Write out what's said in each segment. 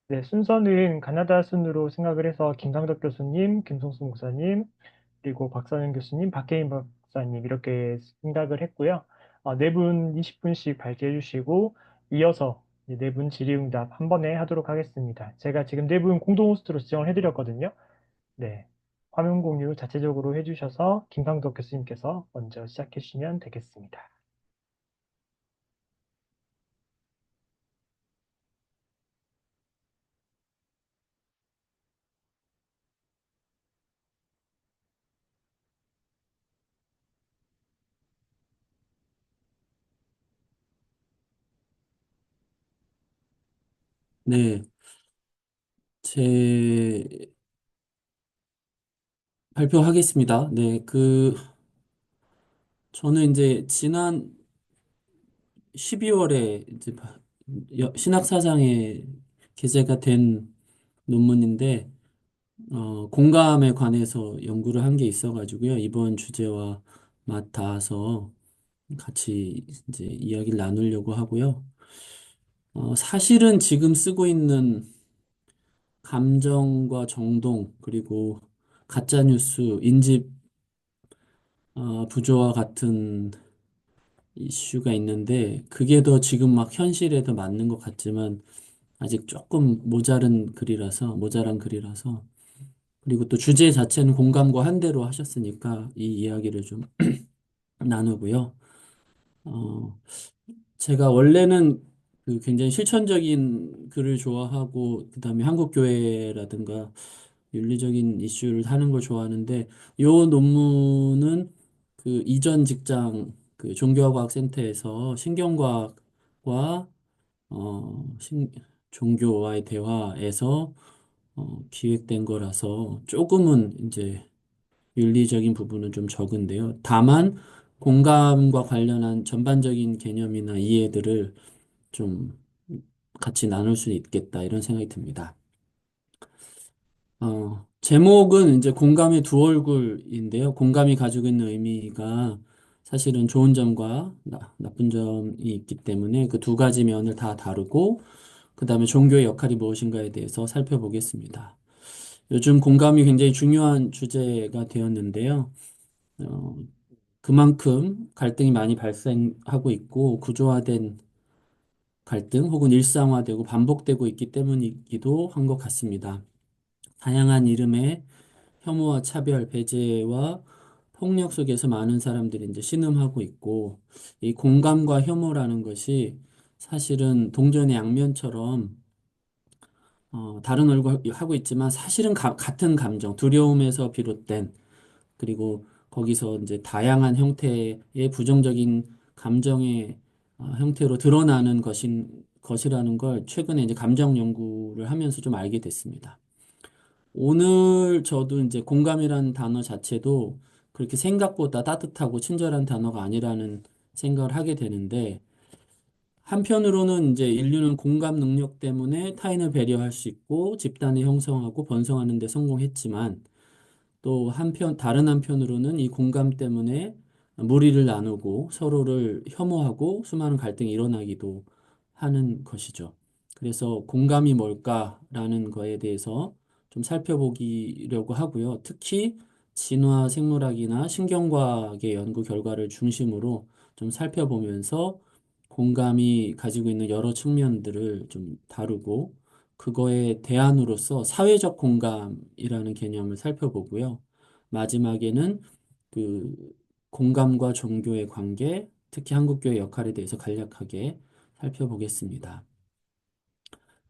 네, 순서는 가나다 순으로 생각을 해서 김상덕 교수님, 김성수 목사님, 그리고 박선영 교수님, 박혜인 박사님 이렇게 생각을 했고요. 네 분 20분씩 발제해 주시고 이어서 네 분 질의응답 한 번에 하도록 하겠습니다. 제가 지금 네 분 공동 호스트로 지정을 해드렸거든요. 네, 화면 공유 자체적으로 해주셔서 김상덕 교수님께서 먼저 시작해 주시면 되겠습니다. 네, 제 발표하겠습니다. 네, 저는 이제 지난 12월에 이제 신학사상에 게재가 된 논문인데, 공감에 관해서 연구를 한 게 있어가지고요. 이번 주제와 맞닿아서 같이 이제 이야기를 나누려고 하고요. 사실은 지금 쓰고 있는 감정과 정동, 그리고 가짜뉴스, 인지 부조와 같은 이슈가 있는데 그게 더 지금 막 현실에 더 맞는 것 같지만 아직 조금 모자란 글이라서 그리고 또 주제 자체는 공감과 한대로 하셨으니까 이 이야기를 좀 나누고요. 어, 제가 원래는 그 굉장히 실천적인 글을 좋아하고 그다음에 한국교회라든가 윤리적인 이슈를 하는 걸 좋아하는데 요 논문은 그 이전 직장 그 종교과학센터에서 신경과학과 어, 신, 종교와의 대화에서 기획된 거라서 조금은 이제 윤리적인 부분은 좀 적은데요. 다만 공감과 관련한 전반적인 개념이나 이해들을 좀 같이 나눌 수 있겠다 이런 생각이 듭니다. 제목은 이제 공감의 두 얼굴인데요. 공감이 가지고 있는 의미가 사실은 좋은 점과 나쁜 점이 있기 때문에 그 두 가지 면을 다 다루고 그다음에 종교의 역할이 무엇인가에 대해서 살펴보겠습니다. 요즘 공감이 굉장히 중요한 주제가 되었는데요. 어, 그만큼 갈등이 많이 발생하고 있고 구조화된 갈등 혹은 일상화되고 반복되고 있기 때문이기도 한 것 같습니다. 다양한 이름의 혐오와 차별, 배제와 폭력 속에서 많은 사람들이 이제 신음하고 있고, 이 공감과 혐오라는 것이 사실은 동전의 양면처럼, 다른 얼굴 하고 있지만 사실은 같은 감정, 두려움에서 비롯된, 그리고 거기서 이제 다양한 형태의 부정적인 감정의 형태로 드러나는 것이라는 걸 최근에 이제 감정 연구를 하면서 좀 알게 됐습니다. 오늘 저도 이제 공감이라는 단어 자체도 그렇게 생각보다 따뜻하고 친절한 단어가 아니라는 생각을 하게 되는데, 한편으로는 이제 인류는 공감 능력 때문에 타인을 배려할 수 있고 집단을 형성하고 번성하는 데 성공했지만, 또 다른 한편으로는 이 공감 때문에 무리를 나누고 서로를 혐오하고 수많은 갈등이 일어나기도 하는 것이죠. 그래서 공감이 뭘까라는 거에 대해서 좀 살펴보려고 하고요. 특히 진화 생물학이나 신경과학의 연구 결과를 중심으로 좀 살펴보면서 공감이 가지고 있는 여러 측면들을 좀 다루고 그거에 대안으로서 사회적 공감이라는 개념을 살펴보고요. 마지막에는 그 공감과 종교의 관계, 특히 한국교의 역할에 대해서 간략하게 살펴보겠습니다.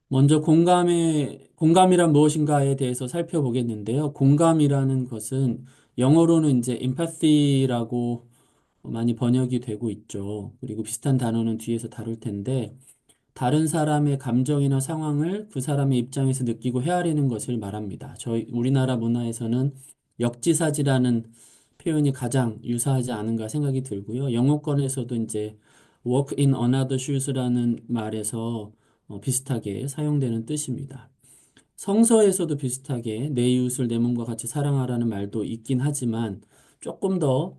먼저 공감이란 무엇인가에 대해서 살펴보겠는데요. 공감이라는 것은 영어로는 이제 empathy라고 많이 번역이 되고 있죠. 그리고 비슷한 단어는 뒤에서 다룰 텐데, 다른 사람의 감정이나 상황을 그 사람의 입장에서 느끼고 헤아리는 것을 말합니다. 저희 우리나라 문화에서는 역지사지라는 표현이 가장 유사하지 않은가 생각이 들고요. 영어권에서도 이제 walk in another shoes라는 말에서 비슷하게 사용되는 뜻입니다. 성서에서도 비슷하게 내 이웃을 내 몸과 같이 사랑하라는 말도 있긴 하지만 조금 더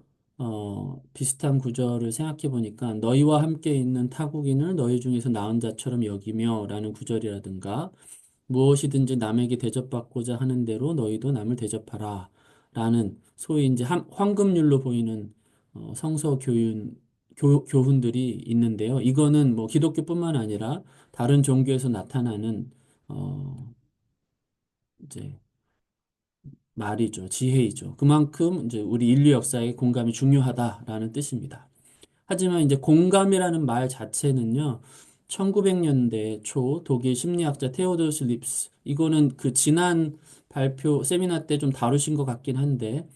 비슷한 구절을 생각해 보니까 너희와 함께 있는 타국인을 너희 중에서 나은 자처럼 여기며 라는 구절이라든가 무엇이든지 남에게 대접받고자 하는 대로 너희도 남을 대접하라. 라는 소위 이제 황금률로 보이는 성서 교훈들이 있는데요. 이거는 뭐 기독교뿐만 아니라 다른 종교에서 나타나는 어, 이제 말이죠. 지혜이죠. 그만큼 이제 우리 인류 역사에 공감이 중요하다라는 뜻입니다. 하지만 이제 공감이라는 말 자체는요, 1900년대 초 독일 심리학자 테오도스 립스, 이거는 그 지난 발표 세미나 때 좀 다루신 것 같긴 한데,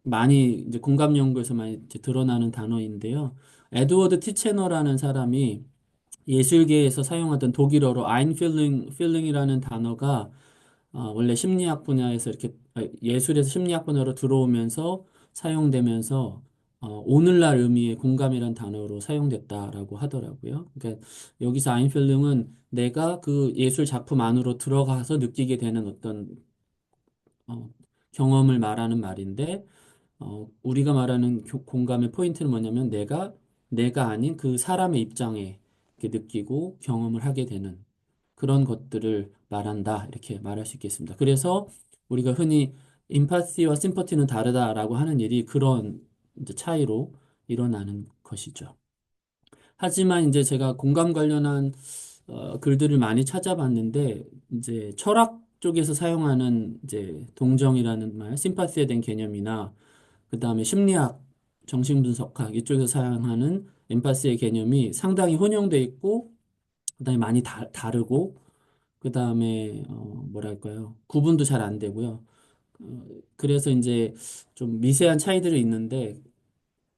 많이 이제 공감 연구에서 많이 이제 드러나는 단어인데요. 에드워드 티체너라는 사람이 예술계에서 사용하던 독일어로 필링이라는 단어가 원래 심리학 분야에서 예술에서 심리학 분야로 들어오면서 사용되면서 오늘날 의미의 공감이란 단어로 사용됐다라고 하더라고요. 그러니까 여기서 아인필름은 내가 그 예술 작품 안으로 들어가서 느끼게 되는 어떤 어, 경험을 말하는 말인데 우리가 말하는 공감의 포인트는 뭐냐면 내가 아닌 그 사람의 입장에 이렇게 느끼고 경험을 하게 되는 그런 것들을 말한다. 이렇게 말할 수 있겠습니다. 그래서 우리가 흔히 임파시와 심퍼티는 다르다라고 하는 일이 그런 이제 차이로 일어나는 것이죠. 하지만 이제 제가 공감 관련한 글들을 많이 찾아봤는데 이제 철학 쪽에서 사용하는 이제 동정이라는 말, 심파시에 대한 개념이나 그다음에 심리학, 정신분석학 이쪽에서 사용하는 엠파시의 개념이 상당히 혼용돼 있고 그다음에 많이 다르고 그다음에 뭐랄까요? 구분도 잘 안 되고요. 그래서 이제 좀 미세한 차이들이 있는데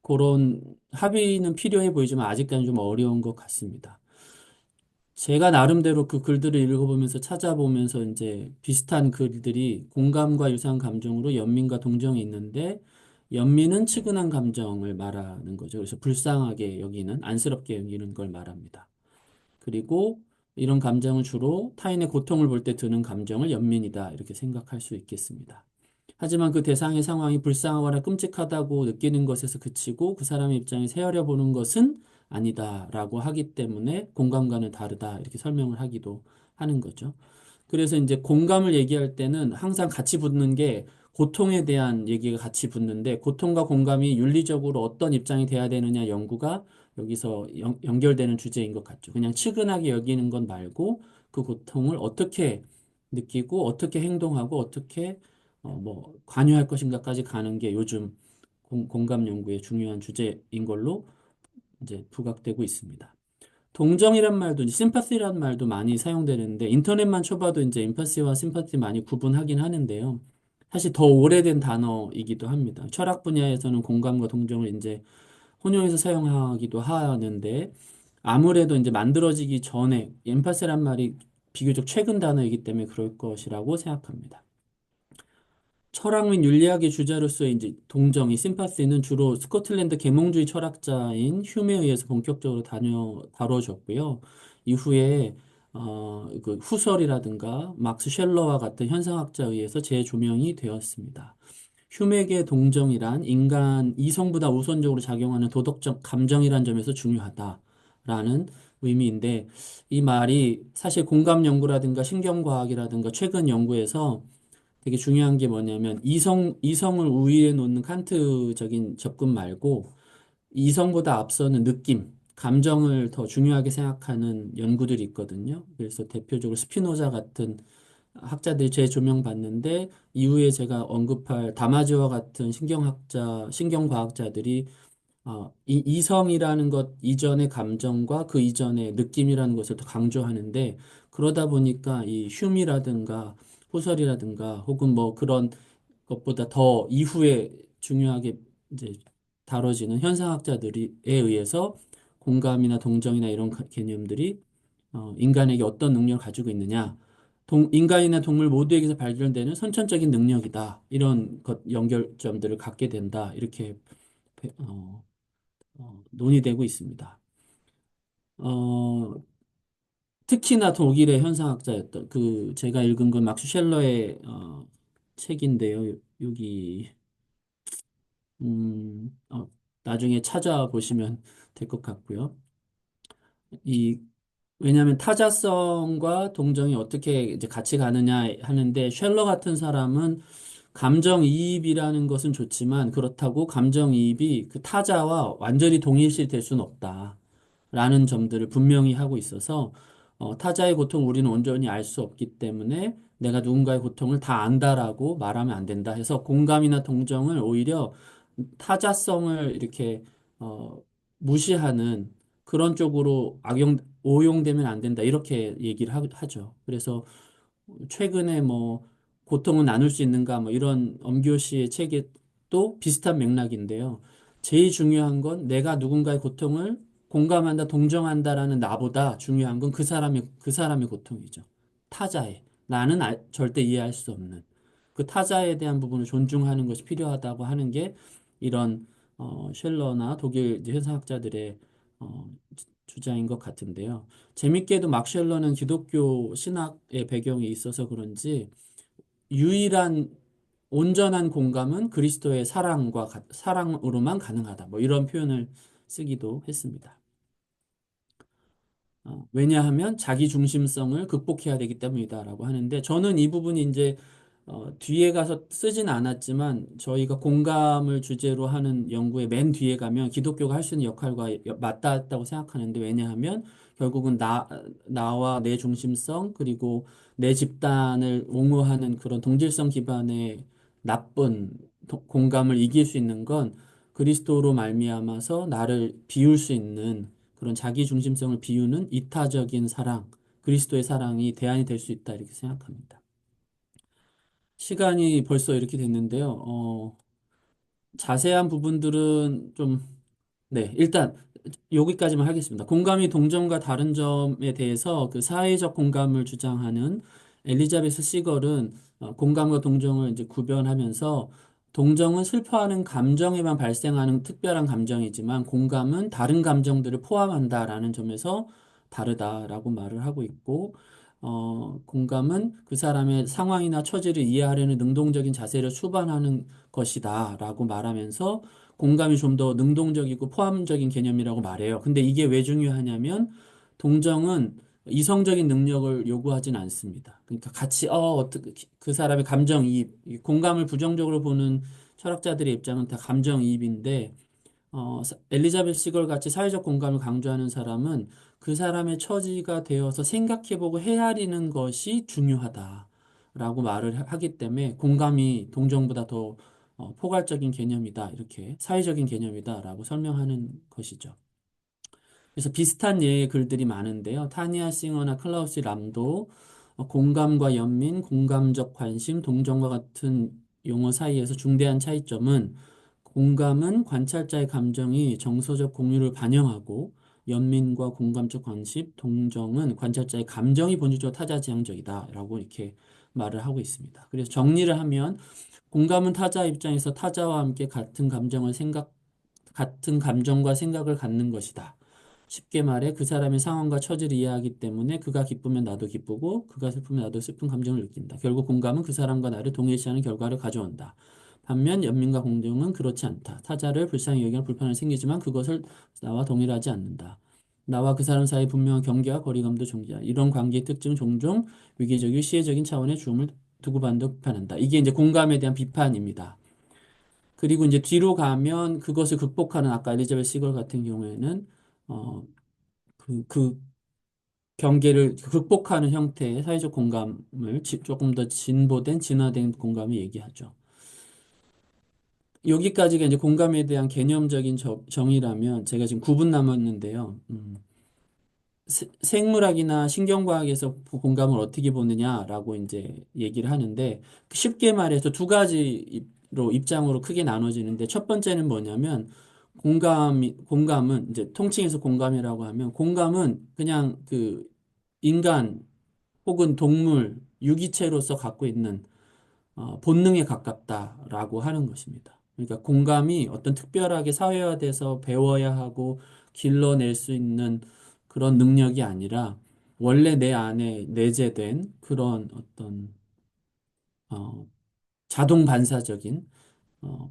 그런 합의는 필요해 보이지만 아직까지 좀 어려운 것 같습니다. 제가 나름대로 그 글들을 읽어보면서 찾아보면서 이제 비슷한 글들이 공감과 유사한 감정으로 연민과 동정이 있는데 연민은 측은한 감정을 말하는 거죠. 그래서 불쌍하게 여기는 안쓰럽게 여기는 걸 말합니다. 그리고 이런 감정은 주로 타인의 고통을 볼 때 드는 감정을 연민이다 이렇게 생각할 수 있겠습니다. 하지만 그 대상의 상황이 불쌍하거나 끔찍하다고 느끼는 것에서 그치고 그 사람의 입장에 헤아려 보는 것은 아니다라고 하기 때문에 공감과는 다르다 이렇게 설명을 하기도 하는 거죠. 그래서 이제 공감을 얘기할 때는 항상 같이 붙는 게 고통에 대한 얘기가 같이 붙는데 고통과 공감이 윤리적으로 어떤 입장이 돼야 되느냐 연구가 여기서 연결되는 주제인 것 같죠. 그냥 측은하게 여기는 것 말고 그 고통을 어떻게 느끼고 어떻게 행동하고 어떻게 뭐 관여할 것인가까지 가는 게 요즘 공감 연구의 중요한 주제인 걸로 이제 부각되고 있습니다. 동정이란 말도 이제 심파시란 말도 많이 사용되는데 인터넷만 쳐봐도 이제 임파시와 심파시 많이 구분하긴 하는데요. 사실 더 오래된 단어이기도 합니다. 철학 분야에서는 공감과 동정을 이제 혼용해서 사용하기도 하는데 아무래도 이제 만들어지기 전에 엠파시란 말이 비교적 최근 단어이기 때문에 그럴 것이라고 생각합니다. 철학 및 윤리학의 주자로서의 이제 동정이 심파시는 주로 스코틀랜드 계몽주의 철학자인 휴메에 의해서 본격적으로 다뤄졌고요. 이후에 그 후설이라든가 막스 쉘러와 같은 현상학자에 의해서 재조명이 되었습니다. 휴메의 동정이란 인간 이성보다 우선적으로 작용하는 도덕적 감정이란 점에서 중요하다라는 의미인데 이 말이 사실 공감 연구라든가 신경과학이라든가 최근 연구에서 되게 중요한 게 뭐냐면 이성을 우위에 놓는 칸트적인 접근 말고 이성보다 앞서는 느낌, 감정을 더 중요하게 생각하는 연구들이 있거든요. 그래서 대표적으로 스피노자 같은 학자들이 재조명받는데 이후에 제가 언급할 다마지와 같은 신경과학자들이 이 이성이라는 것 이전의 감정과 그 이전의 느낌이라는 것을 더 강조하는데 그러다 보니까 이 휴미라든가 호설이라든가 혹은 뭐 그런 것보다 더 이후에 중요하게 이제 다뤄지는 현상학자들에 의해서 공감이나 동정이나 이런 개념들이 인간에게 어떤 능력을 가지고 있느냐 인간이나 동물 모두에게서 발견되는 선천적인 능력이다. 이런 연결점들을 갖게 된다. 이렇게 어, 논의되고 있습니다. 어, 특히나 독일의 현상학자였던 그 제가 읽은 건 막스 쉘러의 책인데요. 여기 음, 어, 나중에 찾아보시면 될 것 같고요. 왜냐하면 타자성과 동정이 어떻게 이제 같이 가느냐 하는데 쉘러 같은 사람은 감정이입이라는 것은 좋지만 그렇다고 감정이입이 그 타자와 완전히 동일시 될 수는 없다. 라는 점들을 분명히 하고 있어서 타자의 고통을 우리는 온전히 알 수 없기 때문에 내가 누군가의 고통을 다 안다라고 말하면 안 된다 해서 공감이나 동정을 오히려 타자성을 이렇게 어, 무시하는 그런 쪽으로 오용되면 안 된다 이렇게 얘기를 하죠. 그래서 최근에 뭐 고통은 나눌 수 있는가 뭐 이런 엄기호 씨의 책에도 비슷한 맥락인데요. 제일 중요한 건 내가 누군가의 고통을 공감한다, 동정한다라는 나보다 중요한 건 그 사람의 고통이죠. 타자의. 나는 절대 이해할 수 없는 그 타자에 대한 부분을 존중하는 것이 필요하다고 하는 게 이런 쉘러나 독일 이제 현상학자들의 어, 주장인 것 같은데요. 재밌게도 막 쉘러는 기독교 신학의 배경이 있어서 그런지 유일한 온전한 공감은 그리스도의 사랑으로만 가능하다. 뭐 이런 표현을 쓰기도 했습니다. 왜냐하면 자기 중심성을 극복해야 되기 때문이다라고 하는데 저는 이 부분이 이제 뒤에 가서 쓰진 않았지만 저희가 공감을 주제로 하는 연구의 맨 뒤에 가면 기독교가 할 수 있는 역할과 맞닿았다고 생각하는데 왜냐하면 결국은 나와 내 중심성 그리고 내 집단을 옹호하는 그런 동질성 기반의 나쁜 공감을 이길 수 있는 건 그리스도로 말미암아서 나를 비울 수 있는 그런 자기 중심성을 비우는 이타적인 사랑, 그리스도의 사랑이 대안이 될 수 있다 이렇게 생각합니다. 시간이 벌써 이렇게 됐는데요. 자세한 부분들은 좀, 네, 일단 여기까지만 하겠습니다. 공감이 동정과 다른 점에 대해서 그 사회적 공감을 주장하는 엘리자베스 시걸은 공감과 동정을 이제 구별하면서 동정은 슬퍼하는 감정에만 발생하는 특별한 감정이지만 공감은 다른 감정들을 포함한다라는 점에서 다르다라고 말을 하고 있고 공감은 그 사람의 상황이나 처지를 이해하려는 능동적인 자세를 수반하는 것이다라고 말하면서 공감이 좀 더 능동적이고 포함적인 개념이라고 말해요. 근데 이게 왜 중요하냐면 동정은 이성적인 능력을 요구하진 않습니다. 그러니까 같이 어떻게 그 사람의 감정이입, 이 공감을 부정적으로 보는 철학자들의 입장은 다 감정이입인데 엘리자베스 시걸 같이 사회적 공감을 강조하는 사람은 그 사람의 처지가 되어서 생각해보고 헤아리는 것이 중요하다라고 말을 하기 때문에 공감이 동정보다 더 포괄적인 개념이다. 이렇게 사회적인 개념이다라고 설명하는 것이죠. 그래서 비슷한 예의 글들이 많은데요. 타니아 싱어나 클라우스 람도 공감과 연민, 공감적 관심, 동정과 같은 용어 사이에서 중대한 차이점은 공감은 관찰자의 감정이 정서적 공유를 반영하고 연민과 공감적 관심, 동정은 관찰자의 감정이 본질적으로 타자지향적이다라고 이렇게 말을 하고 있습니다. 그래서 정리를 하면 공감은 타자 입장에서 타자와 함께 같은 감정과 생각을 갖는 것이다. 쉽게 말해 그 사람의 상황과 처지를 이해하기 때문에 그가 기쁘면 나도 기쁘고 그가 슬프면 나도 슬픈 감정을 느낀다. 결국 공감은 그 사람과 나를 동일시하는 결과를 가져온다. 반면 연민과 공정은 그렇지 않다. 타자를 불쌍히 여기는 불편이 생기지만 그것을 나와 동일하지 않는다. 나와 그 사람 사이 분명한 경계와 거리감도 존재한다. 이런 관계의 특징은 종종 위기적이고 시혜적인 차원의 주음을 두고받는 듯 비판한다. 이게 이제 공감에 대한 비판입니다. 그리고 이제 뒤로 가면 그것을 극복하는 아까 엘리자베스 시걸 같은 경우에는 어, 그 경계를 극복하는 형태의 사회적 공감을 조금 더 진화된 공감을 얘기하죠. 여기까지가 이제 공감에 대한 개념적인 정의라면 제가 지금 9분 남았는데요. 생물학이나 신경과학에서 공감을 어떻게 보느냐라고 이제 얘기를 하는데 쉽게 말해서 두 가지로 입장으로 크게 나눠지는데 첫 번째는 뭐냐면 공감은 이제 통칭해서 공감이라고 하면 공감은 그냥 그 인간 혹은 동물 유기체로서 갖고 있는 본능에 가깝다라고 하는 것입니다. 그러니까 공감이 어떤 특별하게 사회화돼서 배워야 하고 길러낼 수 있는 그런 능력이 아니라 원래 내 안에 내재된 그런 어떤 어, 자동 반사적인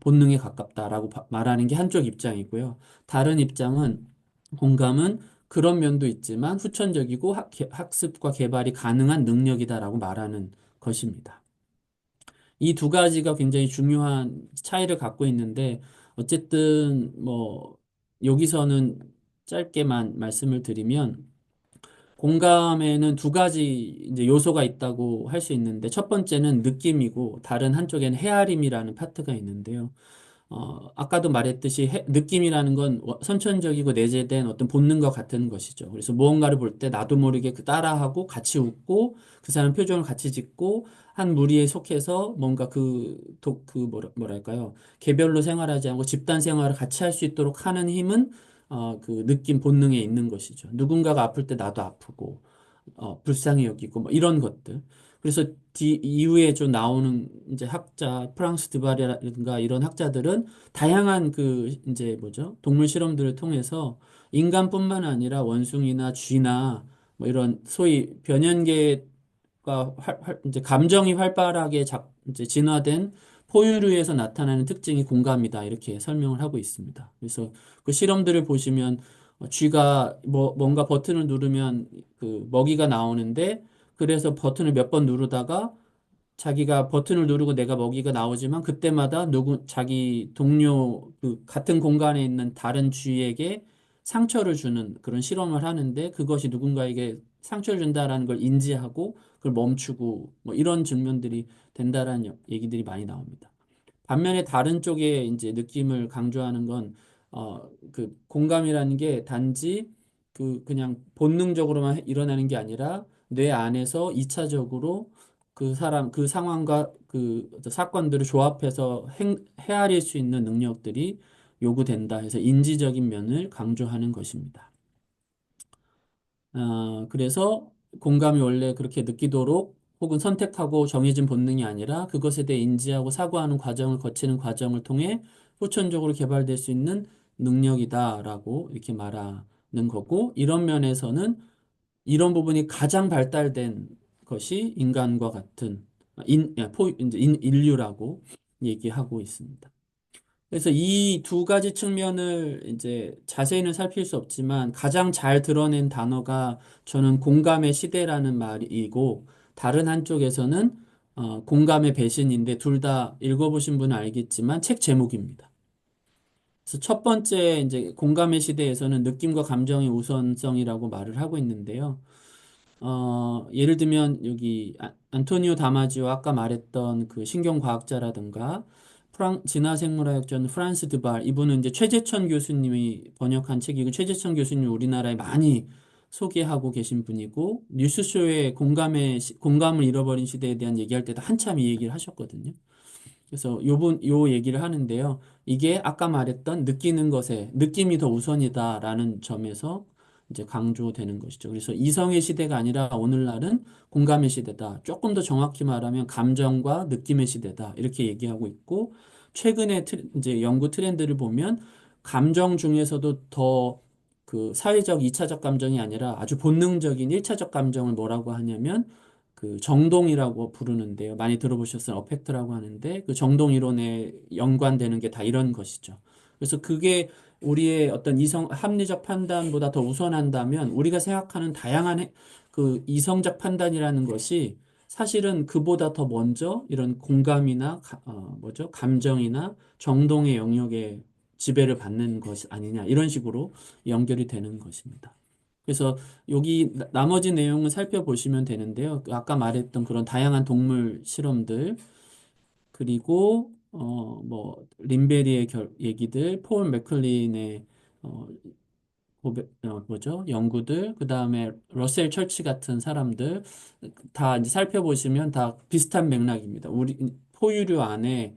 본능에 가깝다라고 말하는 게 한쪽 입장이고요. 다른 입장은 공감은 그런 면도 있지만 후천적이고 학습과 개발이 가능한 능력이다라고 말하는 것입니다. 이 두 가지가 굉장히 중요한 차이를 갖고 있는데 어쨌든 뭐 여기서는 짧게만 말씀을 드리면 공감에는 두 가지 이제 요소가 있다고 할 수 있는데 첫 번째는 느낌이고 다른 한쪽에는 헤아림이라는 파트가 있는데요. 아까도 말했듯이 느낌이라는 건 선천적이고 내재된 어떤 본능과 같은 것이죠. 그래서 무언가를 볼 때 나도 모르게 그 따라하고 같이 웃고 그 사람 표정을 같이 짓고 한 무리에 속해서 뭔가 뭐랄까요. 개별로 생활하지 않고 집단 생활을 같이 할 수 있도록 하는 힘은 그 느낌 본능에 있는 것이죠. 누군가가 아플 때 나도 아프고 불쌍히 여기고 뭐 이런 것들. 그래서 이후에 좀 나오는 이제 학자 프랑스 드발이라든가 이런 학자들은 다양한 그 이제 뭐죠? 동물 실험들을 통해서 인간뿐만 아니라 원숭이나 쥐나 뭐 이런 소위 변연계가 이제 감정이 활발하게 이제 진화된 포유류에서 나타나는 특징이 공감이다 이렇게 설명을 하고 있습니다. 그래서 그 실험들을 보시면 쥐가 뭔가 버튼을 누르면 그 먹이가 나오는데 그래서 버튼을 몇 번 누르다가 자기가 버튼을 누르고 내가 먹이가 나오지만 그때마다 자기 동료 그 같은 공간에 있는 다른 쥐에게 상처를 주는 그런 실험을 하는데 그것이 누군가에게 상처를 준다라는 걸 인지하고 그걸 멈추고 뭐 이런 증명들이 된다라는 얘기들이 많이 나옵니다. 반면에 다른 쪽에 이제 느낌을 강조하는 건, 그 공감이라는 게 단지 그냥 본능적으로만 일어나는 게 아니라 뇌 안에서 이차적으로 그 상황과 그 어떤 사건들을 조합해서 헤아릴 수 있는 능력들이 요구된다 해서 인지적인 면을 강조하는 것입니다. 그래서 공감이 원래 그렇게 느끼도록 혹은 선택하고 정해진 본능이 아니라 그것에 대해 인지하고 사고하는 과정을 거치는 과정을 통해 후천적으로 개발될 수 있는 능력이다라고 이렇게 말하는 거고, 이런 면에서는 이런 부분이 가장 발달된 것이 인간과 같은 이제 인류라고 얘기하고 있습니다. 그래서 이 두 가지 측면을 이제 자세히는 살필 수 없지만 가장 잘 드러낸 단어가 저는 공감의 시대라는 말이고 다른 한쪽에서는 공감의 배신인데 둘 다 읽어보신 분은 알겠지만 책 제목입니다. 그래서 첫 번째 이제 공감의 시대에서는 느낌과 감정의 우선성이라고 말을 하고 있는데요. 예를 들면 여기 안토니오 다마지오 아까 말했던 그 신경과학자라든가 진화생물학전 프란스 드발 이분은 이제 최재천 교수님이 번역한 책이고 최재천 교수님 우리나라에 많이 소개하고 계신 분이고 뉴스쇼에 공감을 잃어버린 시대에 대한 얘기할 때도 한참 이 얘기를 하셨거든요. 그래서 요 얘기를 하는데요. 이게 아까 말했던 느끼는 것에 느낌이 더 우선이다라는 점에서 이제 강조되는 것이죠. 그래서 이성의 시대가 아니라 오늘날은 공감의 시대다. 조금 더 정확히 말하면 감정과 느낌의 시대다. 이렇게 얘기하고 있고 최근에 이제 연구 트렌드를 보면 감정 중에서도 더 그 사회적 2차적 감정이 아니라 아주 본능적인 1차적 감정을 뭐라고 하냐면 그 정동이라고 부르는데요. 많이 들어보셨어요. 어펙트라고 하는데 그 정동 이론에 연관되는 게 다 이런 것이죠. 그래서 그게 우리의 어떤 합리적 판단보다 더 우선한다면 우리가 생각하는 다양한 그 이성적 판단이라는 것이 사실은 그보다 더 먼저 이런 공감이나 뭐죠? 감정이나 정동의 영역에 지배를 받는 것이 아니냐 이런 식으로 연결이 되는 것입니다. 그래서 여기 나머지 내용을 살펴보시면 되는데요. 그 아까 말했던 그런 다양한 동물 실험들, 그리고 뭐 림베리의 얘기들, 폴 맥클린의 어, 뭐죠? 연구들, 그다음에 러셀 철치 같은 사람들 다 이제 살펴보시면 다 비슷한 맥락입니다. 우리 포유류 안에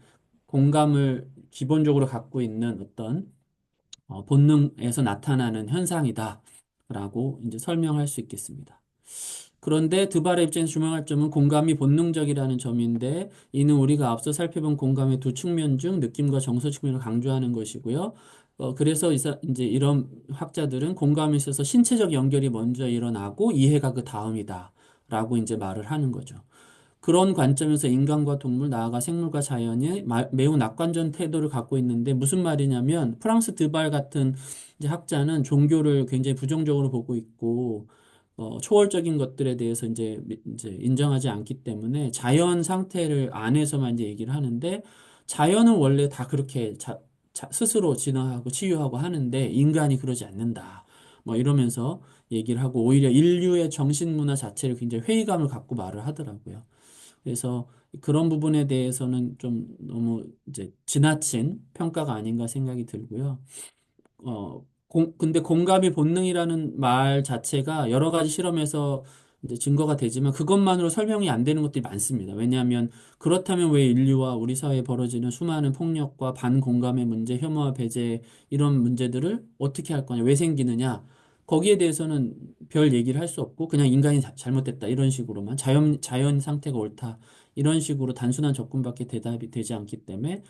공감을 기본적으로 갖고 있는 어떤 본능에서 나타나는 현상이다라고 이제 설명할 수 있겠습니다. 그런데 드발의 입장에서 주목할 점은 공감이 본능적이라는 점인데 이는 우리가 앞서 살펴본 공감의 두 측면 중 느낌과 정서 측면을 강조하는 것이고요. 그래서 이제 이런 학자들은 공감에 있어서 신체적 연결이 먼저 일어나고 이해가 그 다음이다라고 이제 말을 하는 거죠. 그런 관점에서 인간과 동물, 나아가 생물과 자연이 매우 낙관적 태도를 갖고 있는데 무슨 말이냐면 프랑스 드발 같은 이제 학자는 종교를 굉장히 부정적으로 보고 있고 초월적인 것들에 대해서 이제 인정하지 않기 때문에 자연 상태를 안에서만 이제 얘기를 하는데 자연은 원래 다 그렇게 스스로 진화하고 치유하고 하는데 인간이 그러지 않는다. 뭐 이러면서 얘기를 하고 오히려 인류의 정신 문화 자체를 굉장히 회의감을 갖고 말을 하더라고요. 그래서 그런 부분에 대해서는 좀 너무 이제 지나친 평가가 아닌가 생각이 들고요. 근데 공감이 본능이라는 말 자체가 여러 가지 실험에서 이제 증거가 되지만 그것만으로 설명이 안 되는 것들이 많습니다. 왜냐하면 그렇다면 왜 인류와 우리 사회에 벌어지는 수많은 폭력과 반공감의 문제, 혐오와 배제 이런 문제들을 어떻게 할 거냐, 왜 생기느냐, 거기에 대해서는 별 얘기를 할 수 없고 그냥 인간이 잘못됐다 이런 식으로만 자연 상태가 옳다 이런 식으로 단순한 접근밖에 대답이 되지 않기 때문에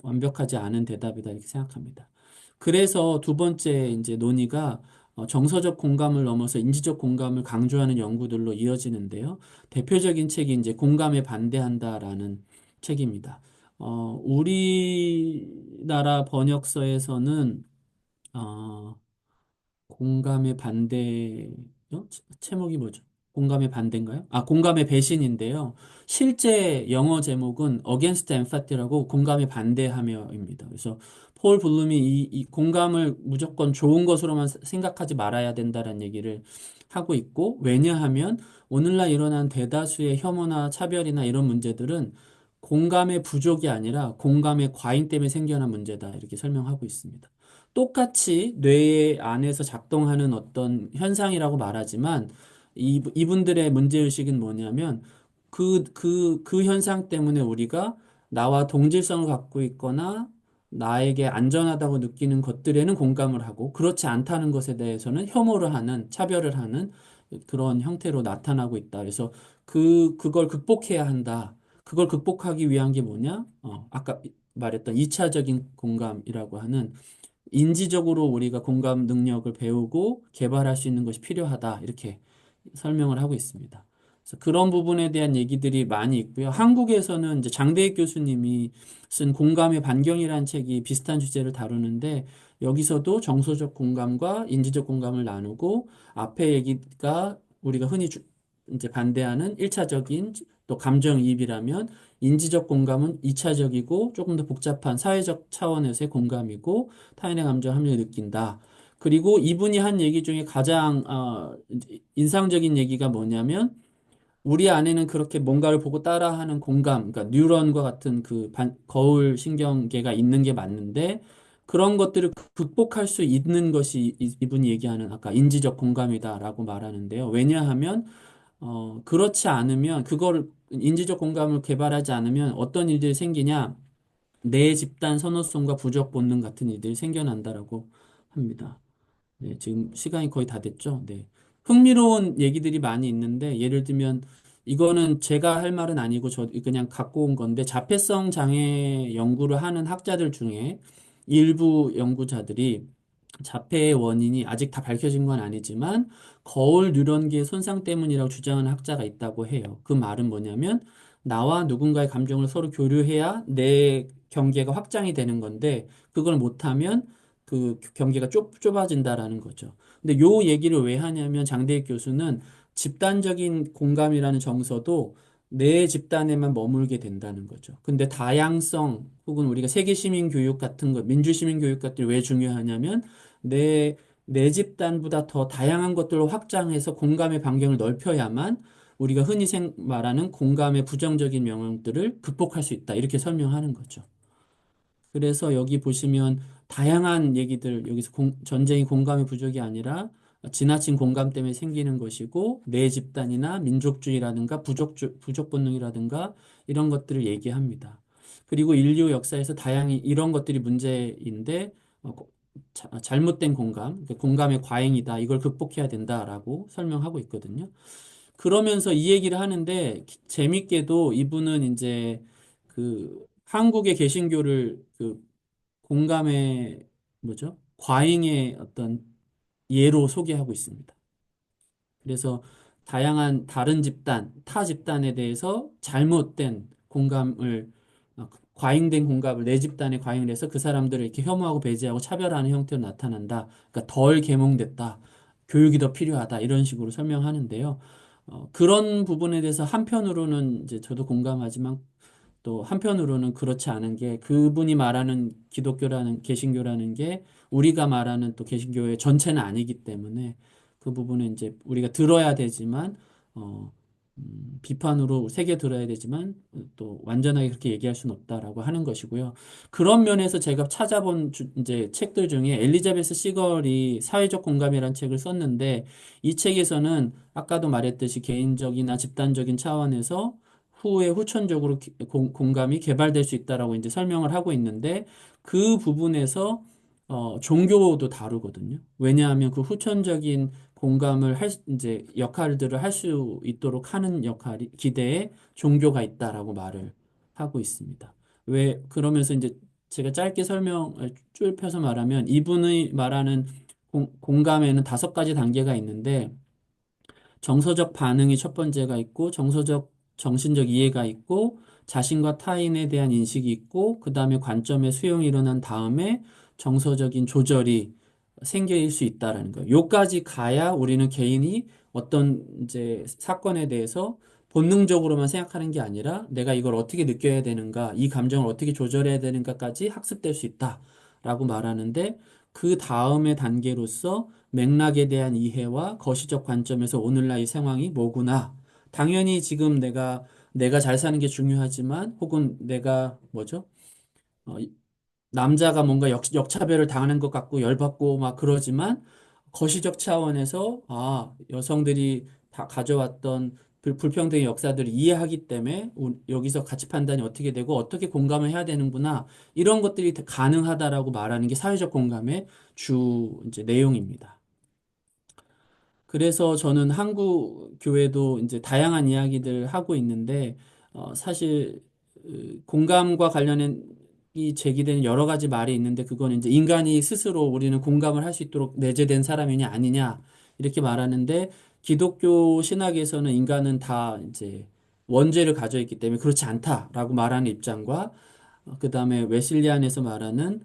완벽하지 않은 대답이다 이렇게 생각합니다. 그래서 두 번째 이제 논의가 정서적 공감을 넘어서 인지적 공감을 강조하는 연구들로 이어지는데요. 대표적인 책이 이제 공감에 반대한다라는 책입니다. 우리나라 번역서에서는 어, 공감의 반대, 제목이 뭐죠? 공감의 반대인가요? 아, 공감의 배신인데요. 실제 영어 제목은 Against Empathy라고 공감에 반대하며입니다. 그래서 폴 블룸이 이 공감을 무조건 좋은 것으로만 생각하지 말아야 된다는 얘기를 하고 있고, 왜냐하면 오늘날 일어난 대다수의 혐오나 차별이나 이런 문제들은 공감의 부족이 아니라 공감의 과잉 때문에 생겨난 문제다. 이렇게 설명하고 있습니다. 똑같이 뇌 안에서 작동하는 어떤 현상이라고 말하지만 이분들의 문제의식은 뭐냐면 그 현상 때문에 우리가 나와 동질성을 갖고 있거나 나에게 안전하다고 느끼는 것들에는 공감을 하고 그렇지 않다는 것에 대해서는 혐오를 하는, 차별을 하는 그런 형태로 나타나고 있다. 그래서 그걸 극복해야 한다. 그걸 극복하기 위한 게 뭐냐? 아까 말했던 이차적인 공감이라고 하는 인지적으로 우리가 공감 능력을 배우고 개발할 수 있는 것이 필요하다. 이렇게 설명을 하고 있습니다. 그래서 그런 부분에 대한 얘기들이 많이 있고요. 한국에서는 이제 장대익 교수님이 쓴 공감의 반경이라는 책이 비슷한 주제를 다루는데 여기서도 정서적 공감과 인지적 공감을 나누고 앞에 얘기가 우리가 흔히 이제 반대하는 1차적인 또 감정이입이라면 인지적 공감은 2차적이고 조금 더 복잡한 사회적 차원에서의 공감이고 타인의 감정 합리를 느낀다. 그리고 이분이 한 얘기 중에 가장 인상적인 얘기가 뭐냐면 우리 안에는 그렇게 뭔가를 보고 따라하는 공감, 그러니까 뉴런과 같은 거울 신경계가 있는 게 맞는데 그런 것들을 극복할 수 있는 것이 이분이 얘기하는 아까 인지적 공감이다라고 말하는데요. 왜냐하면 그렇지 않으면 그거를 인지적 공감을 개발하지 않으면 어떤 일들이 생기냐? 내 집단 선호성과 부족 본능 같은 일들이 생겨난다라고 합니다. 네, 지금 시간이 거의 다 됐죠? 네. 흥미로운 얘기들이 많이 있는데, 예를 들면, 이거는 제가 할 말은 아니고, 저 그냥 갖고 온 건데, 자폐성 장애 연구를 하는 학자들 중에 일부 연구자들이 자폐의 원인이 아직 다 밝혀진 건 아니지만, 거울 뉴런계의 손상 때문이라고 주장하는 학자가 있다고 해요. 그 말은 뭐냐면, 나와 누군가의 감정을 서로 교류해야 내 경계가 확장이 되는 건데, 그걸 못하면 그 경계가 좁아진다라는 거죠. 근데 요 얘기를 왜 하냐면 장대익 교수는 집단적인 공감이라는 정서도 내 집단에만 머물게 된다는 거죠. 근데 다양성 혹은 우리가 세계 시민 교육 같은 것, 민주 시민 교육 같은 왜 중요하냐면 내, 내 집단보다 더 다양한 것들로 확장해서 공감의 반경을 넓혀야만 우리가 흔히 말하는 공감의 부정적인 영향들을 극복할 수 있다. 이렇게 설명하는 거죠. 그래서 여기 보시면 다양한 얘기들, 여기서 전쟁이 공감의 부족이 아니라 지나친 공감 때문에 생기는 것이고, 내 집단이나 민족주의라든가 부족 본능이라든가 이런 것들을 얘기합니다. 그리고 인류 역사에서 다양히 이런 것들이 문제인데, 잘못된 공감, 그러니까 공감의 과잉이다. 이걸 극복해야 된다라고 설명하고 있거든요. 그러면서 이 얘기를 하는데 재밌게도 이분은 이제 한국의 개신교를 공감의 뭐죠? 과잉의 어떤 예로 소개하고 있습니다. 그래서 다양한 다른 집단, 타 집단에 대해서 잘못된 공감을, 과잉된 공감을 내 집단에 과잉을 해서 그 사람들을 이렇게 혐오하고 배제하고 차별하는 형태로 나타난다. 그러니까 덜 계몽됐다. 교육이 더 필요하다. 이런 식으로 설명하는데요. 그런 부분에 대해서 한편으로는 이제 저도 공감하지만 또 한편으로는 그렇지 않은 게 그분이 말하는 기독교라는 개신교라는 게 우리가 말하는 또 개신교의 전체는 아니기 때문에 그 부분은 이제 우리가 들어야 되지만 어, 비판으로 새겨 들어야 되지만 또 완전하게 그렇게 얘기할 수는 없다라고 하는 것이고요. 그런 면에서 제가 찾아본 이제 책들 중에 엘리자베스 시걸이 사회적 공감이라는 책을 썼는데 이 책에서는 아까도 말했듯이 개인적이나 집단적인 차원에서 후에 후천적으로 공감이 개발될 수 있다라고 이제 설명을 하고 있는데 그 부분에서 종교도 다루거든요. 왜냐하면 그 후천적인 공감을 이제 역할들을 할 수 있도록 하는 역할이 기대에 종교가 있다라고 말을 하고 있습니다. 왜 그러면서 이제 제가 짧게 설명을 좁혀서 말하면 이분의 말하는 공감에는 5가지 단계가 있는데 정서적 반응이 첫 번째가 있고, 정신적 이해가 있고, 자신과 타인에 대한 인식이 있고, 그 다음에 관점의 수용이 일어난 다음에 정서적인 조절이 생길 수 있다라는 거예요. 요까지 가야 우리는 개인이 어떤 이제 사건에 대해서 본능적으로만 생각하는 게 아니라 내가 이걸 어떻게 느껴야 되는가, 이 감정을 어떻게 조절해야 되는가까지 학습될 수 있다라고 말하는데 그 다음의 단계로서 맥락에 대한 이해와 거시적 관점에서 오늘날 이 상황이 뭐구나. 당연히 지금 내가 잘 사는 게 중요하지만 혹은 내가 뭐죠? 어, 남자가 뭔가 역차별을 당하는 것 같고 열받고 막 그러지만 거시적 차원에서 여성들이 다 가져왔던 불평등의 역사들을 이해하기 때문에 여기서 가치 판단이 어떻게 되고 어떻게 공감을 해야 되는구나 이런 것들이 가능하다라고 말하는 게 사회적 공감의 주 이제 내용입니다. 그래서 저는 한국 교회도 이제 다양한 이야기들 하고 있는데, 사실, 공감과 관련된 이 제기되는 여러 가지 말이 있는데, 그건 이제 인간이 스스로 우리는 공감을 할 수 있도록 내재된 사람이냐, 아니냐, 이렇게 말하는데, 기독교 신학에서는 인간은 다 이제 원죄를 가져 있기 때문에 그렇지 않다라고 말하는 입장과, 그 다음에 웨슬리안에서 말하는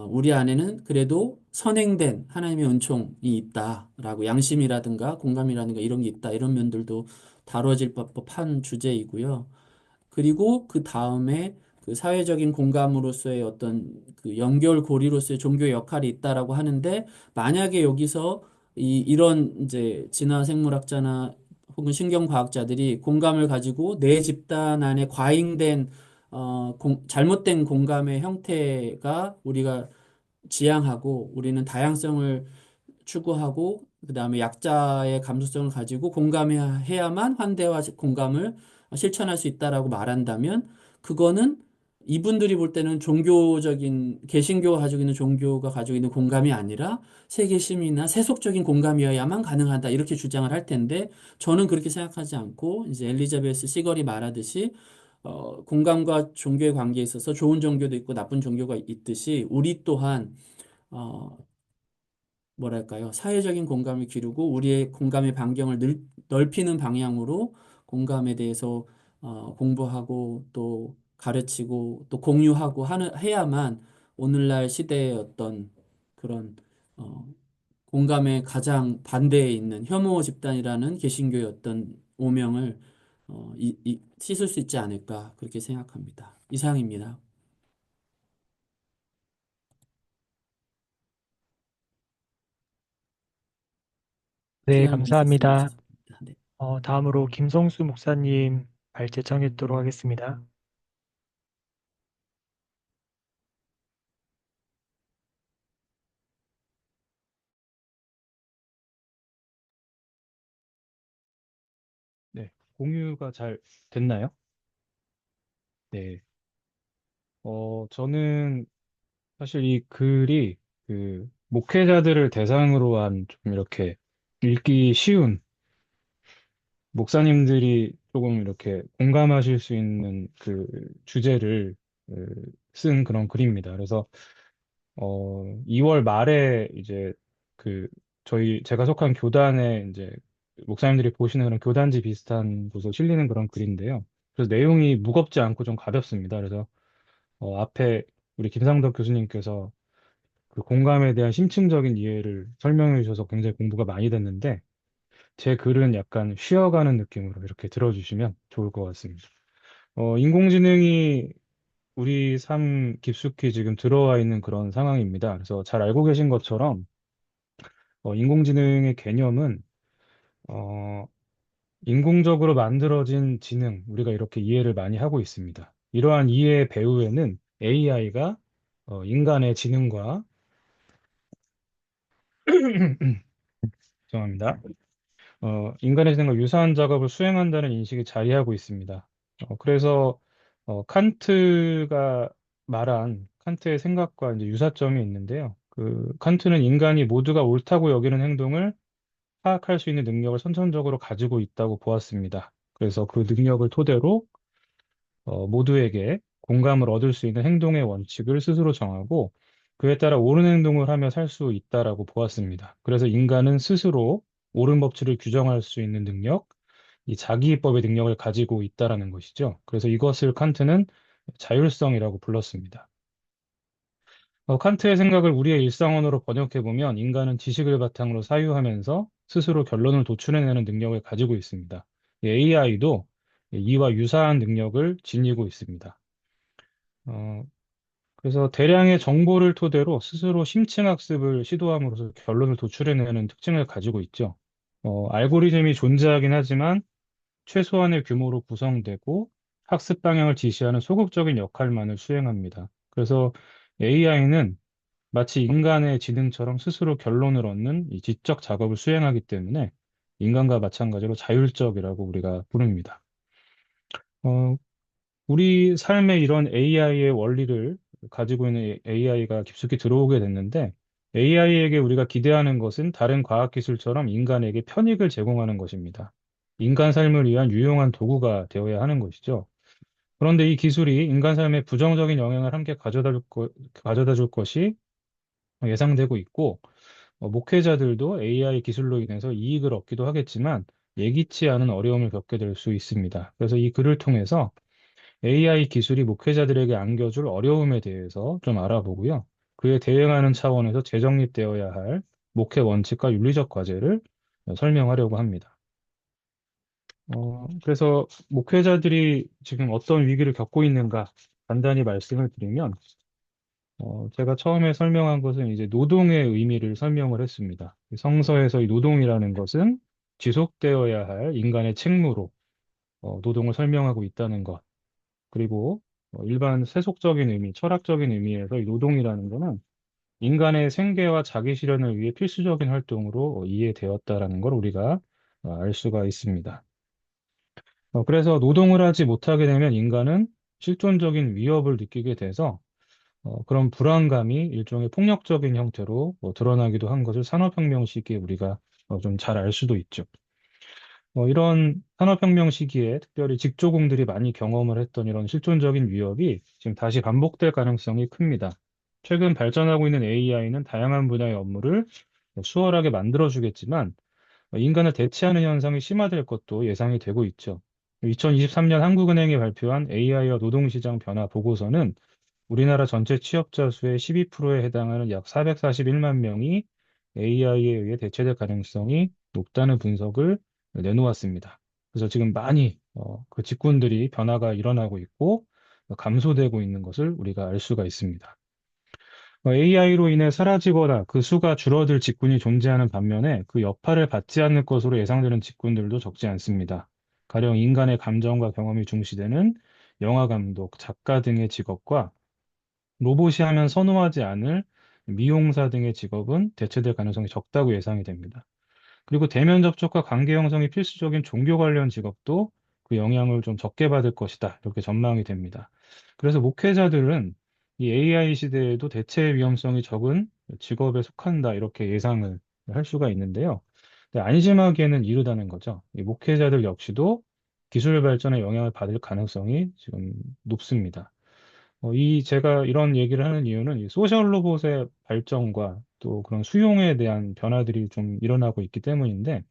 우리 안에는 그래도 선행된 하나님의 은총이 있다라고 양심이라든가 공감이라든가 이런 게 있다 이런 면들도 다뤄질 법한 주제이고요. 그리고 그 다음에 그 사회적인 공감으로서의 어떤 그 연결고리로서의 종교의 역할이 있다라고 하는데 만약에 여기서 이런 이제 진화 생물학자나 혹은 신경과학자들이 공감을 가지고 내 집단 안에 과잉된 잘못된 공감의 형태가 우리가 지향하고 우리는 다양성을 추구하고 그다음에 약자의 감수성을 가지고 공감해야만 환대와 공감을 실천할 수 있다라고 말한다면 그거는 이분들이 볼 때는 종교적인 개신교가 가지고 있는 종교가 가지고 있는 공감이 아니라 세계심이나 세속적인 공감이어야만 가능하다 이렇게 주장을 할 텐데 저는 그렇게 생각하지 않고 이제 엘리자베스 시걸이 말하듯이 공감과 종교의 관계에 있어서 좋은 종교도 있고 나쁜 종교가 있듯이 우리 또한 어, 뭐랄까요? 사회적인 공감을 기르고 우리의 공감의 반경을 넓히는 방향으로 공감에 대해서 공부하고 또 가르치고 또 공유하고 해야만 오늘날 시대의 어떤 그런 어, 공감의 가장 반대에 있는 혐오 집단이라는 개신교의 어떤 오명을 씻을 수 있지 않을까 그렇게 생각합니다. 이상입니다. 네, 시간을 내주셨으면 감사합니다. 감사합니다. 네. 다음으로 김성수 목사님 발제 청해 듣도록 하겠습니다. 네, 공유가 잘 됐나요? 네. 저는 사실 이 글이 그 목회자들을 대상으로 한 좀 이렇게 읽기 쉬운 목사님들이 조금 이렇게 공감하실 수 있는 그 주제를 그, 쓴 그런 글입니다. 그래서 2월 말에 이제 그 제가 속한 교단에 이제 목사님들이 보시는 그런 교단지 비슷한 곳으로 실리는 그런 글인데요. 그래서 내용이 무겁지 않고 좀 가볍습니다. 그래서 앞에 우리 김상덕 교수님께서 그 공감에 대한 심층적인 이해를 설명해 주셔서 굉장히 공부가 많이 됐는데 제 글은 약간 쉬어가는 느낌으로 이렇게 들어주시면 좋을 것 같습니다. 인공지능이 우리 삶 깊숙이 지금 들어와 있는 그런 상황입니다. 그래서 잘 알고 계신 것처럼 인공지능의 개념은 어, 인공적으로 만들어진 지능, 우리가 이렇게 이해를 많이 하고 있습니다. 이러한 이해 배후에는 AI가 인간의 지능과 죄송합니다. 인간의 지능과 유사한 작업을 수행한다는 인식이 자리하고 있습니다. 그래서 칸트가 말한 칸트의 생각과 이제 유사점이 있는데요. 그 칸트는 인간이 모두가 옳다고 여기는 행동을 파악할 수 있는 능력을 선천적으로 가지고 있다고 보았습니다. 그래서 그 능력을 토대로 모두에게 공감을 얻을 수 있는 행동의 원칙을 스스로 정하고 그에 따라 옳은 행동을 하며 살 수 있다라고 보았습니다. 그래서 인간은 스스로 옳은 법칙을 규정할 수 있는 능력, 이 자기입법의 능력을 가지고 있다라는 것이죠. 그래서 이것을 칸트는 자율성이라고 불렀습니다. 칸트의 생각을 우리의 일상언어로 번역해 보면 인간은 지식을 바탕으로 사유하면서 스스로 결론을 도출해내는 능력을 가지고 있습니다. AI도 이와 유사한 능력을 지니고 있습니다. 어, 그래서 대량의 정보를 토대로 스스로 심층학습을 시도함으로써 결론을 도출해내는 특징을 가지고 있죠. 알고리즘이 존재하긴 하지만 최소한의 규모로 구성되고 학습 방향을 지시하는 소극적인 역할만을 수행합니다. 그래서 AI는 마치 인간의 지능처럼 스스로 결론을 얻는 이 지적 작업을 수행하기 때문에 인간과 마찬가지로 자율적이라고 우리가 부릅니다. 어, 우리 삶에 이런 AI의 원리를 가지고 있는 AI가 깊숙이 들어오게 됐는데 AI에게 우리가 기대하는 것은 다른 과학기술처럼 인간에게 편익을 제공하는 것입니다. 인간 삶을 위한 유용한 도구가 되어야 하는 것이죠. 그런데 이 기술이 인간 삶에 부정적인 영향을 함께 가져다 줄 것이 예상되고 있고 목회자들도 AI 기술로 인해서 이익을 얻기도 하겠지만 예기치 않은 어려움을 겪게 될 수 있습니다. 그래서 이 글을 통해서 AI 기술이 목회자들에게 안겨줄 어려움에 대해서 좀 알아보고요. 그에 대응하는 차원에서 재정립되어야 할 목회 원칙과 윤리적 과제를 설명하려고 합니다. 그래서 목회자들이 지금 어떤 위기를 겪고 있는가 간단히 말씀을 드리면, 제가 처음에 설명한 것은 이제 노동의 의미를 설명을 했습니다. 성서에서 이 노동이라는 것은 지속되어야 할 인간의 책무로 노동을 설명하고 있다는 것. 그리고 일반 세속적인 의미, 철학적인 의미에서 이 노동이라는 것은 인간의 생계와 자기 실현을 위해 필수적인 활동으로 이해되었다라는 걸 우리가 알 수가 있습니다. 그래서 노동을 하지 못하게 되면 인간은 실존적인 위협을 느끼게 돼서 그런 불안감이 일종의 폭력적인 형태로 드러나기도 한 것을 산업혁명 시기에 우리가 좀 잘 알 수도 있죠. 이런 산업혁명 시기에 특별히 직조공들이 많이 경험을 했던 이런 실존적인 위협이 지금 다시 반복될 가능성이 큽니다. 최근 발전하고 있는 AI는 다양한 분야의 업무를 수월하게 만들어주겠지만 인간을 대체하는 현상이 심화될 것도 예상이 되고 있죠. 2023년 한국은행이 발표한 AI와 노동시장 변화 보고서는 우리나라 전체 취업자 수의 12%에 해당하는 약 441만 명이 AI에 의해 대체될 가능성이 높다는 분석을 내놓았습니다. 그래서 지금 많이 그 직군들이 변화가 일어나고 있고 감소되고 있는 것을 우리가 알 수가 있습니다. AI로 인해 사라지거나 그 수가 줄어들 직군이 존재하는 반면에 그 여파를 받지 않을 것으로 예상되는 직군들도 적지 않습니다. 가령 인간의 감정과 경험이 중시되는 영화 감독, 작가 등의 직업과 로봇이 하면 선호하지 않을 미용사 등의 직업은 대체될 가능성이 적다고 예상이 됩니다. 그리고 대면 접촉과 관계 형성이 필수적인 종교 관련 직업도 그 영향을 좀 적게 받을 것이다. 이렇게 전망이 됩니다. 그래서 목회자들은 이 AI 시대에도 대체 위험성이 적은 직업에 속한다. 이렇게 예상을 할 수가 있는데요. 근데 안심하기에는 이르다는 거죠. 이 목회자들 역시도 기술 발전에 영향을 받을 가능성이 지금 높습니다. 제가 이런 얘기를 하는 이유는 이 소셜 로봇의 발전과 또 그런 수용에 대한 변화들이 좀 일어나고 있기 때문인데,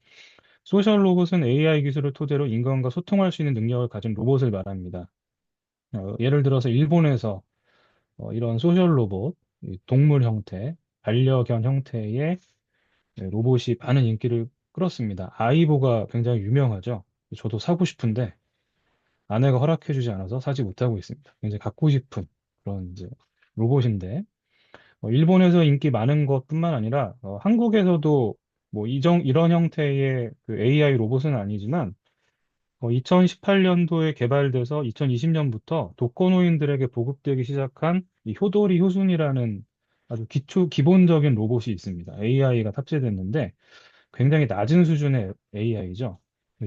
소셜 로봇은 AI 기술을 토대로 인간과 소통할 수 있는 능력을 가진 로봇을 말합니다. 예를 들어서 일본에서 이런 소셜 로봇, 이 동물 형태, 반려견 형태의 로봇이 많은 인기를 끌었습니다. 아이보가 굉장히 유명하죠. 저도 사고 싶은데 아내가 허락해주지 않아서 사지 못하고 있습니다. 굉장히 갖고 싶은 그런 이제 로봇인데 일본에서 인기 많은 것뿐만 아니라 한국에서도 뭐 이런 형태의 그 AI 로봇은 아니지만 2018년도에 개발돼서 2020년부터 독거노인들에게 보급되기 시작한 이 효도리 효순이라는 아주 기본적인 로봇이 있습니다. AI가 탑재됐는데 굉장히 낮은 수준의 AI죠.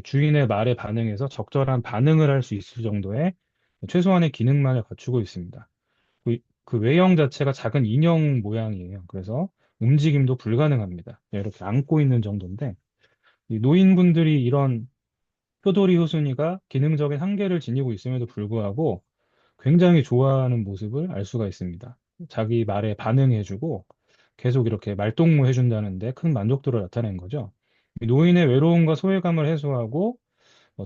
주인의 말에 반응해서 적절한 반응을 할 수 있을 정도의 최소한의 기능만을 갖추고 있습니다. 그 외형 자체가 작은 인형 모양이에요. 그래서 움직임도 불가능합니다. 이렇게 안고 있는 정도인데 이 노인분들이 이런 표도리 호순이가 기능적인 한계를 지니고 있음에도 불구하고 굉장히 좋아하는 모습을 알 수가 있습니다. 자기 말에 반응해주고 계속 이렇게 말동무 해준다는데 큰 만족도를 나타낸 거죠. 이 노인의 외로움과 소외감을 해소하고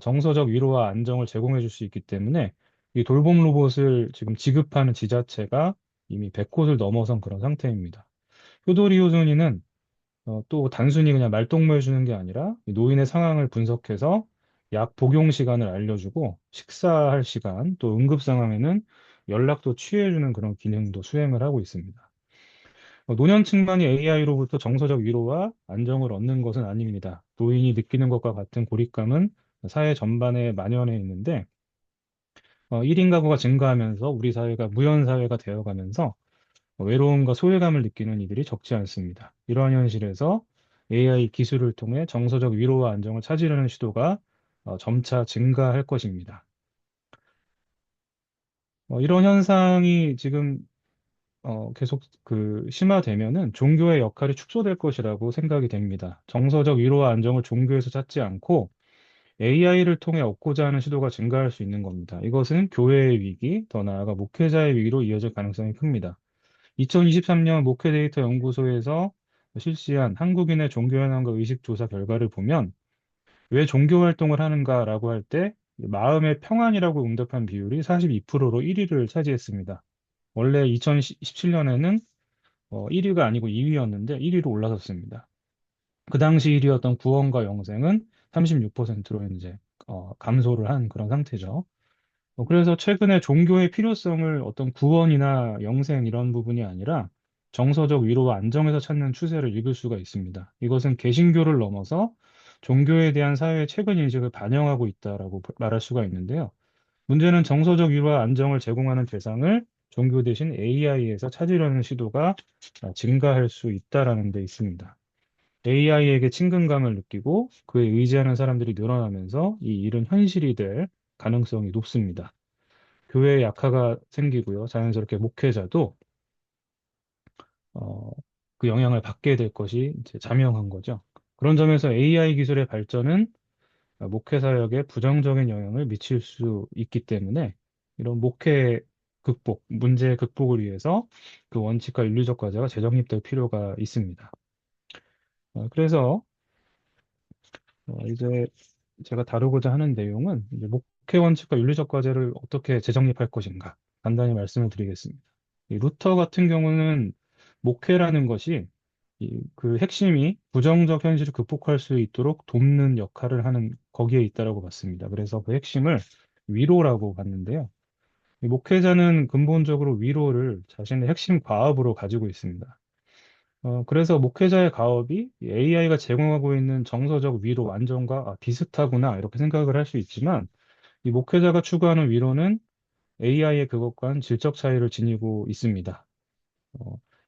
정서적 위로와 안정을 제공해 줄 수 있기 때문에 이 돌봄 로봇을 지금 지급하는 지자체가 이미 100곳을 넘어선 그런 상태입니다. 효도리 호순이는 또 단순히 그냥 말동무 해주는 게 아니라 이 노인의 상황을 분석해서 약 복용 시간을 알려주고 식사할 시간 또 응급 상황에는 연락도 취해주는 그런 기능도 수행을 하고 있습니다. 노년층만이 AI로부터 정서적 위로와 안정을 얻는 것은 아닙니다. 노인이 느끼는 것과 같은 고립감은 사회 전반에 만연해 있는데 1인 가구가 증가하면서 우리 사회가 무연 사회가 되어가면서 외로움과 소외감을 느끼는 이들이 적지 않습니다. 이러한 현실에서 AI 기술을 통해 정서적 위로와 안정을 찾으려는 시도가 점차 증가할 것입니다. 이런 현상이 지금 계속 그 심화되면은 종교의 역할이 축소될 것이라고 생각이 됩니다. 정서적 위로와 안정을 종교에서 찾지 않고 AI를 통해 얻고자 하는 시도가 증가할 수 있는 겁니다. 이것은 교회의 위기, 더 나아가 목회자의 위기로 이어질 가능성이 큽니다. 2023년 목회 데이터 연구소에서 실시한 한국인의 종교 현황과 의식 조사 결과를 보면 왜 종교 활동을 하는가라고 할 때 마음의 평안이라고 응답한 비율이 42%로 1위를 차지했습니다. 원래 2017년에는 1위가 아니고 2위였는데 1위로 올라섰습니다. 그 당시 1위였던 구원과 영생은 36%로 이제 감소를 한 그런 상태죠. 그래서 최근에 종교의 필요성을 어떤 구원이나 영생 이런 부분이 아니라 정서적 위로와 안정에서 찾는 추세를 읽을 수가 있습니다. 이것은 개신교를 넘어서 종교에 대한 사회의 최근 인식을 반영하고 있다라고 말할 수가 있는데요. 문제는 정서적 위로와 안정을 제공하는 대상을 종교 대신 AI에서 찾으려는 시도가 증가할 수 있다라는 데 있습니다. AI에게 친근감을 느끼고 그에 의지하는 사람들이 늘어나면서 이 일은 현실이 될 가능성이 높습니다. 교회에 약화가 생기고요. 자연스럽게 목회자도 어, 그 영향을 받게 될 것이 이제 자명한 거죠. 그런 점에서 AI 기술의 발전은 목회 사역에 부정적인 영향을 미칠 수 있기 때문에 이런 목회 문제 극복을 위해서 그 원칙과 윤리적 과제가 재정립될 필요가 있습니다. 그래서 이제 제가 다루고자 하는 내용은 이제 목회 원칙과 윤리적 과제를 어떻게 재정립할 것인가 간단히 말씀을 드리겠습니다. 이 루터 같은 경우는 목회라는 것이 그 핵심이 부정적 현실을 극복할 수 있도록 돕는 역할을 하는 거기에 있다라고 봤습니다. 그래서 그 핵심을 위로라고 봤는데요. 이 목회자는 근본적으로 위로를 자신의 핵심 과업으로 가지고 있습니다. 그래서 목회자의 가업이 AI가 제공하고 있는 정서적 위로, 안정과 비슷하구나 이렇게 생각을 할 수 있지만 이 목회자가 추구하는 위로는 AI의 그것과는 질적 차이를 지니고 있습니다.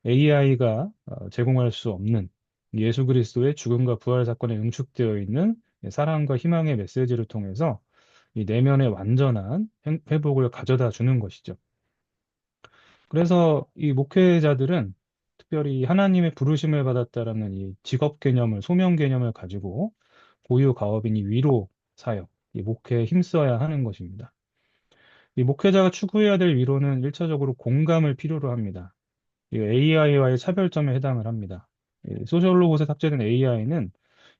AI가 제공할 수 없는 예수 그리스도의 죽음과 부활 사건에 응축되어 있는 사랑과 희망의 메시지를 통해서 이 내면의 완전한 회복을 가져다 주는 것이죠. 그래서 이 목회자들은 특별히 하나님의 부르심을 받았다라는 이 직업 개념을, 소명 개념을 가지고 고유 가업인 이 위로 사역, 이 목회에 힘써야 하는 것입니다. 이 목회자가 추구해야 될 위로는 일차적으로 공감을 필요로 합니다. AI와의 차별점에 해당을 합니다. 소셜 로봇에 탑재된 AI는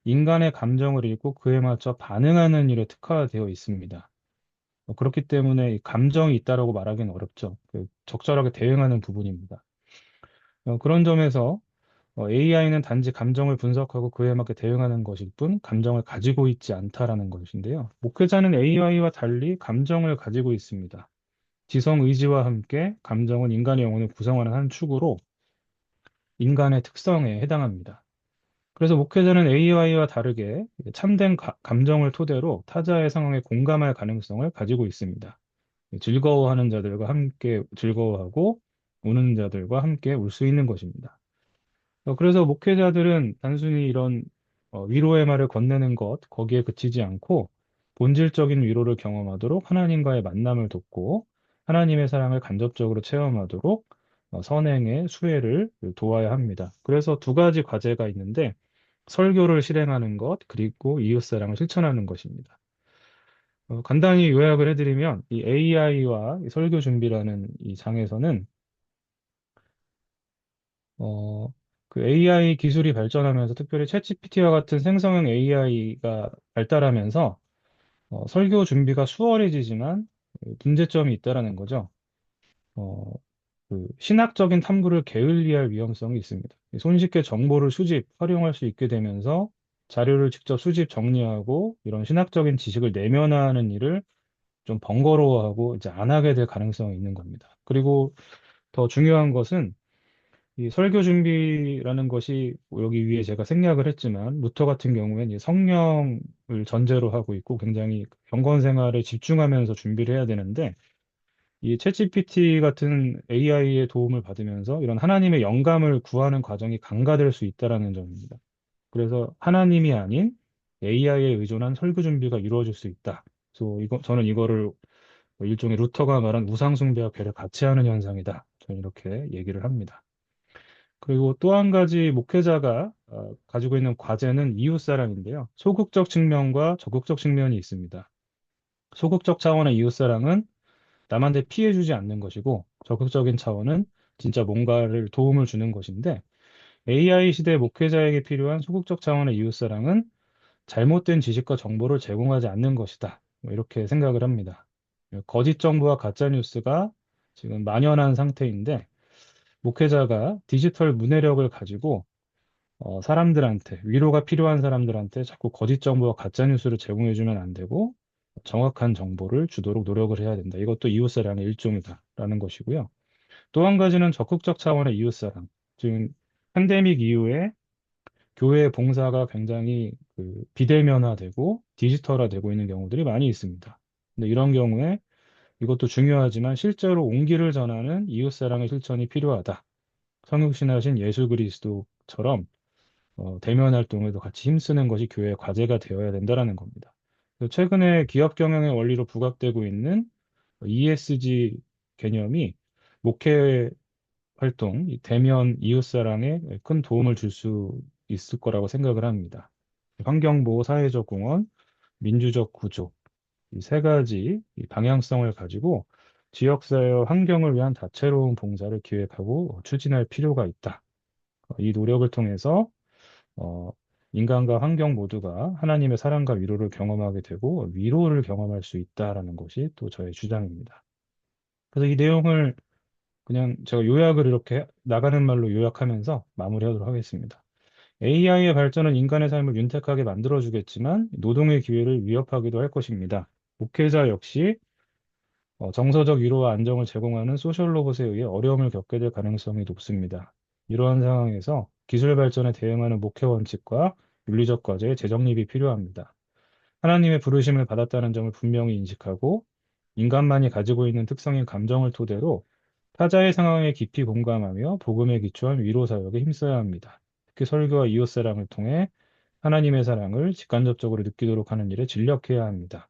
인간의 감정을 읽고 그에 맞춰 반응하는 일에 특화되어 있습니다. 그렇기 때문에 이 감정이 있다라고 말하기는 어렵죠. 적절하게 대응하는 부분입니다. 그런 점에서 AI는 단지 감정을 분석하고 그에 맞게 대응하는 것일 뿐 감정을 가지고 있지 않다라는 것인데요. 목회자는 AI와 달리 감정을 가지고 있습니다. 지성 의지와 함께 감정은 인간의 영혼을 구성하는 한 축으로 인간의 특성에 해당합니다. 그래서 목회자는 AI와 다르게 참된 감정을 토대로 타자의 상황에 공감할 가능성을 가지고 있습니다. 즐거워하는 자들과 함께 즐거워하고 우는 자들과 함께 울 수 있는 것입니다. 그래서 목회자들은 단순히 이런 위로의 말을 건네는 것, 거기에 그치지 않고 본질적인 위로를 경험하도록 하나님과의 만남을 돕고 하나님의 사랑을 간접적으로 체험하도록 선행의 수혜를 도와야 합니다. 그래서 두 가지 과제가 있는데 설교를 실행하는 것, 그리고 이웃사랑을 실천하는 것입니다. 간단히 요약을 해드리면 이 AI와 설교 준비라는 이 장에서는 어, 그 AI 기술이 발전하면서 특별히 챗GPT와 같은 생성형 AI가 발달하면서 설교 준비가 수월해지지만 문제점이 있다라는 거죠. 어, 그 신학적인 탐구를 게을리할 위험성이 있습니다. 손쉽게 정보를 수집, 활용할 수 있게 되면서 자료를 직접 수집, 정리하고 이런 신학적인 지식을 내면화하는 일을 좀 번거로워하고 이제 안 하게 될 가능성이 있는 겁니다. 그리고 더 중요한 것은 이 설교 준비라는 것이 뭐 여기 위에 제가 생략을 했지만 루터 같은 경우에는 이 성령을 전제로 하고 있고 굉장히 경건 생활에 집중하면서 준비를 해야 되는데 이 챗GPT 같은 AI의 도움을 받으면서 이런 하나님의 영감을 구하는 과정이 간과될 수 있다라는 점입니다. 그래서 하나님이 아닌 AI에 의존한 설교 준비가 이루어질 수 있다. 그래서 저는 이거를 일종의 루터가 말한 우상숭배와 괴를 같이 하는 현상이다. 저는 이렇게 얘기를 합니다. 그리고 또 한 가지 목회자가 가지고 있는 과제는 이웃사랑인데요. 소극적 측면과 적극적 측면이 있습니다. 소극적 차원의 이웃사랑은 남한테 피해주지 않는 것이고, 적극적인 차원은 진짜 뭔가를 도움을 주는 것인데, AI 시대 목회자에게 필요한 소극적 차원의 이웃사랑은 잘못된 지식과 정보를 제공하지 않는 것이다. 뭐 이렇게 생각을 합니다. 거짓 정보와 가짜 뉴스가 지금 만연한 상태인데, 목회자가 디지털 문해력을 가지고 사람들한테, 위로가 필요한 사람들한테 자꾸 거짓 정보와 가짜 뉴스를 제공해주면 안 되고, 정확한 정보를 주도록 노력을 해야 된다. 이것도 이웃사랑의 일종이다라는 것이고요. 또 한 가지는 적극적 차원의 이웃사랑. 지금 팬데믹 이후에 교회 봉사가 굉장히 비대면화되고 디지털화되고 있는 경우들이 많이 있습니다. 근데 이런 경우에 이것도 중요하지만 실제로 온기를 전하는 이웃사랑의 실천이 필요하다. 성육신하신 예수 그리스도처럼 대면 활동에도 같이 힘쓰는 것이 교회의 과제가 되어야 된다라는 겁니다. 그래서 최근에 기업 경영의 원리로 부각되고 있는 ESG 개념이 목회 활동, 이 대면 이웃사랑에 큰 도움을 줄 수 있을 거라고 생각을 합니다. 환경보호, 사회적 공헌, 민주적 구조, 이 세 가지 이 방향성을 가지고 지역사회와 환경을 위한 다채로운 봉사를 기획하고 추진할 필요가 있다. 이 노력을 통해서 어, 인간과 환경 모두가 하나님의 사랑과 위로를 경험하게 되고 위로를 경험할 수 있다라는 것이 또 저의 주장입니다. 그래서 이 내용을 그냥 제가 요약을 이렇게 나가는 말로 요약하면서 마무리하도록 하겠습니다. AI의 발전은 인간의 삶을 윤택하게 만들어주겠지만 노동의 기회를 위협하기도 할 것입니다. 목회자 역시 정서적 위로와 안정을 제공하는 소셜 로봇에 의해 어려움을 겪게 될 가능성이 높습니다. 이러한 상황에서 기술 발전에 대응하는 목회 원칙과 윤리적 과제의 재정립이 필요합니다. 하나님의 부르심을 받았다는 점을 분명히 인식하고 인간만이 가지고 있는 특성인 감정을 토대로 타자의 상황에 깊이 공감하며 복음에 기초한 위로 사역에 힘써야 합니다. 특히 설교와 이웃사랑을 통해 하나님의 사랑을 직간접적으로 느끼도록 하는 일에 진력해야 합니다.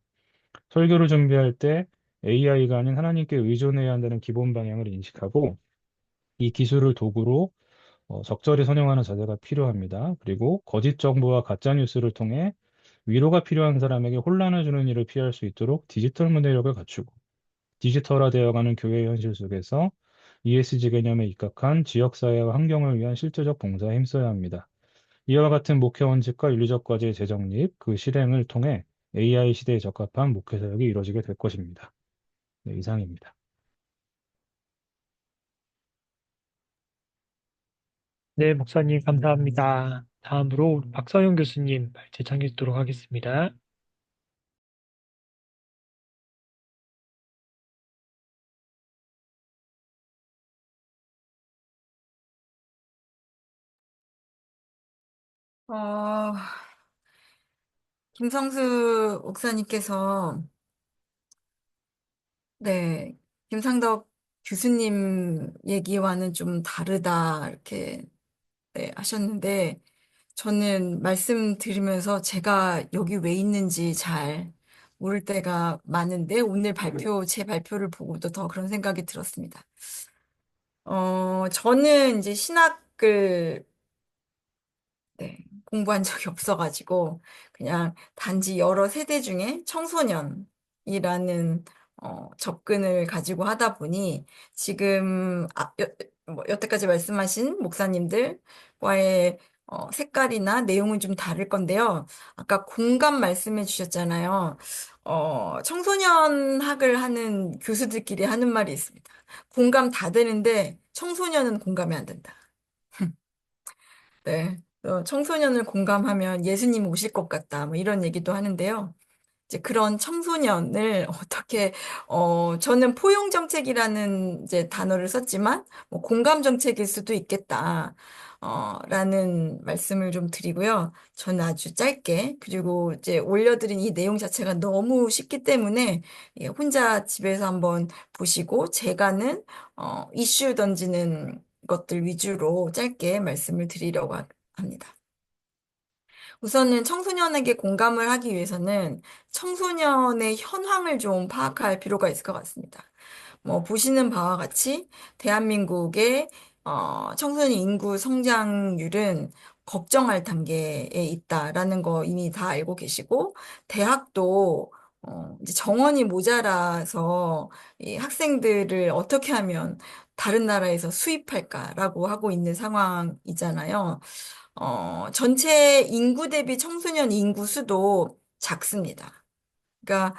설교를 준비할 때 AI가 아닌 하나님께 의존해야 한다는 기본 방향을 인식하고 이 기술을 도구로 적절히 선용하는 자세가 필요합니다. 그리고 거짓 정보와 가짜 뉴스를 통해 위로가 필요한 사람에게 혼란을 주는 일을 피할 수 있도록 디지털 문해력을 갖추고 디지털화되어가는 교회 현실 속에서 ESG 개념에 입각한 지역사회와 환경을 위한 실제적 봉사에 힘써야 합니다. 이와 같은 목회 원칙과 윤리적 과제의 재정립, 그 실행을 통해 AI 시대에 적합한 목회 사역이 이루어지게 될 것입니다. 네, 이상입니다. 네, 목사님 감사합니다. 다음으로 박서영 교수님 발제 청해 주도록 하겠습니다. 어, 김성수 목사님께서, 네, 김상덕 교수님 얘기와는 좀 다르다, 이렇게, 네, 하셨는데, 저는 말씀드리면서 제가 여기 왜 있는지 잘 모를 때가 많은데, 오늘 제 발표를 보고도 더 그런 생각이 들었습니다. 저는 이제 신학을 네, 공부한 적이 없어가지고, 그냥 단지 여러 세대 중에 청소년이라는, 접근을 가지고 하다 보니, 지금, 여태까지 말씀하신 목사님들과의, 색깔이나 내용은 좀 다를 건데요. 아까 공감 말씀해 주셨잖아요. 청소년학을 하는 교수들끼리 하는 말이 있습니다. 공감 다 되는데, 청소년은 공감이 안 된다. 네. 청소년을 공감하면 예수님 오실 것 같다. 뭐 이런 얘기도 하는데요. 이제 그런 청소년을 어떻게, 저는 포용 정책이라는 이제 단어를 썼지만, 뭐 공감 정책일 수도 있겠다. 라는 말씀을 좀 드리고요. 저는 아주 짧게, 그리고 이제 올려드린 이 내용 자체가 너무 쉽기 때문에, 예, 혼자 집에서 한번 보시고, 제가는, 이슈 던지는 것들 위주로 짧게 말씀을 드리려고 합니다. 우선은 청소년에게 공감을 하기 위해서는 청소년의 현황을 좀 파악할 필요가 있을 것 같습니다. 뭐, 보시는 바와 같이 대한민국의 청소년 인구 성장률은 걱정할 단계에 있다라는 거 이미 다 알고 계시고, 대학도 이제 정원이 모자라서 이 학생들을 어떻게 하면 다른 나라에서 수입할까라고 하고 있는 상황이잖아요. 전체 인구 대비 청소년 인구 수도 작습니다. 그러니까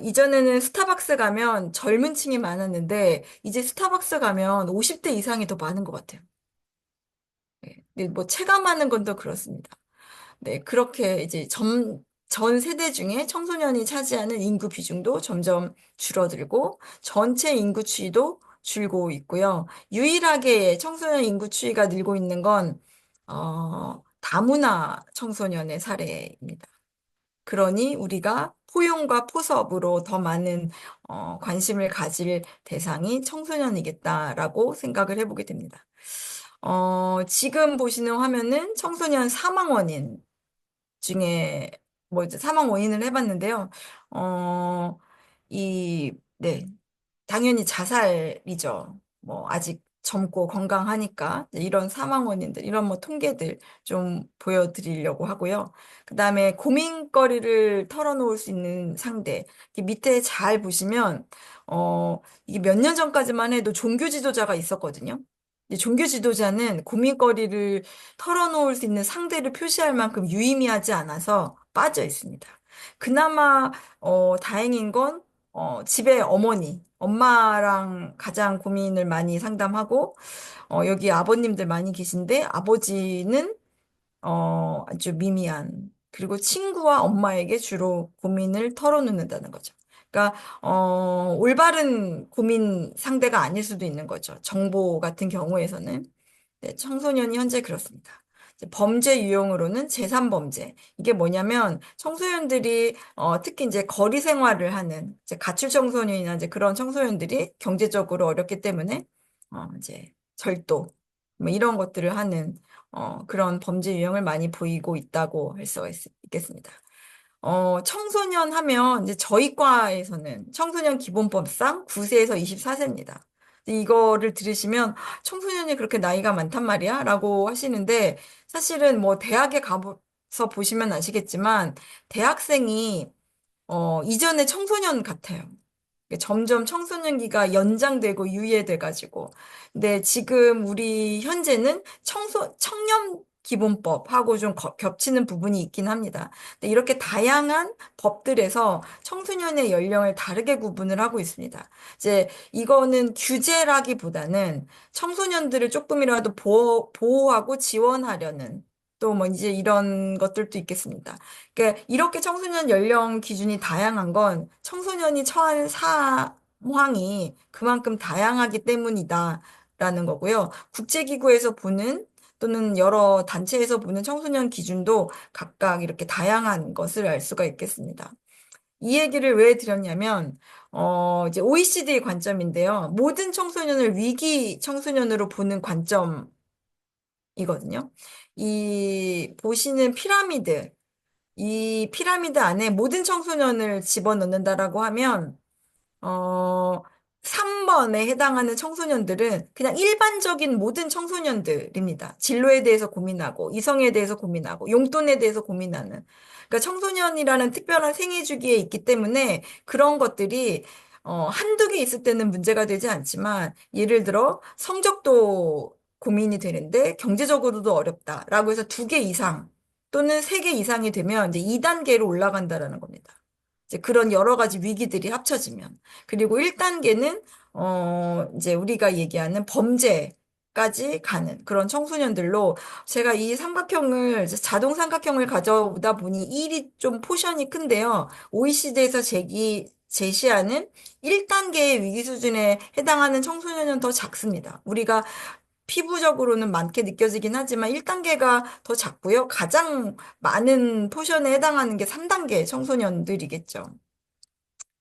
이전에는 스타벅스 가면 젊은 층이 많았는데 이제 스타벅스 가면 50대 이상이 더 많은 것 같아요. 네, 근데 뭐 체감하는 건 더 그렇습니다. 네, 그렇게 이제 전 세대 중에 청소년이 차지하는 인구 비중도 점점 줄어들고 전체 인구 추이도 줄고 있고요. 유일하게 청소년 인구 추이가 늘고 있는 건 다문화 청소년의 사례입니다. 그러니 우리가 포용과 포섭으로 더 많은 관심을 가질 대상이 청소년이겠다라고 생각을 해보게 됩니다. 지금 보시는 화면은 청소년 사망 원인 중에 뭐 이제 사망 원인을 해봤는데요. 어, 네. 당연히 자살이죠. 뭐, 아직 젊고 건강하니까 이런 사망 원인들, 이런 뭐 통계들 좀 보여드리려고 하고요. 그 다음에 고민거리를 털어놓을 수 있는 상대. 이렇게 밑에 잘 보시면, 이게 몇 년 전까지만 해도 종교 지도자가 있었거든요. 이제 종교 지도자는 고민거리를 털어놓을 수 있는 상대를 표시할 만큼 유의미하지 않아서 빠져 있습니다. 그나마, 다행인 건 집에 엄마랑 가장 고민을 많이 상담하고, 여기 아버님들 많이 계신데, 아버지는, 아주 미미한, 그리고 친구와 엄마에게 주로 고민을 털어놓는다는 거죠. 그러니까, 올바른 고민 상대가 아닐 수도 있는 거죠. 정보 같은 경우에서는. 네, 청소년이 현재 그렇습니다. 이제 범죄 유형으로는 제3범죄. 이게 뭐냐면 청소년들이 특히 이제 거리 생활을 하는 이제 가출 청소년이나 이제 그런 청소년들이 경제적으로 어렵기 때문에 이제 절도 뭐 이런 것들을 하는 그런 범죄 유형을 많이 보이고 있다고 할 수가 있겠습니다. 청소년 하면 이제 저희 과에서는 청소년 기본법상 9세에서 24세입니다. 이거를 들으시면 청소년이 그렇게 나이가 많단 말이야? 라고 하시는데 사실은 뭐 대학에 가서 보시면 아시겠지만 대학생이 이전에 청소년 같아요. 점점 청소년기가 연장되고 유예돼가지고. 근데 지금 우리 현재는 청년 기본법하고 좀 겹치는 부분이 있긴 합니다. 근데 이렇게 다양한 법들에서 청소년의 연령을 다르게 구분을 하고 있습니다. 이제 이거는 규제라기보다는 청소년들을 조금이라도 보호하고 지원하려는 또 뭐 이제 이런 것들도 있겠습니다. 그러니까 이렇게 청소년 연령 기준이 다양한 건 청소년이 처한 상황이 그만큼 다양하기 때문이다라는 거고요. 국제기구에서 보는 또는 여러 단체에서 보는 청소년 기준도 각각 이렇게 다양한 것을 알 수가 있겠습니다. 이 얘기를 왜 드렸냐면, 이제 OECD의 관점인데요. 모든 청소년을 위기 청소년으로 보는 관점이거든요. 이 보시는 피라미드, 이 피라미드 안에 모든 청소년을 집어넣는다라고 하면, 어, 3번에 해당하는 청소년들은 그냥 일반적인 모든 청소년들입니다. 진로에 대해서 고민하고, 이성에 대해서 고민하고, 용돈에 대해서 고민하는. 그러니까 청소년이라는 특별한 생애 주기에 있기 때문에 그런 것들이 한두 개 있을 때는 문제가 되지 않지만, 예를 들어 성적도 고민이 되는데 경제적으로도 어렵다라고 해서 두 개 이상 또는 세 개 이상이 되면 이제 2단계로 올라간다라는 겁니다. 이제 그런 여러 가지 위기들이 합쳐지면. 그리고 1단계는, 이제 우리가 얘기하는 범죄까지 가는 그런 청소년들로 제가 이 삼각형을, 이제 자동 삼각형을 가져오다 보니 1이 좀 포션이 큰데요. OECD에서 제시하는 1단계의 위기 수준에 해당하는 청소년은 더 작습니다. 우리가 피부적으로는 많게 느껴지긴 하지만 1단계가 더 작고요. 가장 많은 포션에 해당하는 게 3단계 청소년들이겠죠.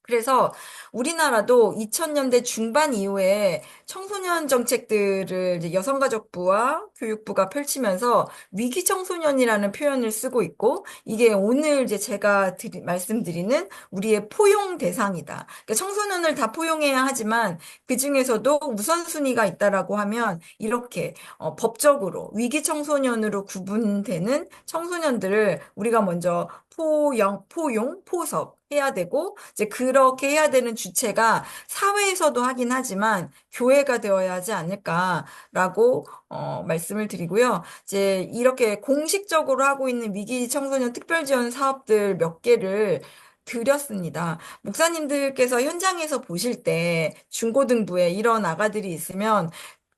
그래서 우리나라도 2000년대 중반 이후에 청소년 정책들을 이제 여성가족부와 교육부가 펼치면서 위기 청소년이라는 표현을 쓰고 있고, 이게 오늘 이제 제가 말씀드리는 우리의 포용 대상이다. 그러니까 청소년을 다 포용해야 하지만 그 중에서도 우선순위가 있다라고 하면 이렇게 법적으로 위기 청소년으로 구분되는 청소년들을 우리가 먼저 포용, 포섭 해야 되고, 이제 그렇게 해야 되는 주체가 사회에서도 하긴 하지만 교회가 되어야 하지 않을까라고 말씀을 드리고요. 이제 이렇게 공식적으로 하고 있는 위기 청소년 특별 지원 사업들 몇 개를 드렸습니다. 목사님들께서 현장에서 보실 때 중고등부에 이런 아가들이 있으면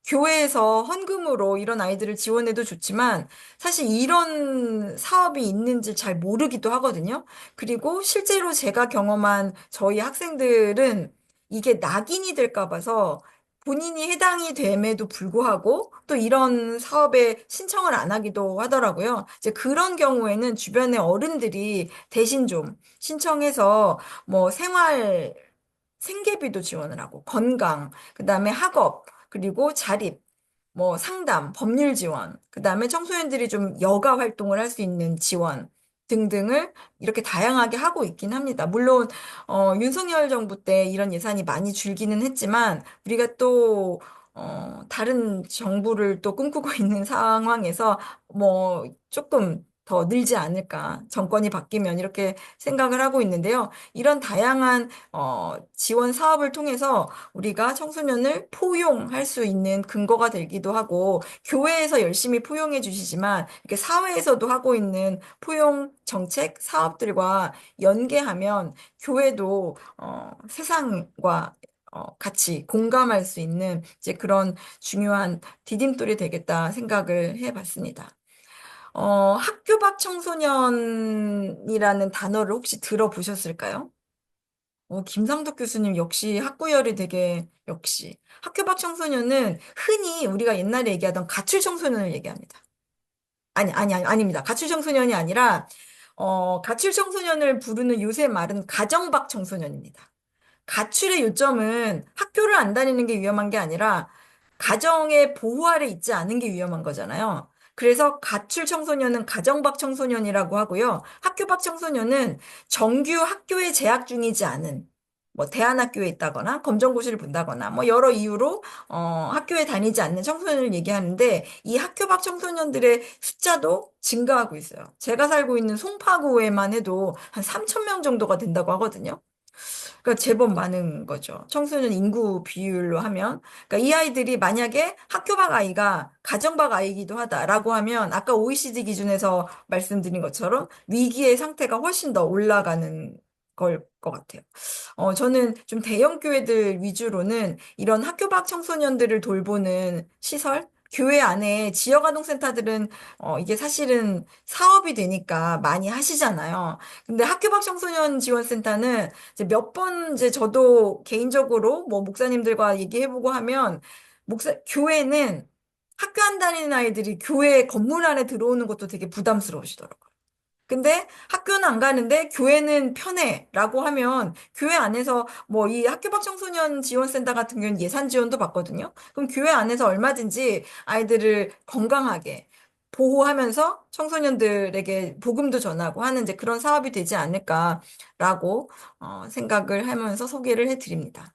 교회에서 헌금으로 이런 아이들을 지원해도 좋지만 사실 이런 사업이 있는지 잘 모르기도 하거든요. 그리고 실제로 제가 경험한 저희 학생들은 이게 낙인이 될까 봐서 본인이 해당이 됨에도 불구하고 또 이런 사업에 신청을 안 하기도 하더라고요. 이제 그런 경우에는 주변의 어른들이 대신 좀 신청해서 뭐 생계비도 지원을 하고 건강, 그다음에 학업, 그리고 자립, 뭐 상담, 법률 지원, 그다음에 청소년들이 좀 여가 활동을 할 수 있는 지원 등등을 이렇게 다양하게 하고 있긴 합니다. 물론 윤석열 정부 때 이런 예산이 많이 줄기는 했지만 우리가 또 다른 정부를 또 꿈꾸고 있는 상황에서 뭐 조금 더 늘지 않을까. 정권이 바뀌면 이렇게 생각을 하고 있는데요. 이런 다양한 지원 사업을 통해서 우리가 청소년을 포용할 수 있는 근거가 되기도 하고, 교회에서 열심히 포용해 주시지만, 이렇게 사회에서도 하고 있는 포용 정책 사업들과 연계하면 교회도 세상과 같이 공감할 수 있는 이제 그런 중요한 디딤돌이 되겠다 생각을 해봤습니다. 학교 밖 청소년이라는 단어를 혹시 들어보셨을까요? 김상덕 교수님 역시 학구열이 되게 역시 학교 밖 청소년은 흔히 우리가 옛날에 얘기하던 가출 청소년을 얘기합니다. 아닙니다. 가출 청소년이 아니라 가출 청소년을 부르는 요새 말은 가정 밖 청소년입니다. 가출의 요점은 학교를 안 다니는 게 위험한 게 아니라 가정의 보호 아래 있지 않은 게 위험한 거잖아요. 그래서 가출 청소년은 가정 밖 청소년이라고 하고요. 학교 밖 청소년은 정규 학교에 재학 중이지 않은 뭐 대안학교에 있다거나 검정고시를 본다거나 뭐 여러 이유로 학교에 다니지 않는 청소년을 얘기하는데 이 학교 밖 청소년들의 숫자도 증가하고 있어요. 제가 살고 있는 송파구에만 해도 한 3천 명 정도가 된다고 하거든요. 그러니까 제법 많은 거죠. 청소년 인구 비율로 하면. 그러니까 이 아이들이 만약에 학교 밖 아이가 가정 밖 아이기도 하다라고 하면 아까 OECD 기준에서 말씀드린 것처럼 위기의 상태가 훨씬 더 올라가는 걸 것 같아요. 저는 좀 대형 교회들 위주로는 이런 학교 밖 청소년들을 돌보는 시설, 교회 안에 지역아동센터들은 이게 사실은 사업이 되니까 많이 하시잖아요. 근데 학교 밖 청소년 지원센터는 이제 몇 번 이제 저도 개인적으로 뭐 목사님들과 얘기해보고 하면 교회는 학교 안 다니는 아이들이 교회 건물 안에 들어오는 것도 되게 부담스러우시더라고요. 근데 학교는 안 가는데 교회는 편해라고 하면 교회 안에서 뭐 이 학교 밖 청소년 지원센터 같은 경우는 예산 지원도 받거든요. 그럼 교회 안에서 얼마든지 아이들을 건강하게 보호하면서 청소년들에게 복음도 전하고 하는 이제 그런 사업이 되지 않을까라고 생각을 하면서 소개를 해드립니다.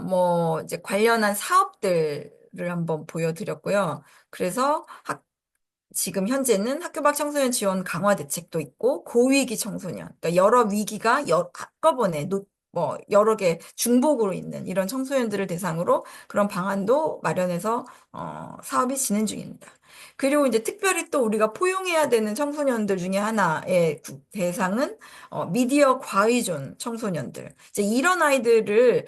뭐 이제 관련한 사업들을 한번 보여드렸고요. 그래서 지금 현재는 학교 밖 청소년 지원 강화 대책도 있고 고위기 청소년, 그러니까 여러 위기가 한꺼번에 뭐 여러 개 중복으로 있는 이런 청소년들을 대상으로 그런 방안도 마련해서 사업이 진행 중입니다. 그리고 이제 특별히 또 우리가 포용해야 되는 청소년들 중에 하나의 대상은 미디어 과의존 청소년들. 이제 이런 아이들을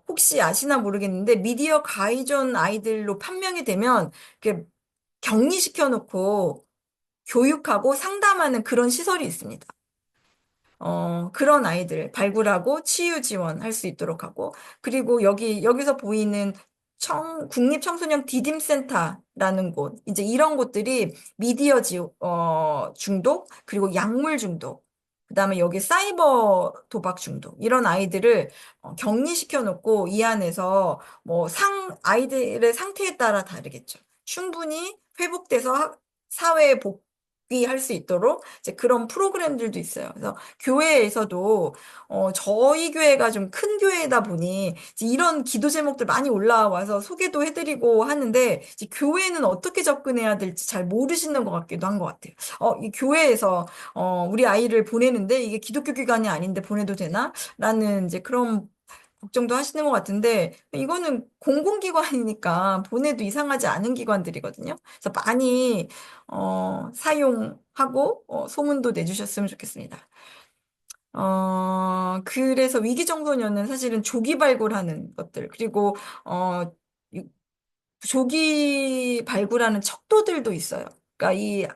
혹시 아시나 모르겠는데 미디어 과의존 아이들로 판명이 되면 이렇게 격리시켜 놓고 교육하고 상담하는 그런 시설이 있습니다. 그런 아이들 발굴하고 치유 지원할 수 있도록 하고, 그리고 여기서 보이는 국립청소년 디딤센터라는 곳, 이제 이런 곳들이 미디어 중독, 그리고 약물 중독, 그다음에 여기 사이버 도박 중독, 이런 아이들을 격리시켜 놓고 이 안에서 뭐 아이들의 상태에 따라 다르겠죠. 충분히 회복돼서 사회에 복귀할 수 있도록 이제 그런 프로그램들도 있어요. 그래서 교회에서도 저희 교회가 좀 큰 교회다 보니 이제 이런 기도 제목들 많이 올라와서 소개도 해드리고 하는데 이제 교회는 어떻게 접근해야 될지 잘 모르시는 것 같기도 한 것 같아요. 이 교회에서 우리 아이를 보내는데 이게 기독교 기관이 아닌데 보내도 되나? 라는 이제 그런 걱정도 하시는 것 같은데 이거는 공공기관이니까 보내도 이상하지 않은 기관들이거든요. 그래서 많이 사용하고 소문도 내주셨으면 좋겠습니다. 그래서 위기 청소년은 사실은 조기 발굴하는 것들, 그리고, 이- 조기 발굴하는 척도들도 있어요. 그러니까 이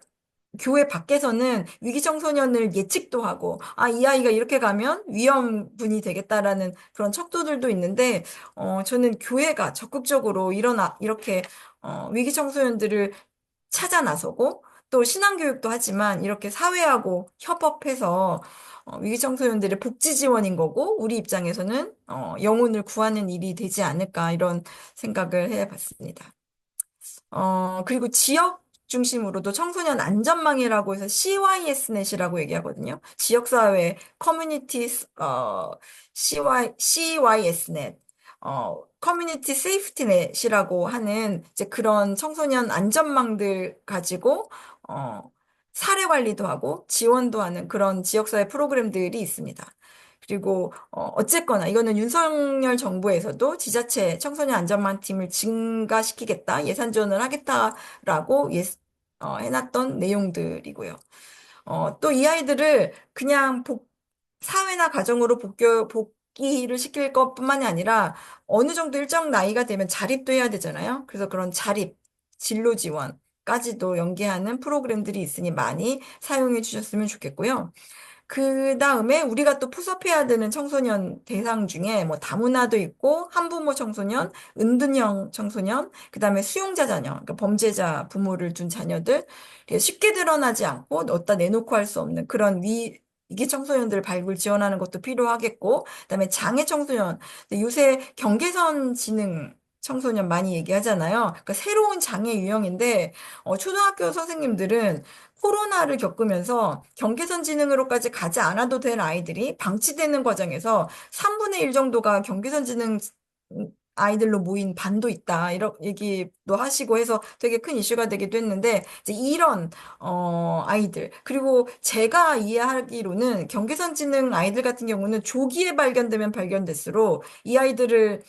교회 밖에서는 위기 청소년을 예측도 하고, 이 아이가 이렇게 가면 위험군이 되겠다라는 그런 척도들도 있는데, 저는 교회가 적극적으로 이렇게, 위기 청소년들을 찾아 나서고, 또 신앙교육도 하지만 이렇게 사회하고 협업해서 위기 청소년들의 복지 지원인 거고, 우리 입장에서는 영혼을 구하는 일이 되지 않을까 이런 생각을 해봤습니다. 그리고 지역 중심으로도 청소년 안전망이라고 해서 CYS넷이라고 얘기하거든요. 지역사회 커뮤니티 CYS넷 커뮤니티 세이프티넷이라고 하는 이제 그런 청소년 안전망들 가지고 사례 관리도 하고 지원도 하는 그런 지역사회 프로그램들이 있습니다. 그리고 어쨌거나 이거는 윤석열 정부에서도 지자체 청소년 안전망 팀을 증가시키겠다, 예산 지원을 하겠다라고 해놨던 내용들이고요. 또 이 아이들을 그냥 사회나 가정으로 복귀를 시킬 것뿐만이 아니라 어느 정도 일정 나이가 되면 자립도 해야 되잖아요. 그래서 그런 자립, 진로 지원까지도 연계하는 프로그램들이 있으니 많이 사용해 주셨으면 좋겠고요. 그 다음에 우리가 또 포섭해야 되는 청소년 대상 중에 뭐 다문화도 있고 한부모 청소년, 은둔형 청소년, 그 다음에 수용자 자녀, 그러니까 범죄자 부모를 둔 자녀들, 쉽게 드러나지 않고 어디다 내놓고 할 수 없는 그런 위기 청소년들 발굴 지원하는 것도 필요하겠고, 그다음에 장애 청소년, 근데 요새 경계선 지능 청소년 많이 얘기하잖아요. 그러니까 새로운 장애 유형인데 초등학교 선생님들은 코로나를 겪으면서 경계선 지능으로까지 가지 않아도 될 아이들이 방치되는 과정에서 3분의 1 정도가 경계선 지능 아이들로 모인 반도 있다. 이런 얘기도 하시고 해서 되게 큰 이슈가 되기도 했는데, 이제 이런, 아이들. 그리고 제가 이해하기로는 경계선지능 아이들 같은 경우는 조기에 발견되면 발견될수록 이 아이들을,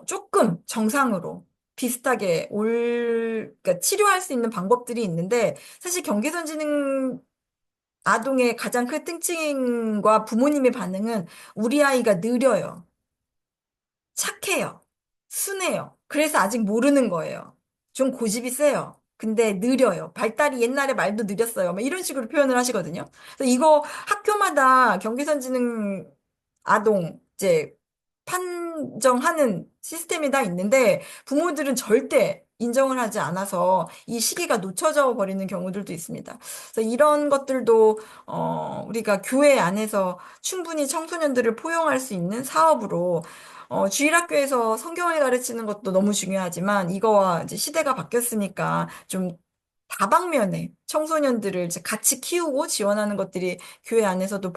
조금 정상으로 비슷하게 그러니까 치료할 수 있는 방법들이 있는데, 사실 경계선지능 아동의 가장 큰 특징과 부모님의 반응은 우리 아이가 느려요. 착해요. 순해요. 그래서 아직 모르는 거예요. 좀 고집이 세요. 근데 느려요. 발달이 옛날에 말도 느렸어요. 막 이런 식으로 표현을 하시거든요. 그래서 이거 학교마다 경계선지능 아동 이제 판정하는 시스템이 다 있는데 부모들은 절대 인정을 하지 않아서 이 시기가 놓쳐져 버리는 경우들도 있습니다. 그래서 이런 것들도 우리가 교회 안에서 충분히 청소년들을 포용할 수 있는 사업으로 주일학교에서 성경을 가르치는 것도 너무 중요하지만 이거와 이제 시대가 바뀌었으니까 좀 다방면에 청소년들을 이제 같이 키우고 지원하는 것들이 교회 안에서도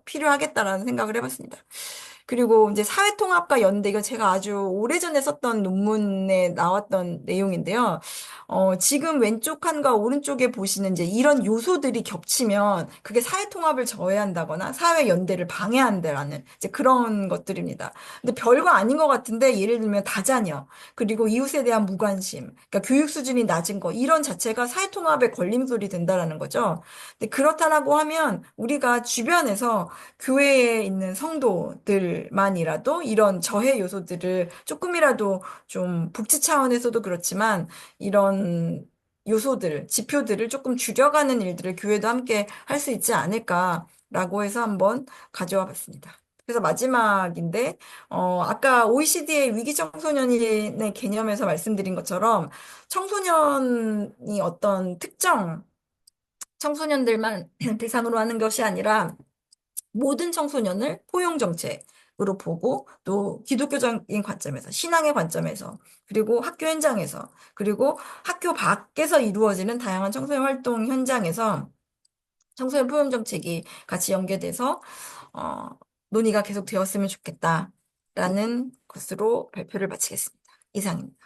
필요하겠다라는 생각을 해봤습니다. 그리고 이제 사회통합과 연대, 이거 제가 아주 오래전에 썼던 논문에 나왔던 내용인데요. 지금 왼쪽 칸과 오른쪽에 보시는 이제 이런 요소들이 겹치면 그게 사회통합을 저해한다거나 사회연대를 방해한다라는 이제 그런 것들입니다. 근데 별거 아닌 것 같은데 예를 들면 다자녀, 그리고 이웃에 대한 무관심, 그러니까 교육 수준이 낮은 거, 이런 자체가 사회통합의 걸림돌이 된다라는 거죠. 근데 그렇다라고 하면 우리가 주변에서 교회에 있는 성도들만이라도 이런 저해 요소들을 조금이라도 좀 복지 차원에서도 그렇지만 이런 요소들, 지표들을 조금 줄여가는 일들을 교회도 함께 할 수 있지 않을까라고 해서 한번 가져와 봤습니다. 그래서 마지막인데, 아까 OECD의 위기 청소년의 개념에서 말씀드린 것처럼 청소년이 어떤 특정 청소년들만 대상으로 하는 것이 아니라 모든 청소년을 포용 정책으로 보고 또 기독교적인 관점에서 신앙의 관점에서 그리고 학교 현장에서 그리고 학교 밖에서 이루어지는 다양한 청소년 활동 현장에서 청소년 포용 정책이 같이 연계돼서 어, 논의가 계속 되었으면 좋겠다라는 것으로 발표를 마치겠습니다. 이상입니다.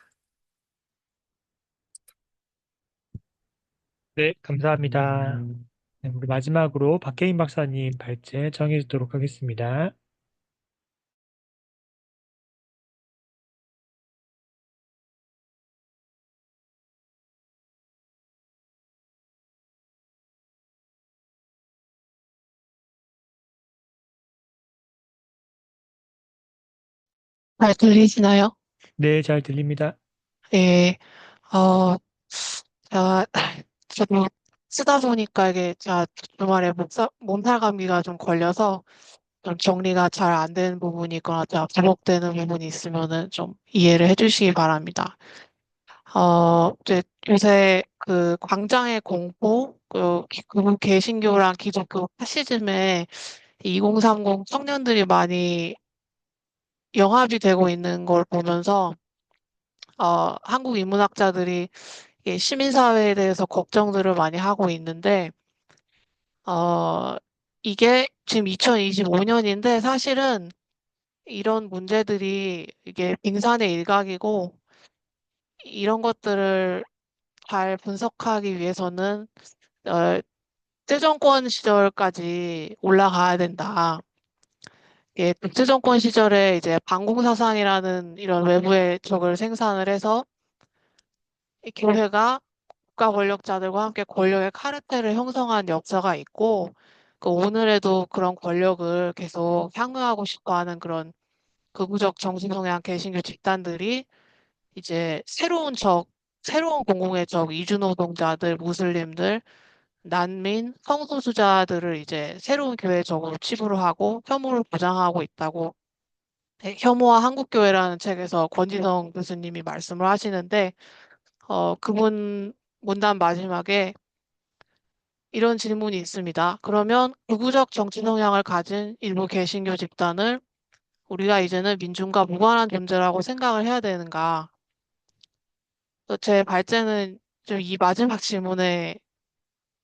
네, 감사합니다. 네, 우리 마지막으로 박혜인 박사님 발제 정해 주도록 하겠습니다. 잘 들리시나요? 네, 잘 들립니다. 예, 어, 제가, 저도 쓰다 보니까 이게 제가 주말에 몸살 감기가 좀 걸려서 좀 정리가 잘 안 되는 부분이 있거나 제가 반복되는 부분이 있으면은 좀 이해를 해주시기 바랍니다. 이제 요새 그 광장의 공포, 그 개신교랑 기독교 파시즘에 2030 청년들이 많이 영합이 되고 있는 걸 보면서 한국 인문학자들이 이 시민사회에 대해서 걱정들을 많이 하고 있는데, 어, 이게 지금 2025년인데 사실은 이런 문제들이 이게 빙산의 일각이고, 이런 것들을 잘 분석하기 위해서는, 어, 독재정권 시절까지 올라가야 된다. 예, 독재정권 시절에 이제 반공사상이라는 이런 외부의 적을 생산을 해서 이 교회가 국가 권력자들과 함께 권력의 카르텔을 형성한 역사가 있고, 그 오늘에도 그런 권력을 계속 향유하고 싶어 하는 그런 극우적 정신 성향 개신교 집단들이 이제 새로운 공공의 적, 이주노동자들, 무슬림들, 난민, 성소수자들을 이제 새로운 교회 적으로 치부를 하고 혐오를 보장하고 있다고 혐오와 한국교회라는 책에서 권지성 교수님이 말씀을 하시는데, 그분 문단 마지막에 이런 질문이 있습니다. 그러면 극우적 정치 성향을 가진 일부 개신교 집단을 우리가 이제는 민중과 무관한 존재라고 생각을 해야 되는가? 제 발제는 좀 이 마지막 질문에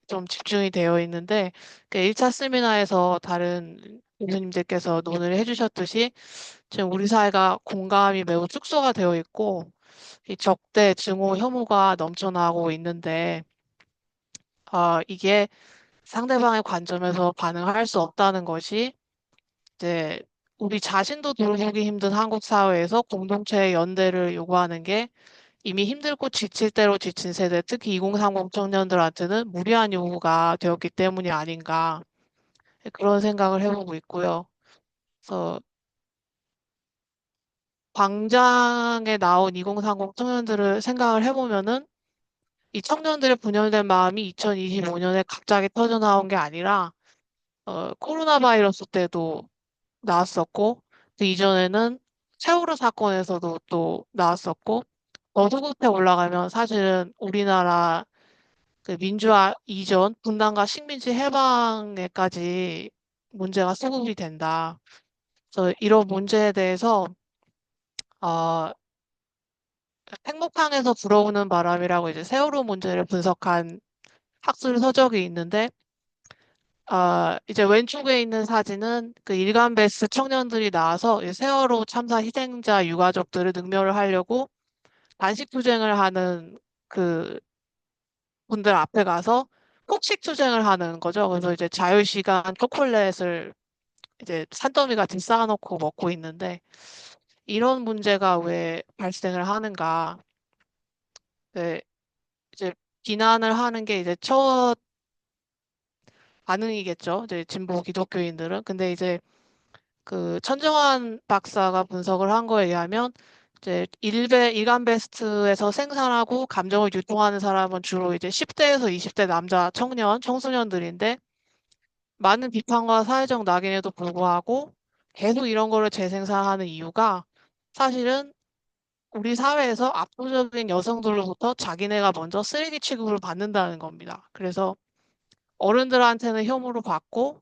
좀 집중이 되어 있는데, 그 1차 세미나에서 다른 교수님들께서 논의를 해주셨듯이 지금 우리 사회가 공감이 매우 축소가 되어 있고 이 적대, 증오, 혐오가 넘쳐나고 있는데 이게 상대방의 관점에서 반응할 수 없다는 것이 이제 우리 자신도 돌보기 힘든 한국 사회에서 공동체의 연대를 요구하는 게 이미 힘들고 지칠 대로 지친 세대, 특히 2030 청년들한테는 무리한 요구가 되었기 때문이 아닌가 그런 생각을 해보고 있고요. 그래서 광장에 나온 2030 청년들을 생각을 해보면은 이 청년들의 분열된 마음이 2025년에 갑자기 터져나온 게 아니라 코로나 바이러스 때도 나왔었고 그 이전에는 세월호 사건에서도 또 나왔었고 더 끝에 올라가면 사실은 우리나라 그 민주화 이전 분단과 식민지 해방에까지 문제가 수급이 된다. 그래서 이런 문제에 대해서 어, 핵목탕에서 불어오는 바람이라고 이제 세월호 문제를 분석한 학술 서적이 있는데 이제 왼쪽에 있는 사진은 그 일간 베스트 청년들이 나와서 이 세월호 참사 희생자 유가족들을 능멸을 하려고 단식 투쟁을 하는 그 분들 앞에 가서 폭식 투쟁을 하는 거죠. 그래서 이제 자유시간 초콜릿을 이제 산더미 같이 쌓아놓고 먹고 있는데 이런 문제가 왜 발생을 하는가? 네, 이제 비난을 하는 게 이제 첫 반응이겠죠. 이제 진보 기독교인들은. 근데 이제 그 천정환 박사가 분석을 한 거에 의하면 이제 일간 베스트에서 생산하고 감정을 유통하는 사람은 주로 이제 10대에서 20대 남자 청년, 청소년들인데 많은 비판과 사회적 낙인에도 불구하고 계속 이런 거를 재생산하는 이유가 사실은 우리 사회에서 압도적인 여성들로부터 자기네가 먼저 쓰레기 취급을 받는다는 겁니다. 그래서 어른들한테는 혐오를 받고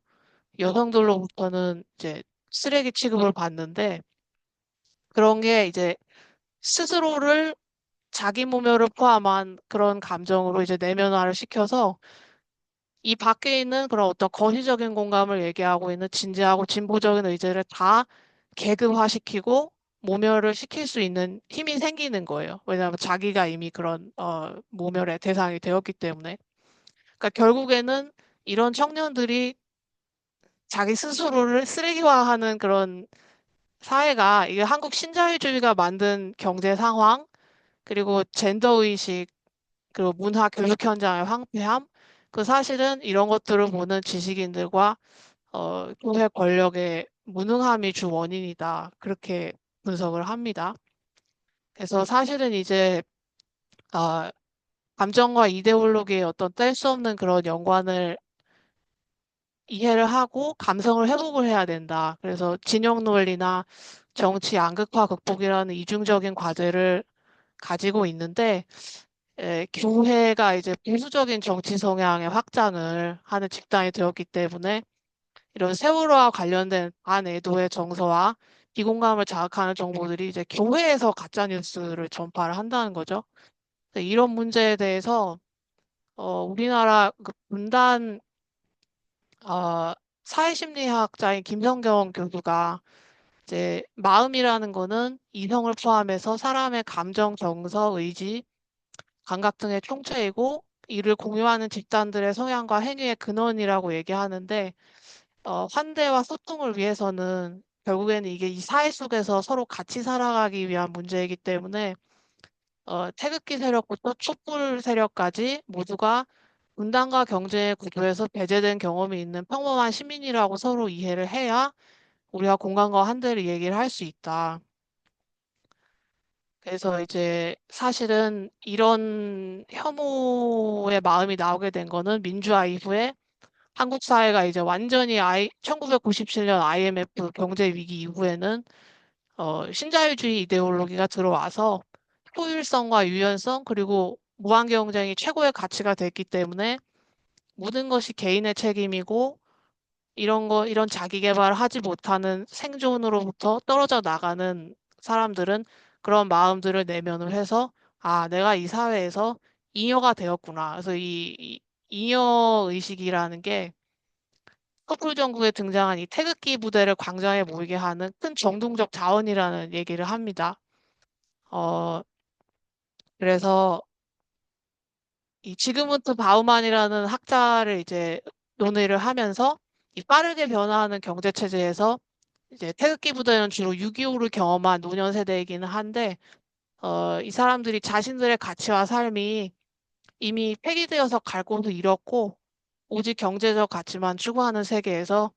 여성들로부터는 이제 쓰레기 취급을 받는데 그런 게 이제 스스로를 자기 모멸을 포함한 그런 감정으로 이제 내면화를 시켜서 이 밖에 있는 그런 어떤 거시적인 공감을 얘기하고 있는 진지하고 진보적인 의제를 다 계급화시키고 모멸을 시킬 수 있는 힘이 생기는 거예요. 왜냐하면 자기가 이미 그런 모멸의 대상이 되었기 때문에. 그러니까 결국에는 이런 청년들이 자기 스스로를 쓰레기화하는 그런 사회가 이게 한국 신자유주의가 만든 경제 상황 그리고 젠더 의식 그리고 문화 교육 현장의 황폐함 그 사실은 이런 것들을 보는 지식인들과 교회 권력의 무능함이 주 원인이다. 그렇게 분석을 합니다. 그래서 사실은 이제 아, 감정과 이데올로기의 어떤 뗄 수 없는 그런 연관을 이해를 하고 감성을 회복을 해야 된다. 그래서 진영 논리나 정치 양극화 극복이라는 이중적인 과제를 가지고 있는데 교회가 이제 보수적인 정치 성향의 확장을 하는 집단이 되었기 때문에 이런 세월호와 관련된 반애도의 정서와 비공감을 자극하는 정보들이 이제 교회에서 가짜 뉴스를 전파를 한다는 거죠. 이런 문제에 대해서 우리나라 그 분단 사회심리학자인 김성경 교수가 이제 마음이라는 거는 이성을 포함해서 사람의 감정, 정서, 의지, 감각 등의 총체이고 이를 공유하는 집단들의 성향과 행위의 근원이라고 얘기하는데 환대와 소통을 위해서는 결국에는 이게 이 사회 속에서 서로 같이 살아가기 위한 문제이기 때문에 태극기 세력부터 촛불 세력까지 모두가 분단과 경쟁의 구조에서 배제된 경험이 있는 평범한 시민이라고 서로 이해를 해야 우리가 공감과 환대를 얘기를 할 수 있다. 그래서 이제 사실은 이런 혐오의 마음이 나오게 된 거는 민주화 이후에 한국 사회가 이제 완전히 1997년 IMF 경제 위기 이후에는 신자유주의 이데올로기가 들어와서 효율성과 유연성 그리고 무한 경쟁이 최고의 가치가 됐기 때문에 모든 것이 개인의 책임이고 이런 자기 개발을 하지 못하는 생존으로부터 떨어져 나가는 사람들은 그런 마음들을 내면을 해서 내가 이 사회에서 잉여가 되었구나. 그래서 이 잉여 의식이라는 게 촛불 전국에 등장한 이 태극기 부대를 광장에 모이게 하는 큰 정동적 자원이라는 얘기를 합니다. 어, 그래서 이 지그문트 바우만이라는 학자를 이제 논의를 하면서 이 빠르게 변화하는 경제 체제에서 이제 태극기 부대는 주로 6.25를 경험한 노년 세대이기는 한데 이 사람들이 자신들의 가치와 삶이 이미 폐기되어서 갈 곳을 잃었고 오직 경제적 가치만 추구하는 세계에서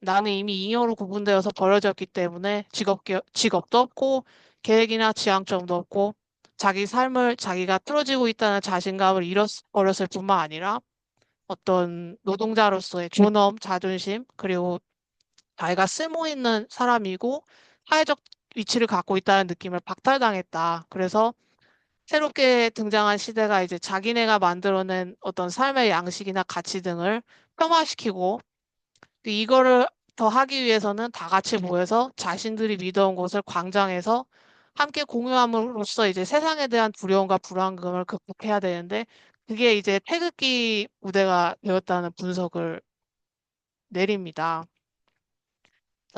나는 이미 잉여로 구분되어서 버려졌기 때문에 직업도 없고 계획이나 지향점도 없고 자기 삶을 자기가 틀어지고 있다는 자신감을 잃어버렸을 뿐만 아니라 어떤 노동자로서의 존엄, 자존심, 그리고 자기가 쓸모 있는 사람이고 사회적 위치를 갖고 있다는 느낌을 박탈당했다. 그래서 새롭게 등장한 시대가 이제 자기네가 만들어낸 어떤 삶의 양식이나 가치 등을 폄하시키고 이거를 더 하기 위해서는 다 같이 모여서 자신들이 믿어온 것을 광장에서 함께 공유함으로써 이제 세상에 대한 두려움과 불안감을 극복해야 되는데 그게 이제 태극기 무대가 되었다는 분석을 내립니다.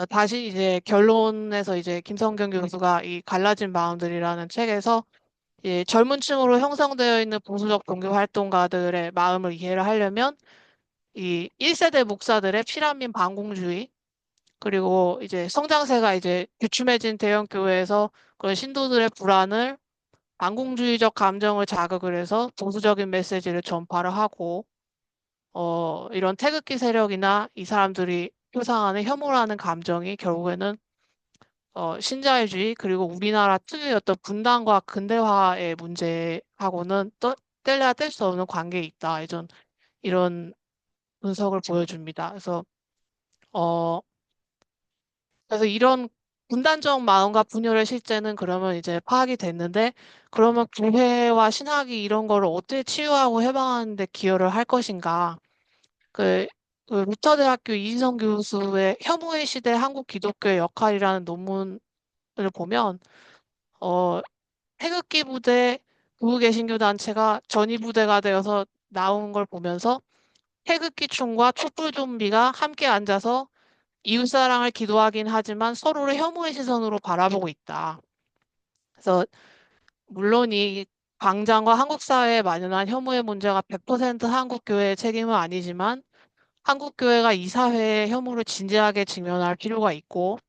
다시 이제 결론에서 이제 김성경 교수가 이 갈라진 마음들이라는 책에서 젊은 층으로 형성되어 있는 보수적 종교 활동가들의 마음을 이해를 하려면 이 1세대 목사들의 피라민 반공주의 그리고 이제 성장세가 이제 주춤해진 대형 교회에서 그런 신도들의 불안을 반공주의적 감정을 자극을 해서 보수적인 메시지를 전파를 하고 이런 태극기 세력이나 이 사람들이 표상하는 혐오라는 감정이 결국에는 신자유주의 그리고 우리나라 특유의 어떤 분단과 근대화의 문제하고는 뗄래야 뗄 수 없는 관계에 있다. 이런 분석을 보여줍니다. 어, 그래서 이런 분단적 마음과 분열의 실제는 그러면 이제 파악이 됐는데, 그러면 교회와 신학이 이런 거를 어떻게 치유하고 해방하는 데 기여를 할 것인가? 그, 그 루터대학교 이인성 교수의 혐오의 시대 한국 기독교의 역할이라는 논문을 보면, 어, 태극기 부대 구개신교 단체가 전위 부대가 되어서 나온 걸 보면서 태극기충과 촛불 좀비가 함께 앉아서 이웃사랑을 기도하긴 하지만 서로를 혐오의 시선으로 바라보고 있다. 그래서 물론 이 광장과 한국 사회에 만연한 혐오의 문제가 100% 한국 교회의 책임은 아니지만 한국 교회가 이 사회의 혐오를 진지하게 직면할 필요가 있고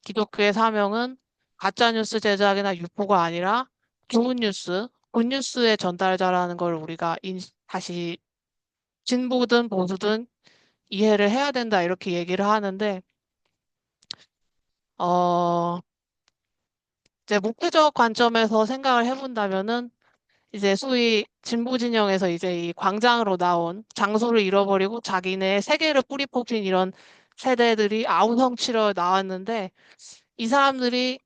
기독교의 사명은 가짜뉴스 제작이나 유포가 아니라 좋은 뉴스, 굿뉴스의 전달자라는 걸 우리가 다시 진보든 보수든 이해를 해야 된다 이렇게 얘기를 하는데 어 이제 목표적 관점에서 생각을 해본다면은 이제 소위 진보 진영에서 이제 이 광장으로 나온 장소를 잃어버리고 자기네 세계를 뿌리 뽑힌 이런 세대들이 아우성 치러 나왔는데 이 사람들이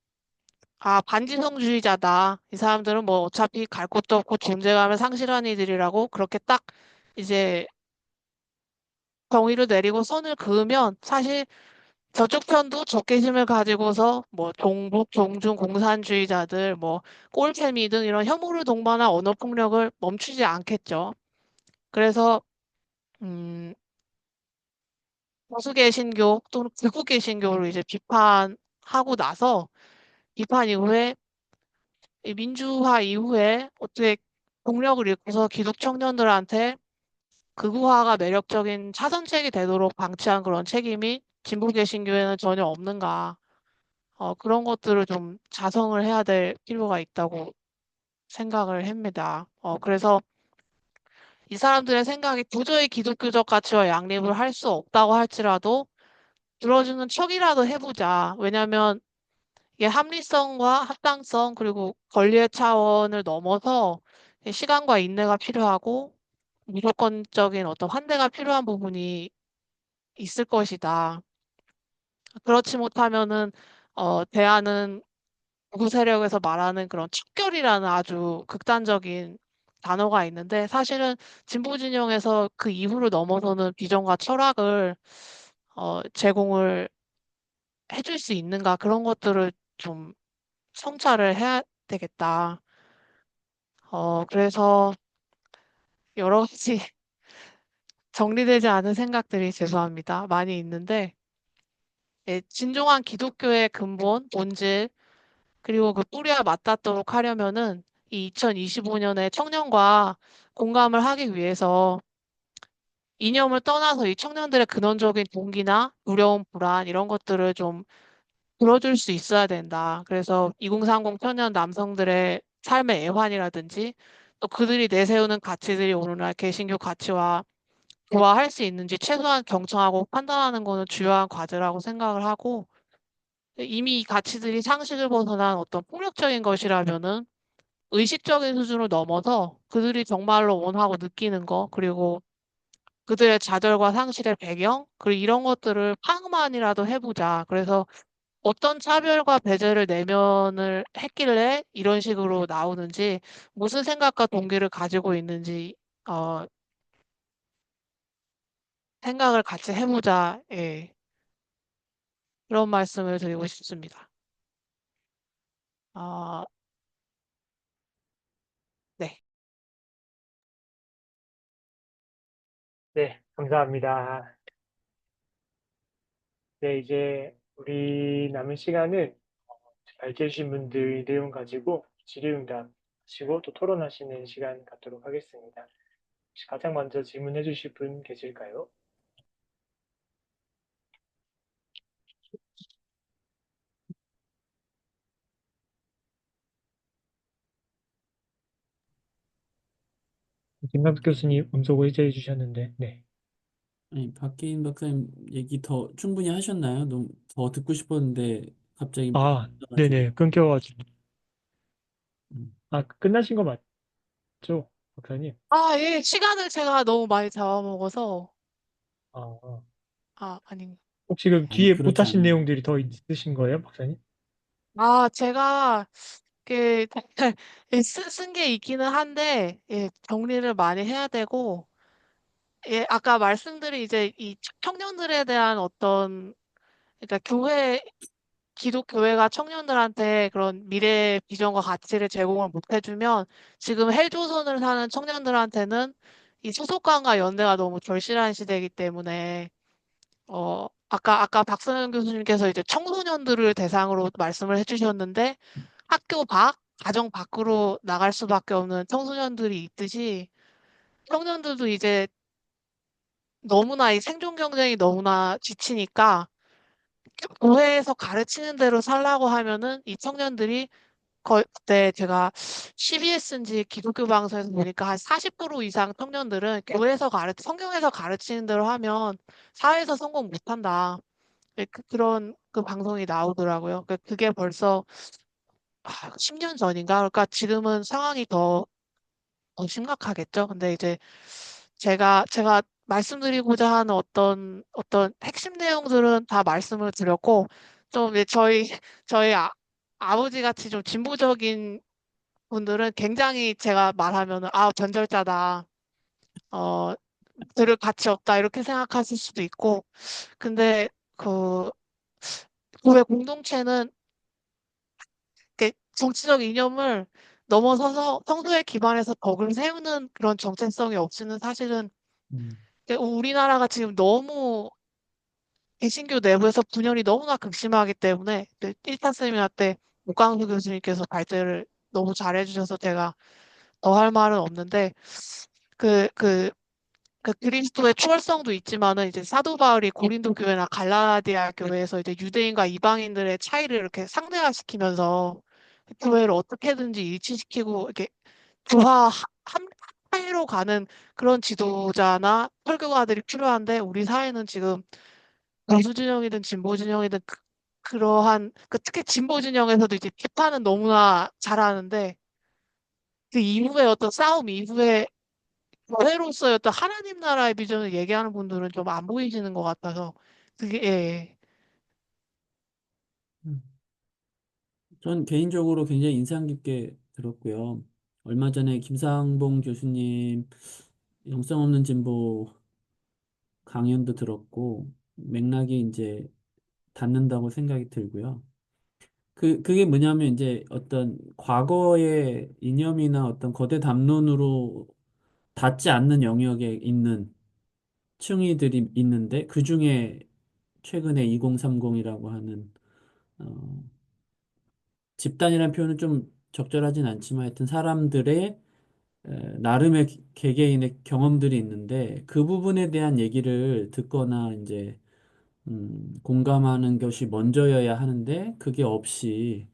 반지성주의자다. 이 사람들은 뭐 어차피 갈 곳도 없고 존재감을 상실한 이들이라고 그렇게 딱 이제 정의를 내리고 선을 그으면 사실 저쪽 편도 적개심을 가지고서 뭐 종북, 종중, 공산주의자들, 뭐 꼴패미 등 이런 혐오를 동반한 언어 폭력을 멈추지 않겠죠. 그래서 보수 개신교 또는 극우 개신교를 이제 비판하고 나서 비판 이후에 이 민주화 이후에 어떻게 동력을 잃고서 기독 청년들한테 극우화가 매력적인 차선책이 되도록 방치한 그런 책임이 진보 개신교에는 전혀 없는가. 그런 것들을 좀 자성을 해야 될 필요가 있다고 생각을 합니다. 그래서 이 사람들의 생각이 도저히 기독교적 가치와 양립을 할 수 없다고 할지라도 들어주는 척이라도 해보자. 왜냐하면 이게 합리성과 합당성 그리고 권리의 차원을 넘어서 시간과 인내가 필요하고 무조건적인 어떤 환대가 필요한 부분이 있을 것이다. 그렇지 못하면은 대안은 극우 세력에서 말하는 그런 척결이라는 아주 극단적인 단어가 있는데 사실은 진보 진영에서 그 이후를 넘어서는 비전과 철학을 제공을 해줄 수 있는가 그런 것들을 좀 성찰을 해야 되겠다. 그래서 여러 가지 정리되지 않은 생각들이 죄송합니다. 많이 있는데, 예, 진정한 기독교의 근본, 본질, 그리고 그 뿌리와 맞닿도록 하려면은 이 2025년에 청년과 공감을 하기 위해서 이념을 떠나서 이 청년들의 근원적인 동기나 두려움, 불안 이런 것들을 좀 들어줄 수 있어야 된다. 그래서 2030 청년 남성들의 삶의 애환이라든지 또 그들이 내세우는 가치들이 오늘날 개신교 가치와 조화할 수 있는지 최소한 경청하고 판단하는 거는 주요한 과제라고 생각을 하고 이미 이 가치들이 상식을 벗어난 어떤 폭력적인 것이라면은 의식적인 수준을 넘어서 그들이 정말로 원하고 느끼는 거, 그리고 그들의 좌절과 상실의 배경, 그리고 이런 것들을 파악만이라도 해보자. 그래서 어떤 차별과 배제를 내면을 했길래 이런 식으로 나오는지, 무슨 생각과 동기를 가지고 있는지, 어, 생각을 같이 해보자. 예. 그런 말씀을 드리고 싶습니다. 아, 네. 네, 감사합니다. 네, 이제 우리 남은 시간은 밝혀주신 분들 내용 가지고 질의응답 하시고 또 토론하시는 시간 갖도록 하겠습니다. 혹시 가장 먼저 질문해 주실 분 계실까요? 김남숙 교수님 음소거 해제해 주셨는데, 네. 아니, 박계인 박사님 얘기 더 충분히 하셨나요? 너무 더 듣고 싶었는데 갑자기 아, 가지고. 네네, 끊겨가지고. 음. 아, 끝나신 거 맞죠, 박사님? 아, 예. 시간을 제가 너무 많이 잡아먹어서, 아, 아니. 혹시 그 아니, 뒤에 그렇지 못하신 않아요. 내용들이 더 있으신 거예요, 박사님? 제가, 그, 쓴 게 있기는 한데, 예, 정리를 많이 해야 되고, 예, 아까 말씀드린 이제 이 청년들에 대한 어떤, 그러니까 기독교회가 청년들한테 그런 미래 비전과 가치를 제공을 못 해주면 지금 헬조선을 사는 청년들한테는 이 소속감과 연대가 너무 절실한 시대이기 때문에 아까 박선영 교수님께서 이제 청소년들을 대상으로 말씀을 해주셨는데 학교 밖, 가정 밖으로 나갈 수밖에 없는 청소년들이 있듯이 청년들도 이제 너무나 이 생존 경쟁이 너무나 지치니까 교회에서 가르치는 대로 살라고 하면은 이 청년들이 거의 그때 제가 CBS인지 기독교 방송에서 보니까 한 40% 이상 청년들은 교회에서 성경에서 가르치는 대로 하면 사회에서 성공 못한다. 네, 그런 그 방송이 나오더라고요. 그게 벌써 10년 전인가? 그러니까 지금은 상황이 더 심각하겠죠. 근데 이제 제가 말씀드리고자 하는 어떤 핵심 내용들은 다 말씀을 드렸고, 좀 이제 저희 아버지 같이 좀 진보적인 분들은 굉장히 제가 말하면은, 전절자다. 어, 들을 가치 없다. 이렇게 생각하실 수도 있고, 근데 그 교회 공동체는 이렇게 정치적 이념을 넘어서서 성도에 기반해서 덕을 세우는 그런 정체성이 없이는 사실은 음. 우리나라가 지금 너무 개신교 내부에서 분열이 너무나 극심하기 때문에 1차 세미나 때 목강수 교수님께서 발제를 너무 잘해주셔서 제가 더 할 말은 없는데 그, 그, 그 그리스도의 초월성도 있지만은 이제 사도 바울이 고린도 교회나 갈라디아 교회에서 이제 유대인과 이방인들의 차이를 이렇게 상대화시키면서 교회를 어떻게든지 일치시키고 이렇게 조화 합하로 가는 그런 지도자나 설교가들이 필요한데 우리 사회는 지금 보수 진영이든 진보 진영이든 그러한 특히 진보 진영에서도 이제 비판은 너무나 잘하는데 그 이후에 어떤 싸움 이후에 교회로서의 어떤 하나님 나라의 비전을 얘기하는 분들은 좀 안 보이시는 것 같아서 그게 예. 음. 전 개인적으로 굉장히 인상 깊게 들었고요. 얼마 전에 김상봉 교수님 영성 없는 진보 강연도 들었고, 맥락이 이제 닿는다고 생각이 들고요. 그게 뭐냐면 이제 어떤 과거의 이념이나 어떤 거대 담론으로 닿지 않는 영역에 있는 층위들이 있는데 그 중에 최근에 2030이라고 하는 어, 집단이라는 표현은 좀 적절하진 않지만 하여튼 사람들의 나름의 개개인의 경험들이 있는데 그 부분에 대한 얘기를 듣거나 이제 공감하는 것이 먼저여야 하는데 그게 없이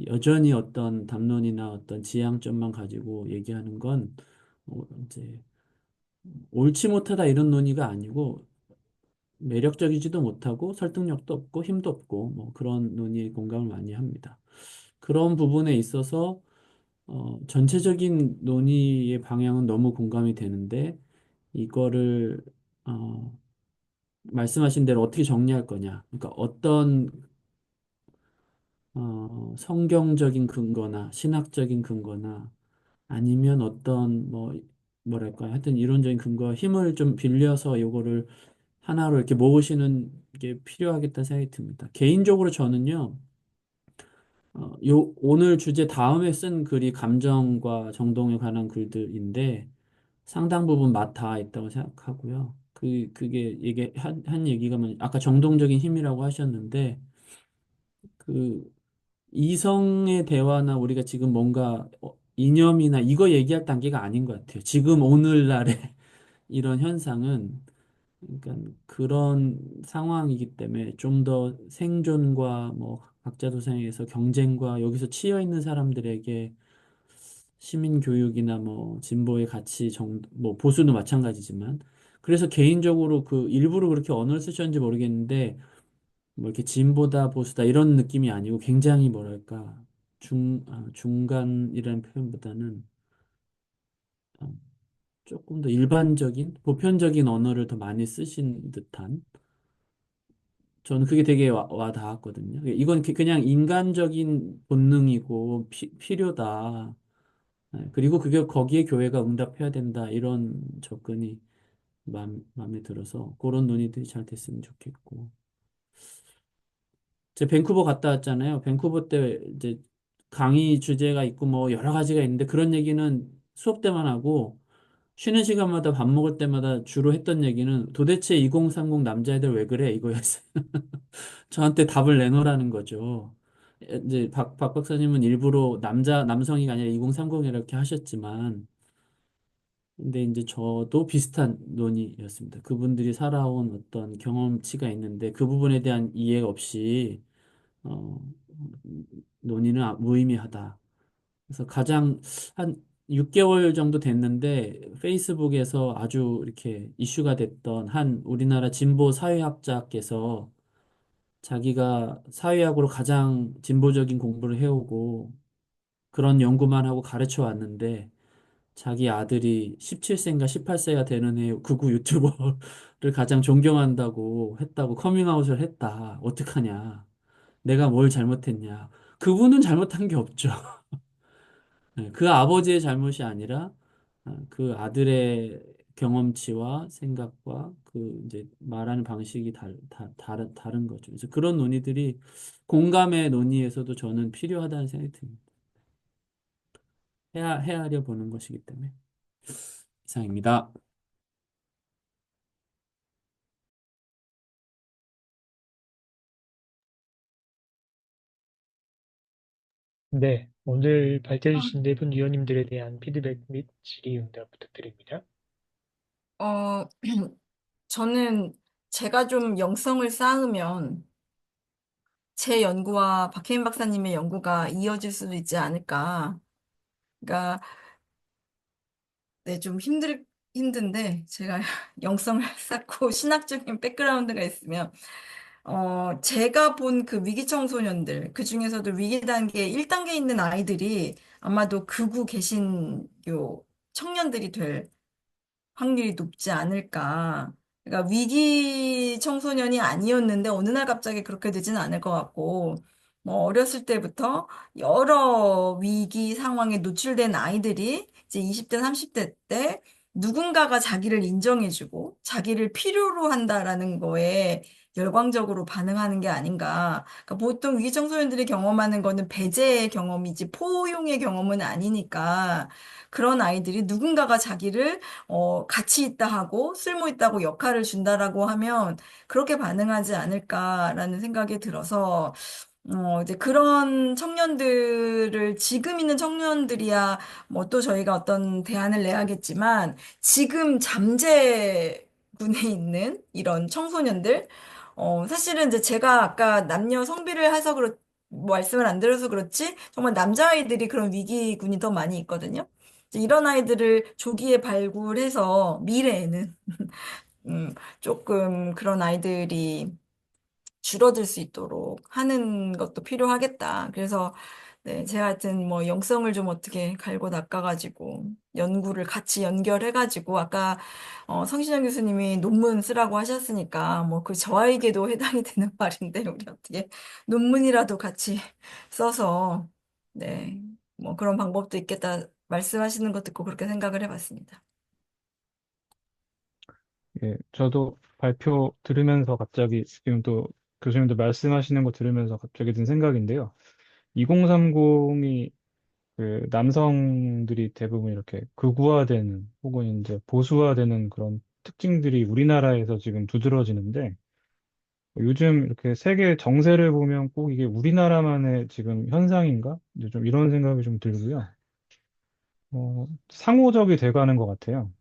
여전히 어떤 담론이나 어떤 지향점만 가지고 얘기하는 건 이제 옳지 못하다 이런 논의가 아니고 매력적이지도 못하고 설득력도 없고 힘도 없고 뭐 그런 논의에 공감을 많이 합니다. 그런 부분에 있어서 전체적인 논의의 방향은 너무 공감이 되는데 이거를 어, 말씀하신 대로 어떻게 정리할 거냐. 그러니까 어떤 성경적인 근거나 신학적인 근거나 아니면 어떤 뭐 뭐랄까 하여튼 이론적인 근거와 힘을 좀 빌려서 요거를 하나로 이렇게 모으시는 게 필요하겠다 생각이 듭니다. 개인적으로 저는요, 오늘 주제 다음에 쓴 글이 감정과 정동에 관한 글들인데 상당 부분 맛 다 있다고 생각하고요. 그게 한 얘기가 아까 정동적인 힘이라고 하셨는데 그 이성의 대화나 우리가 지금 뭔가 이념이나 이거 얘기할 단계가 아닌 것 같아요. 지금 오늘날의 이런 현상은 그러니까 그런 상황이기 때문에 좀 더 생존과 뭐 각자 도생에서 경쟁과 여기서 치여 있는 사람들에게 시민 교육이나 뭐 진보의 가치 뭐 보수도 마찬가지지만 그래서 개인적으로 그 일부러 그렇게 언어를 쓰셨는지 모르겠는데 뭐 이렇게 진보다 보수다 이런 느낌이 아니고 굉장히 뭐랄까 중간이라는 표현보다는 어, 조금 더 일반적인 보편적인 언어를 더 많이 쓰신 듯한 저는 그게 되게 와 닿았거든요. 이건 그냥 인간적인 본능이고 필요다. 네, 그리고 그게 거기에 교회가 응답해야 된다. 이런 접근이 마음에 들어서 그런 논의들이 잘 됐으면 좋겠고. 제가 밴쿠버 갔다 왔잖아요. 밴쿠버 때 이제 강의 주제가 있고 뭐 여러 가지가 있는데 그런 얘기는 수업 때만 하고 쉬는 시간마다 밥 먹을 때마다 주로 했던 얘기는 도대체 2030 남자애들 왜 그래? 이거였어요. 저한테 답을 내놓으라는 거죠. 이제 박 박사님은 일부러 남성이 아니라 2030 이렇게 하셨지만, 근데 이제 저도 비슷한 논의였습니다. 그분들이 살아온 어떤 경험치가 있는데 그 부분에 대한 이해 없이 어, 논의는 무의미하다. 그래서 가장 한 6개월 정도 됐는데 페이스북에서 아주 이렇게 이슈가 됐던 한 우리나라 진보 사회학자께서 자기가 사회학으로 가장 진보적인 공부를 해오고 그런 연구만 하고 가르쳐 왔는데 자기 아들이 17세인가 18세가 되는 해 극우 유튜버를 가장 존경한다고 했다고 커밍아웃을 했다. 어떡하냐. 내가 뭘 잘못했냐. 그분은 잘못한 게 없죠. 네, 그 아버지의 잘못이 아니라 그 아들의 경험치와 생각과 그 이제 말하는 방식이 다른 거죠. 그래서 그런 논의들이 공감의 논의에서도 저는 필요하다는 생각이 듭니다. 헤아려 보는 것이기 때문에 이상입니다. 네, 오늘 발제해주신 네 분 위원님들에 대한 피드백 및 질의응답 부탁드립니다. 어, 저는 제가 좀 영성을 쌓으면 제 연구와 박혜인 박사님의 연구가 이어질 수도 있지 않을까. 그러니까 네, 좀 힘든데 제가 영성을 쌓고 신학적인 백그라운드가 있으면 제가 본 그 위기 청소년들, 그 중에서도 위기 단계 1단계에 있는 아이들이 아마도 극우 개신교 청년들이 될 확률이 높지 않을까. 그러니까 위기 청소년이 아니었는데 어느 날 갑자기 그렇게 되지는 않을 것 같고, 뭐 어렸을 때부터 여러 위기 상황에 노출된 아이들이 이제 20대, 30대 때 누군가가 자기를 인정해주고 자기를 필요로 한다라는 거에 열광적으로 반응하는 게 아닌가. 그러니까 보통 위기 청소년들이 경험하는 거는 배제의 경험이지 포용의 경험은 아니니까 그런 아이들이 누군가가 자기를 가치 있다 하고 쓸모 있다고 역할을 준다라고 하면 그렇게 반응하지 않을까라는 생각이 들어서 이제 그런 청년들을 지금 있는 청년들이야 뭐 또 저희가 어떤 대안을 내야겠지만 지금 잠재군에 있는 이런 청소년들 사실은 이제 제가 아까 남녀 성비를 해서 말씀을 안 드려서 그렇지 정말 남자아이들이 그런 위기군이 더 많이 있거든요. 이제 이런 아이들을 조기에 발굴해서 미래에는 조금 그런 아이들이 줄어들 수 있도록 하는 것도 필요하겠다. 그래서 네, 제가 하여튼 뭐 영성을 좀 어떻게 갈고 닦아가지고 연구를 같이 연결해가지고 아까 성신영 교수님이 논문 쓰라고 하셨으니까 뭐 그 저에게도 해당이 되는 말인데 우리 어떻게 논문이라도 같이 써서 네, 뭐 그런 방법도 있겠다 말씀하시는 거 듣고 그렇게 생각을 해봤습니다. 예, 저도 발표 들으면서 갑자기 지금 또 교수님도 말씀하시는 거 들으면서 갑자기 든 생각인데요. 2030이 그 남성들이 대부분 이렇게 극우화되는 혹은 이제 보수화되는 그런 특징들이 우리나라에서 지금 두드러지는데 요즘 이렇게 세계 정세를 보면 꼭 이게 우리나라만의 지금 현상인가? 이제 좀 이런 생각이 좀 들고요. 상호적이 돼가는 것 같아요.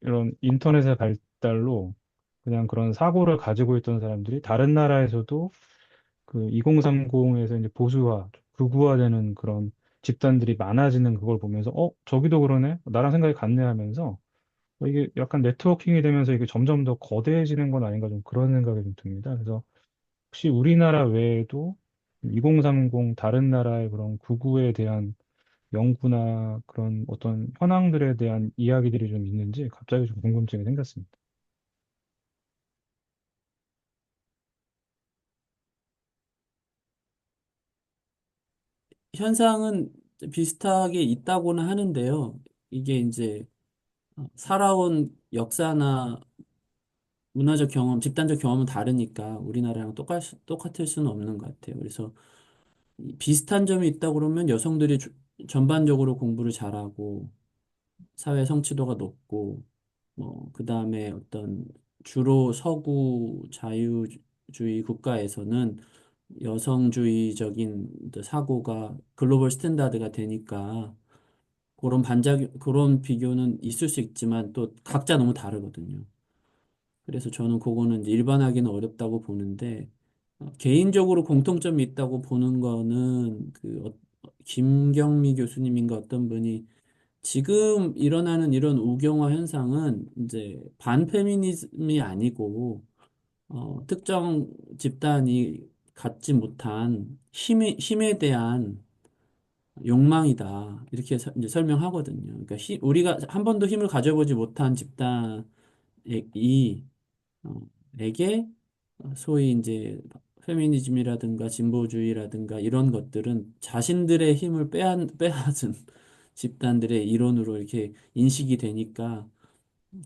이런 인터넷의 발달로 그냥 그런 사고를 가지고 있던 사람들이 다른 나라에서도 그 2030에서 이제 보수화, 극우화되는 그런 집단들이 많아지는 그걸 보면서, 저기도 그러네? 나랑 생각이 같네 하면서, 이게 약간 네트워킹이 되면서 이게 점점 더 거대해지는 건 아닌가 좀 그런 생각이 좀 듭니다. 그래서 혹시 우리나라 외에도 2030 다른 나라의 그런 극우에 대한 연구나 그런 어떤 현황들에 대한 이야기들이 좀 있는지 갑자기 좀 궁금증이 생겼습니다. 현상은 비슷하게 있다고는 하는데요. 이게 이제 살아온 역사나 문화적 경험, 집단적 경험은 다르니까 우리나라랑 똑같을 수는 없는 것 같아요. 그래서 이 비슷한 점이 있다 그러면 여성들이 전반적으로 공부를 잘하고 사회 성취도가 높고 그다음에 어떤 주로 서구 자유주의 국가에서는 여성주의적인 어떤 사고가 글로벌 스탠다드가 되니까 그런 비교는 있을 수 있지만 또 각자 너무 다르거든요. 그래서 저는 그거는 이제 일반화하기는 어렵다고 보는데 개인적으로 공통점이 있다고 보는 거는 김경미 교수님인가 어떤 분이 지금 일어나는 이런 우경화 현상은 이제 반페미니즘이 아니고 특정 집단이 갖지 못한 힘에 대한 욕망이다. 이렇게 이제 설명하거든요. 그러니까 우리가 한 번도 힘을 가져보지 못한 집단이 어, 에게 소위 이제 페미니즘이라든가 진보주의라든가 이런 것들은 자신들의 힘을 빼앗은 집단들의 이론으로 이렇게 인식이 되니까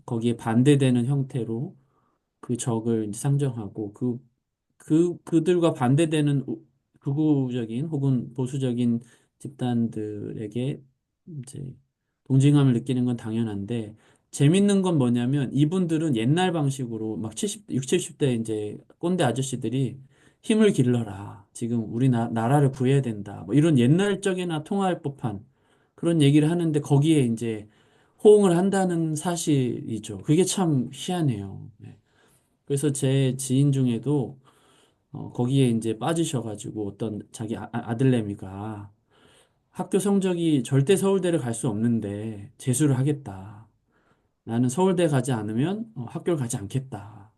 거기에 반대되는 형태로 그 적을 이제 상정하고 그들과 반대되는 극우적인 혹은 보수적인 집단들에게 이제 동징함을 느끼는 건 당연한데 재밌는 건 뭐냐면 이분들은 옛날 방식으로 막 60, 70대 이제 꼰대 아저씨들이 힘을 길러라. 지금 우리 나라를 구해야 된다. 뭐 이런 옛날적이나 통할 법한 그런 얘기를 하는데 거기에 이제 호응을 한다는 사실이죠. 그게 참 희한해요. 네. 그래서 제 지인 중에도 거기에 이제 빠지셔가지고 어떤 자기 아들내미가 학교 성적이 절대 서울대를 갈 수 없는데 재수를 하겠다. 나는 서울대 가지 않으면 학교를 가지 않겠다.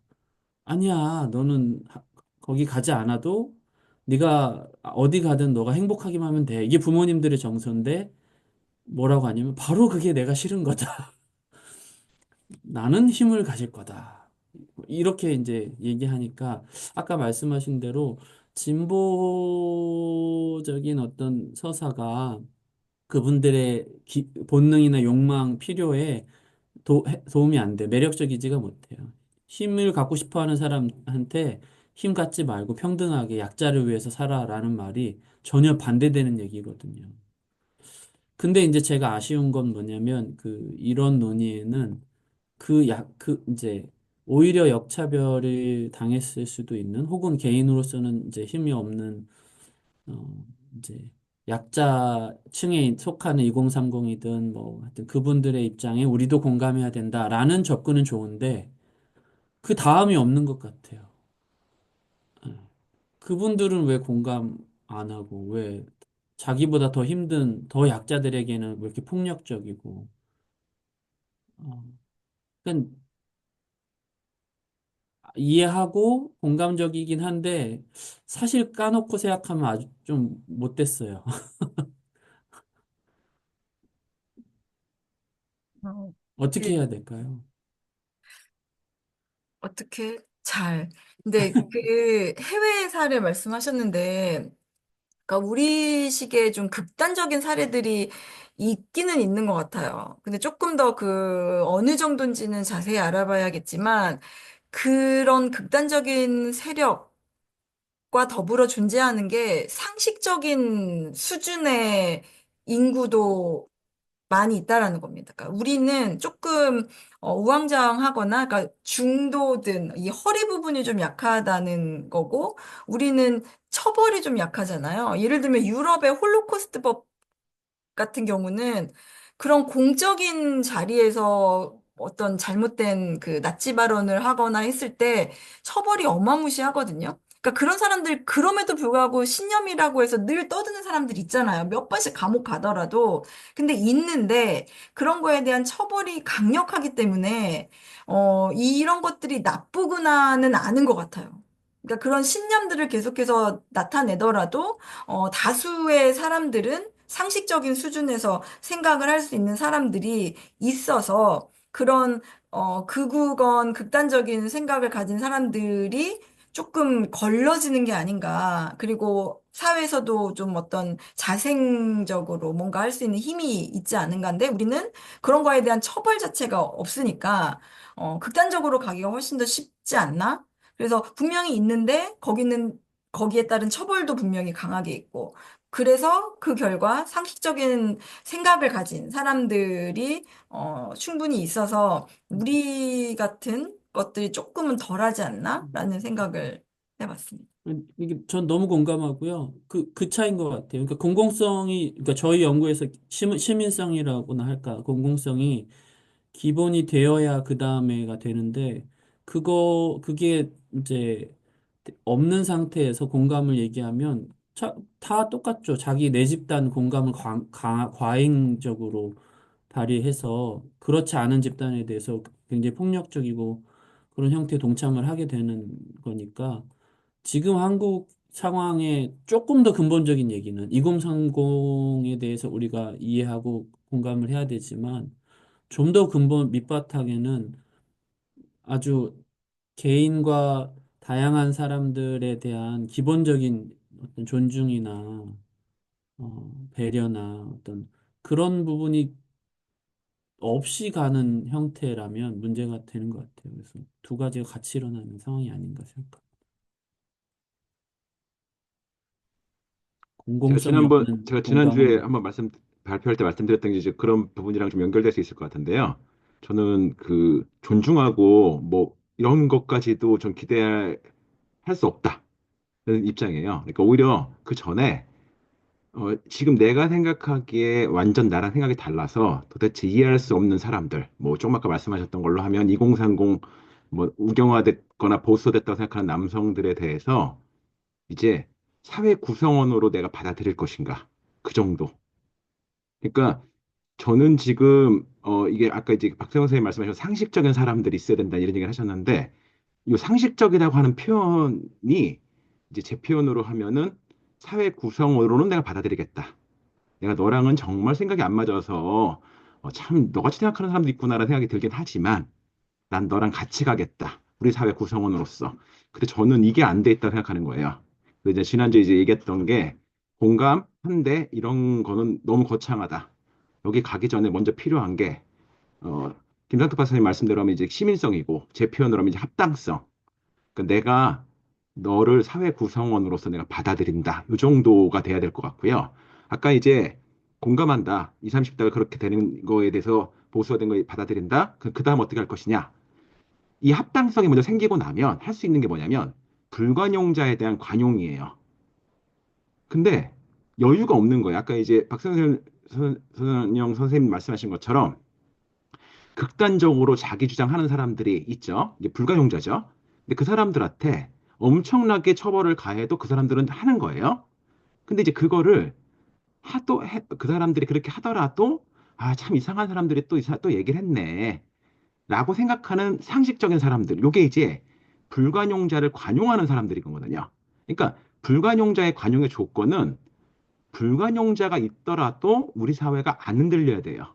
아니야, 너는 거기 가지 않아도 네가 어디 가든 너가 행복하기만 하면 돼. 이게 부모님들의 정서인데 뭐라고 하냐면 바로 그게 내가 싫은 거다. 나는 힘을 가질 거다. 이렇게 이제 얘기하니까 아까 말씀하신 대로 진보적인 어떤 서사가 그분들의 본능이나 욕망, 필요에 도움이 안 돼. 매력적이지가 못해요. 힘을 갖고 싶어 하는 사람한테 힘 갖지 말고 평등하게 약자를 위해서 살아라는 말이 전혀 반대되는 얘기거든요. 근데 이제 제가 아쉬운 건 뭐냐면 이런 논의에는 이제 오히려 역차별을 당했을 수도 있는 혹은 개인으로서는 이제 힘이 없는 이제 약자층에 속하는 2030이든 뭐 하여튼 그분들의 입장에 우리도 공감해야 된다라는 접근은 좋은데 그 다음이 없는 것 같아요. 그분들은 왜 공감 안 하고 왜 자기보다 더 힘든 더 약자들에게는 왜 이렇게 폭력적이고 어, 그러니까 이해하고 공감적이긴 한데 사실 까놓고 생각하면 아주 좀 못됐어요. 어, 어떻게 그, 해야 될까요? 어떻게 잘. 근데 그 해외 사례 말씀하셨는데, 그러니까 우리식의 좀 극단적인 사례들이 있기는 있는 것 같아요. 근데 조금 더 그 어느 정도인지는 자세히 알아봐야겠지만, 그런 극단적인 세력과 더불어 존재하는 게 상식적인 수준의 인구도 많이 있다라는 겁니다. 그러니까 우리는 조금 우왕좌왕하거나, 그러니까 중도든 이 허리 부분이 좀 약하다는 거고, 우리는 처벌이 좀 약하잖아요. 예를 들면 유럽의 홀로코스트법 같은 경우는 그런 공적인 자리에서 어떤 잘못된 그 나치 발언을 하거나 했을 때 처벌이 어마무시하거든요. 그러니까 그런 사람들 그럼에도 불구하고 신념이라고 해서 늘 떠드는 사람들 있잖아요. 몇 번씩 감옥 가더라도. 근데 있는데 그런 거에 대한 처벌이 강력하기 때문에 이런 것들이 나쁘구나는 아는 것 같아요. 그러니까 그런 신념들을 계속해서 나타내더라도 다수의 사람들은 상식적인 수준에서 생각을 할 수 있는 사람들이 있어서 그런 극우건 극단적인 생각을 가진 사람들이 조금 걸러지는 게 아닌가. 그리고 사회에서도 좀 어떤 자생적으로 뭔가 할 수 있는 힘이 있지 않은가인데 우리는 그런 거에 대한 처벌 자체가 없으니까 극단적으로 가기가 훨씬 더 쉽지 않나? 그래서 분명히 있는데 거기는 거기에 따른 처벌도 분명히 강하게 있고 그래서 그 결과 상식적인 생각을 가진 사람들이 충분히 있어서 우리 같은 것들이 조금은 덜하지 않나라는 생각을 해봤습니다. 이게 전 너무 공감하고요. 그 차이인 것 같아요. 그러니까 공공성이, 그러니까 저희 연구에서 시민성이라고나 할까, 공공성이 기본이 되어야 그 다음에가 되는데, 그게 이제 없는 상태에서 공감을 얘기하면 다 똑같죠. 자기 내 집단 공감을 과잉적으로 발휘해서 그렇지 않은 집단에 대해서 굉장히 폭력적이고 그런 형태의 동참을 하게 되는 거니까 지금 한국 상황에 조금 더 근본적인 얘기는 2030에 대해서 우리가 이해하고 공감을 해야 되지만 좀 더 근본 밑바탕에는 아주 개인과 다양한 사람들에 대한 기본적인 어떤 존중이나 배려나 어떤 그런 부분이 없이 가는 형태라면 문제가 되는 것 같아요. 그래서 두 가지가 같이 일어나는 상황이 아닌가 생각합니다. 공공성이 없는 제가 공감은 지난주에 한번 발표할 때 말씀드렸던 게 이제 그런 부분이랑 좀 연결될 수 있을 것 같은데요. 저는 존중하고 뭐 이런 것까지도 좀 기대할 수 없다는 입장이에요. 그러니까 오히려 그 전에 지금 내가 생각하기에 완전 나랑 생각이 달라서 도대체 이해할 수 없는 사람들, 뭐 조금 아까 말씀하셨던 걸로 하면 2030 뭐 우경화됐거나 보수됐다고 생각하는 남성들에 대해서 이제 사회 구성원으로 내가 받아들일 것인가. 그 정도. 그러니까 저는 지금 이게 아까 이제 박세영 선생님 말씀하신 상식적인 사람들이 있어야 된다 이런 얘기를 하셨는데 이 상식적이라고 하는 표현이 이제 제 표현으로 하면은 사회 구성원으로는 내가 받아들이겠다. 내가 너랑은 정말 생각이 안 맞아서 참 너같이 생각하는 사람도 있구나라는 생각이 들긴 하지만 난 너랑 같이 가겠다. 우리 사회 구성원으로서. 근데 저는 이게 안 돼 있다고 생각하는 거예요. 그래서 이제 지난주에 이제 얘기했던 게 공감한데 이런 거는 너무 거창하다. 여기 가기 전에 먼저 필요한 게 김상태 박사님 말씀대로 하면 이제 시민성이고 제 표현으로 하면 이제 합당성. 그러니까 내가 너를 사회 구성원으로서 내가 받아들인다. 이 정도가 돼야 될 것 같고요. 아까 이제 공감한다. 20, 30대가 그렇게 되는 거에 대해서 보수화된 거 받아들인다. 그 다음 어떻게 할 것이냐. 이 합당성이 먼저 생기고 나면 할 수 있는 게 뭐냐면 불관용자에 대한 관용이에요. 근데 여유가 없는 거예요. 아까 이제 박선영 선생님 말씀하신 것처럼 극단적으로 자기 주장하는 사람들이 있죠. 이게 불가용자죠. 근데 그 사람들한테 엄청나게 처벌을 가해도 그 사람들은 하는 거예요. 근데 이제 그거를 그 사람들이 그렇게 하더라도 아, 참 이상한 사람들이 또 얘기를 했네. 라고 생각하는 상식적인 사람들. 요게 이제 불관용자를 관용하는 사람들이거든요. 그러니까 불관용자의 관용의 조건은 불관용자가 있더라도 우리 사회가 안 흔들려야 돼요.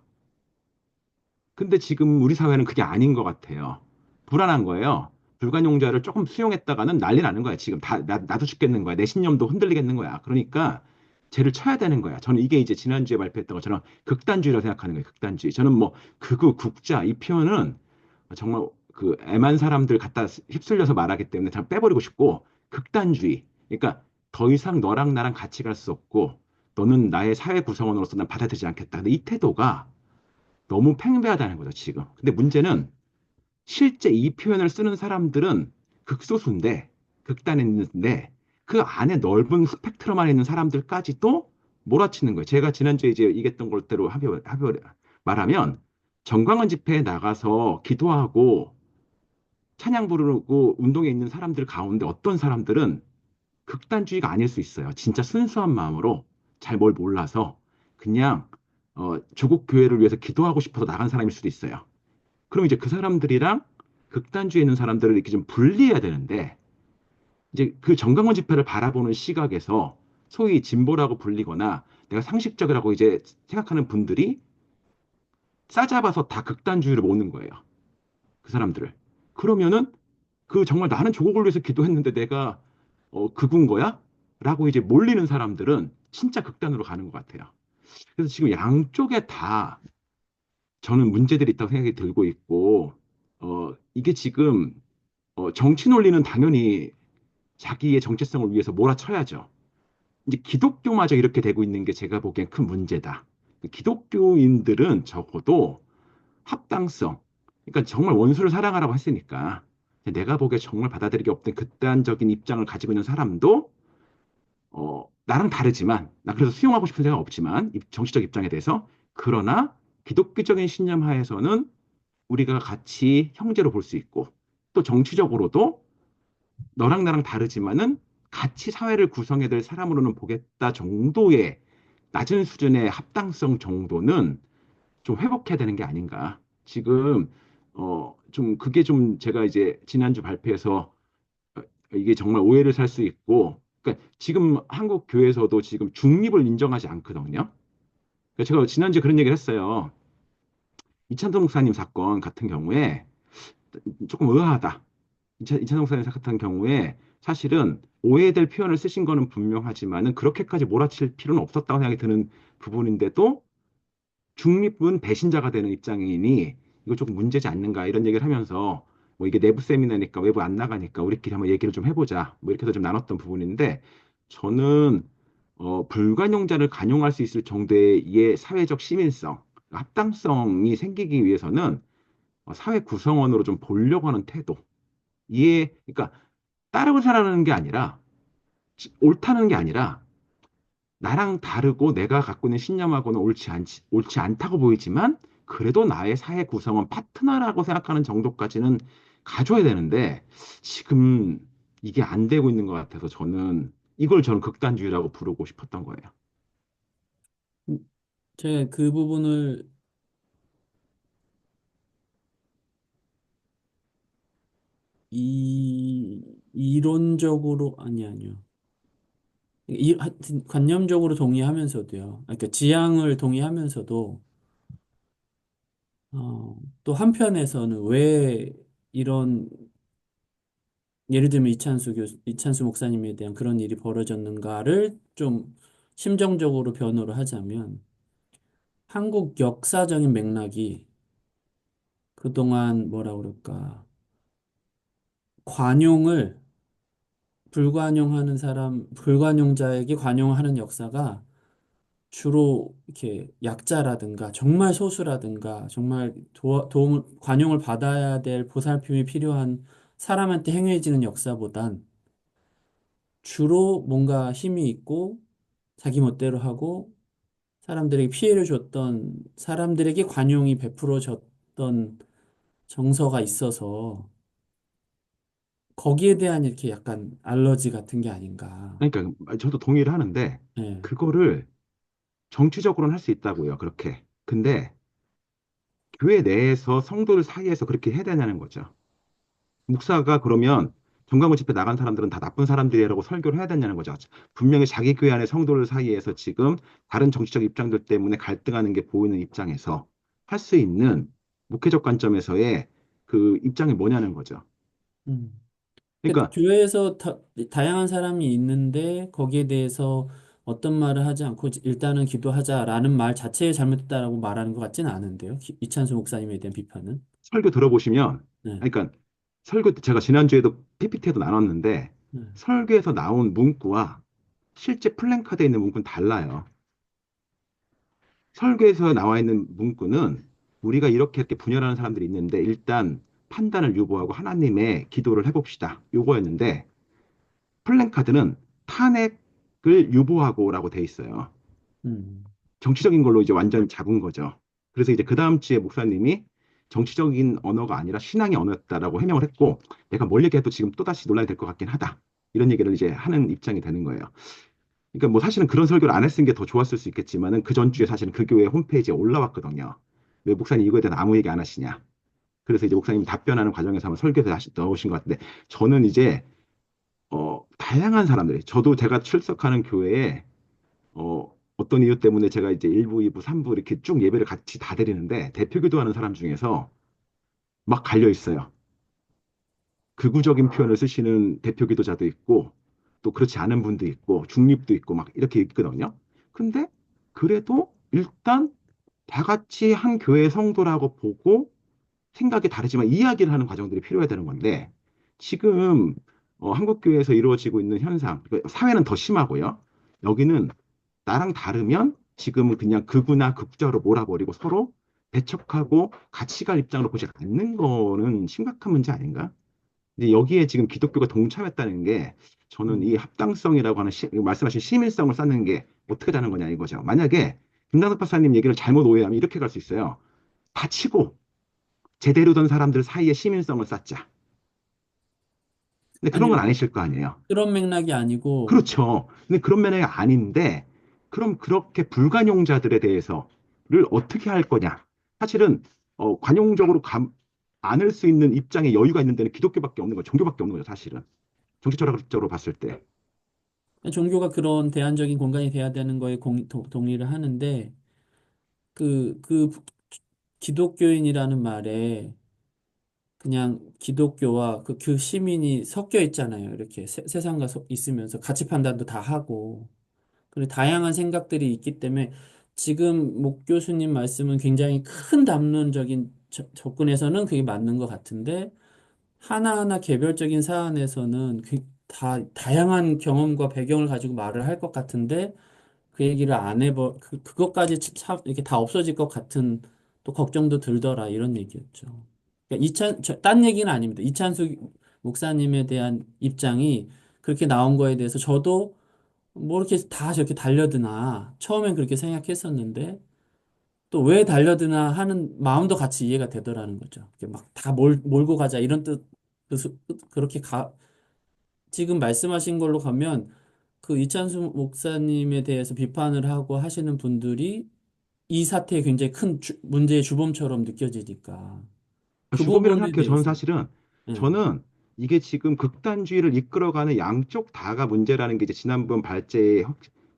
근데 지금 우리 사회는 그게 아닌 것 같아요. 불안한 거예요. 불관용자를 조금 수용했다가는 난리 나는 거야. 지금 나도 죽겠는 거야. 내 신념도 흔들리겠는 거야. 그러니까 쟤를 쳐야 되는 거야. 저는 이게 이제 지난주에 발표했던 것처럼 극단주의라고 생각하는 거예요. 극단주의. 저는 뭐 극우, 국자 이 표현은 정말 그 애만 사람들 갖다 휩쓸려서 말하기 때문에 다 빼버리고 싶고 극단주의. 그러니까 더 이상 너랑 나랑 같이 갈 수 없고 너는 나의 사회 구성원으로서 난 받아들이지 않겠다. 근데 이 태도가 너무 팽배하다는 거죠, 지금. 근데 문제는 실제 이 표현을 쓰는 사람들은 극소수인데, 극단에 있는데, 그 안에 넓은 스펙트럼 안에 있는 사람들까지도 몰아치는 거예요. 제가 지난주에 이제 얘기했던 것대로 말하면, 정광훈 집회에 나가서 기도하고 찬양 부르고 운동에 있는 사람들 가운데 어떤 사람들은 극단주의가 아닐 수 있어요. 진짜 순수한 마음으로 잘 뭘 몰라서 그냥 조국 교회를 위해서 기도하고 싶어서 나간 사람일 수도 있어요. 그럼 이제 그 사람들이랑 극단주의에 있는 사람들을 이렇게 좀 분리해야 되는데 이제 그 정강원 집회를 바라보는 시각에서 소위 진보라고 불리거나 내가 상식적이라고 이제 생각하는 분들이 싸잡아서 다 극단주의를 모는 거예요. 그 사람들을. 그러면은 그 정말 나는 조국을 위해서 기도했는데 내가 극우인 거야? 라고 이제 몰리는 사람들은 진짜 극단으로 가는 것 같아요. 그래서 지금 양쪽에 다 저는 문제들이 있다고 생각이 들고 있고, 이게 지금, 정치 논리는 당연히 자기의 정체성을 위해서 몰아쳐야죠. 이제 기독교마저 이렇게 되고 있는 게 제가 보기엔 큰 문제다. 기독교인들은 적어도 합당성, 그러니까 정말 원수를 사랑하라고 했으니까 내가 보기에 정말 받아들이기 없던 극단적인 입장을 가지고 있는 사람도 나랑 다르지만, 나 그래서 수용하고 싶은 생각 없지만, 정치적 입장에 대해서, 그러나 기독교적인 신념 하에서는 우리가 같이 형제로 볼 수 있고, 또 정치적으로도 너랑 나랑 다르지만은 같이 사회를 구성해야 될 사람으로는 보겠다 정도의 낮은 수준의 합당성 정도는 좀 회복해야 되는 게 아닌가. 지금, 좀, 그게 좀 제가 이제 지난주 발표에서 이게 정말 오해를 살 수 있고, 그러니까 지금 한국 교회에서도 지금 중립을 인정하지 않거든요. 그러니까 제가 지난주에 그런 얘기를 했어요. 이찬동 목사님 사건 같은 경우에 조금 의아하다. 이찬동 목사님 사건 같은 경우에 사실은 오해될 표현을 쓰신 거는 분명하지만은 그렇게까지 몰아칠 필요는 없었다고 생각이 드는 부분인데도 중립은 배신자가 되는 입장이니 이거 조금 문제지 않는가 이런 얘기를 하면서 뭐 이게 내부 세미나니까 외부 안 나가니까 우리끼리 한번 얘기를 좀 해보자 뭐 이렇게 해서 좀 나눴던 부분인데 저는 불관용자를 간용할 수 있을 정도의 이의 사회적 시민성, 합당성이 생기기 위해서는 사회 구성원으로 좀 보려고 하는 태도, 그러니까 따르고 살아가는 게 아니라 옳다는 게 아니라 나랑 다르고 내가 갖고 있는 신념하고는 옳지 않다고 보이지만 그래도 나의 사회 구성원 파트너라고 생각하는 정도까지는 가져야 되는데 지금 이게 안 되고 있는 것 같아서 저는 극단주의라고 부르고 싶었던 거예요. 제가 그 부분을 이론적으로, 아니요. 하여튼 관념적으로 동의하면서도요. 그러니까 지향을 동의하면서도, 또 한편에서는 왜 이런, 예를 들면 이찬수 목사님에 대한 그런 일이 벌어졌는가를 좀 심정적으로 변호를 하자면, 한국 역사적인 맥락이 그동안 뭐라 그럴까, 관용을, 불관용하는 사람, 불관용자에게 관용하는 역사가 주로 이렇게 약자라든가 정말 소수라든가 정말 도움을, 관용을 받아야 될 보살핌이 필요한 사람한테 행해지는 역사보단 주로 뭔가 힘이 있고 자기 멋대로 하고 사람들에게 피해를 줬던 사람들에게 관용이 베풀어졌던 정서가 있어서 거기에 대한 이렇게 약간 알러지 같은 게 아닌가. 그러니까 저도 동의를 하는데 네. 그거를 정치적으로는 할 수 있다고요. 그렇게. 근데 교회 내에서 성도들 사이에서 그렇게 해야 되냐는 거죠. 목사가 그러면 정광훈 집회 나간 사람들은 다 나쁜 사람들이라고 설교를 해야 되냐는 거죠. 분명히 자기 교회 안에 성도들 사이에서 지금 다른 정치적 입장들 때문에 갈등하는 게 보이는 입장에서 할 수 있는 목회적 관점에서의 그 입장이 뭐냐는 거죠. 음. 그러니까 그러니까 교회에서 다양한 사람이 있는데 거기에 대해서 어떤 말을 하지 않고 일단은 기도하자라는 말 자체에 잘못됐다라고 말하는 것 같지는 않은데요. 이찬수 목사님에 대한 비판은. 설교 들어보시면, 네. 그러니까 설교 제가 지난주에도 PPT에도 나눴는데 네. 설교에서 나온 문구와 실제 플랜카드에 있는 문구는 달라요. 설교에서 나와 있는 문구는 우리가 이렇게 분열하는 사람들이 있는데 일단 판단을 유보하고 하나님의 기도를 해봅시다. 요거였는데 플랜카드는 탄핵을 유보하고라고 돼 있어요. 음. 정치적인 걸로 이제 완전 잡은 거죠. 그래서 이제 그 다음 주에 목사님이 정치적인 언어가 아니라 신앙의 언어였다라고 해명을 했고 내가 뭘 얘기해도 지금 또다시 논란이 될 것 같긴 하다. 이런 얘기를 이제 하는 입장이 되는 거예요. 그러니까 뭐 사실은 그런 설교를 안 했은 게 더 좋았을 수 있겠지만은 그 전주에 사실은 그 교회 홈페이지에 올라왔거든요. 왜 목사님 이거에 대해서 아무 얘기 안 하시냐. 그래서 이제 목사님 답변하는 과정에서 한번 설교에 다시 넣으신 것 같은데 저는 이제 다양한 사람들이 저도 제가 출석하는 교회에 어떤 이유 때문에 제가 이제 1부, 2부, 3부 이렇게 쭉 예배를 같이 다 드리는데 대표 기도하는 사람 중에서 막 갈려 있어요. 극우적인 표현을 쓰시는 대표 기도자도 있고 또 그렇지 않은 분도 있고 중립도 있고 막 이렇게 있거든요. 근데 그래도 일단 다 같이 한 교회 성도라고 보고 생각이 다르지만 이야기를 하는 과정들이 필요해야 되는 건데 지금 한국 교회에서 이루어지고 있는 현상, 그 사회는 더 심하고요. 여기는 나랑 다르면 지금은 그냥 극우나 극자로 몰아버리고 서로 배척하고 같이 갈 입장으로 보지 않는 거는 심각한 문제 아닌가? 이제 여기에 지금 기독교가 동참했다는 게 저는 이 음. 합당성이라고 하는 말씀하신 시민성을 쌓는 게 어떻게 되는 거냐 이거죠. 만약에 김남석 박사님 얘기를 잘못 오해하면 이렇게 갈 수 있어요. 다치고 제대로 된 사람들 사이에 시민성을 쌓자. 근데 그런 건 아니요. 아니실 거 아니에요. 그런 맥락이 아니고 그렇죠. 근데 그런 면이 아닌데 그럼 그렇게 불관용자들에 대해서를 어떻게 할 거냐? 사실은 관용적으로 안을 수 있는 입장에 여유가 있는 데는 기독교밖에 없는 거죠. 종교밖에 없는 거죠, 사실은. 정치철학적으로 봤을 때. 종교가 그런 대안적인 공간이 돼야 되는 거에 동의를 하는데 그 기독교인이라는 말에 그냥 기독교와 그 시민이 섞여 있잖아요. 이렇게 세상과 있으면서 가치 판단도 다 하고 그리고 다양한 생각들이 있기 때문에 지금 목 교수님 말씀은 굉장히 큰 담론적인 접근에서는 그게 맞는 것 같은데 하나하나 개별적인 사안에서는 다 다양한 경험과 배경을 가지고 말을 할 것 같은데 그 얘기를 안 그것까지 이렇게 다 없어질 것 같은 또 걱정도 들더라 이런 얘기였죠. 그러니까 딴 얘기는 아닙니다. 이찬수 목사님에 대한 입장이 그렇게 나온 거에 대해서 저도 뭐 이렇게 다 저렇게 달려드나 처음엔 그렇게 생각했었는데 또 왜 달려드나 하는 마음도 같이 이해가 되더라는 거죠. 막 다 몰고 가자 이런 뜻 그렇게 지금 말씀하신 걸로 가면 그 이찬수 목사님에 대해서 비판을 하고 하시는 분들이 이 사태에 굉장히 큰 문제의 주범처럼 느껴지니까 그 주범이라고 부분에 생각해요. 저는 대해서 사실은 예. 저는 이게 지금 극단주의를 이끌어가는 양쪽 다가 문제라는 게 이제 지난번 발제의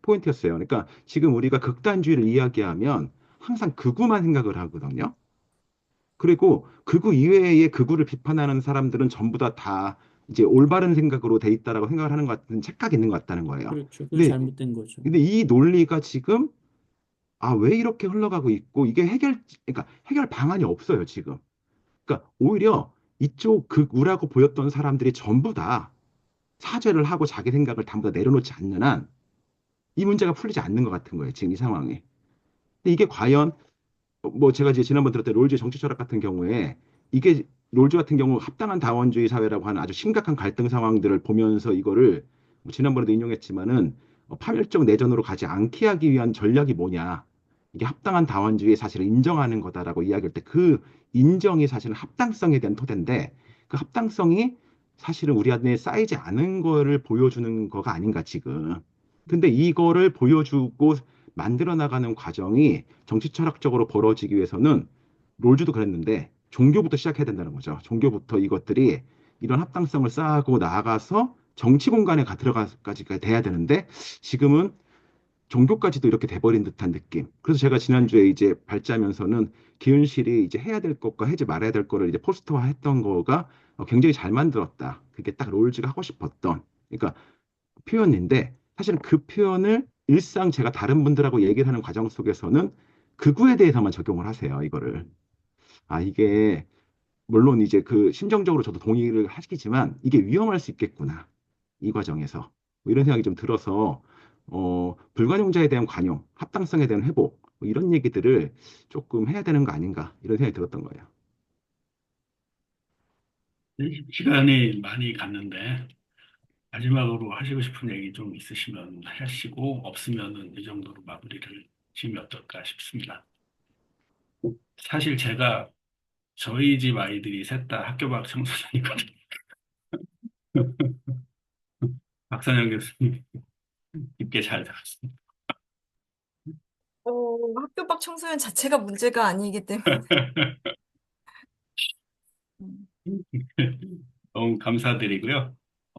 포인트였어요. 그러니까 지금 우리가 극단주의를 이야기하면 항상 극우만 생각을 하거든요. 그리고 극우 이외의 극우를 비판하는 사람들은 전부 다 이제 올바른 생각으로 돼 있다라고 생각을 하는 것 같은 착각이 있는 것 같다는 거예요. 그렇죠. 그건 근데 잘못된 거죠. 근데 이 논리가 지금 왜 이렇게 흘러가고 있고 이게 그러니까 해결 방안이 없어요, 지금. 그러니까 오히려 이쪽 극우라고 보였던 사람들이 전부 다 사죄를 하고 자기 생각을 전부 다 내려놓지 않는 한 이 문제가 풀리지 않는 것 같은 거예요. 지금 이 상황이. 근데 이게 과연 뭐 제가 이제 지난번 들었던 롤즈 정치 철학 같은 경우에 이게 롤즈 같은 경우 합당한 다원주의 사회라고 하는 아주 심각한 갈등 상황들을 보면서 이거를 뭐 지난번에도 인용했지만은 파멸적 내전으로 가지 않게 하기 위한 전략이 뭐냐. 이게 합당한 다원주의의 사실을 인정하는 거다라고 이야기할 때 그 인정이 사실은 합당성에 대한 토대인데 그 합당성이 사실은 우리 안에 쌓이지 않은 거를 보여주는 거가 아닌가 지금. 근데 이거를 보여주고 만들어 나가는 과정이 정치 철학적으로 벌어지기 위해서는 롤즈도 그랬는데 종교부터 시작해야 된다는 거죠. 종교부터 이것들이 이런 합당성을 쌓고 나아가서 정치 공간에 들어가까지가 돼야 되는데 지금은 종교까지도 이렇게 돼버린 듯한 느낌. 그래서 제가 지난주에 이제 발제하면서는 기훈실이 이제 해야 될 것과 하지 말아야 될 거를 이제 포스터화 했던 거가 굉장히 잘 만들었다. 그게 딱 롤즈가 하고 싶었던. 그러니까 표현인데 사실 그 표현을 일상 제가 다른 분들하고 얘기를 하는 과정 속에서는 극우에 대해서만 적용을 하세요, 이거를. 아, 이게 물론 이제 그 심정적으로 저도 동의를 하시지만 이게 위험할 수 있겠구나. 이 과정에서. 뭐 이런 생각이 좀 들어서 불관용자에 대한 관용, 합당성에 대한 회복 뭐 이런 얘기들을 조금 해야 되는 거 아닌가 이런 생각이 들었던 거예요. 시간이 많이 갔는데 마지막으로 하시고 싶은 얘기 좀 있으시면 하시고 없으면은 이 정도로 마무리를 지으면 어떨까 싶습니다. 사실 제가 저희 집 아이들이 셋 다 학교 밖 청소년이거든요. 박선영 교수님 깊게 잘 들었습니다. 학교 밖 청소년 자체가 문제가 아니기 때문에. 음. 너무 감사드리고요.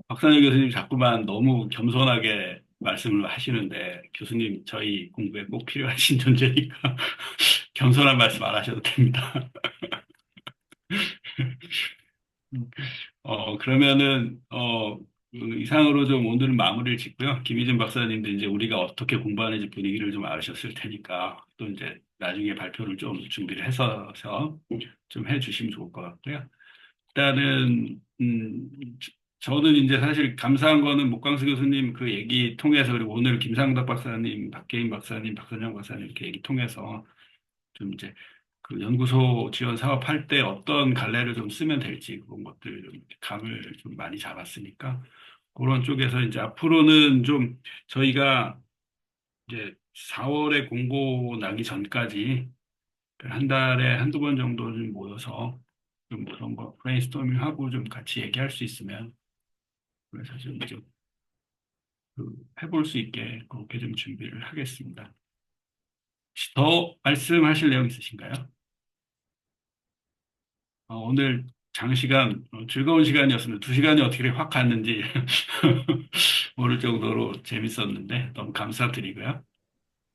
박선영 교수님 자꾸만 너무 겸손하게 말씀을 하시는데 교수님 저희 공부에 꼭 필요하신 존재니까 겸손한 말씀 안 하셔도 됩니다. 그러면은, 그 이상으로 좀 오늘은 마무리를 짓고요. 김희진 박사님도 이제 우리가 어떻게 공부하는지 분위기를 좀 알으셨을 테니까 또 이제 나중에 발표를 좀 준비를 해서 좀 해주시면 좋을 것 같고요. 일단은, 저는 이제 사실 감사한 거는 목광수 교수님 그 얘기 통해서 그리고 오늘 김상덕 박사님, 박계인 박사님, 박선영 박사님 이렇게 얘기 통해서 좀 이제 그 연구소 지원 사업할 때 어떤 갈래를 좀 쓰면 될지 그런 것들 좀 감을 좀 많이 잡았으니까 그런 쪽에서 이제 앞으로는 좀 저희가 이제 4월에 공고 나기 전까지 한 달에 한두 번 정도 좀 모여서 좀 그런 거 브레인스토밍 하고 좀 같이 얘기할 수 있으면 그래서 좀 그 해볼 수 있게 그렇게 좀 준비를 하겠습니다. 혹시 더 말씀하실 내용 있으신가요? 오늘 장시간 즐거운 시간이었습니다. 2시간이 어떻게 확 갔는지 모를 정도로 재밌었는데 너무 감사드리고요.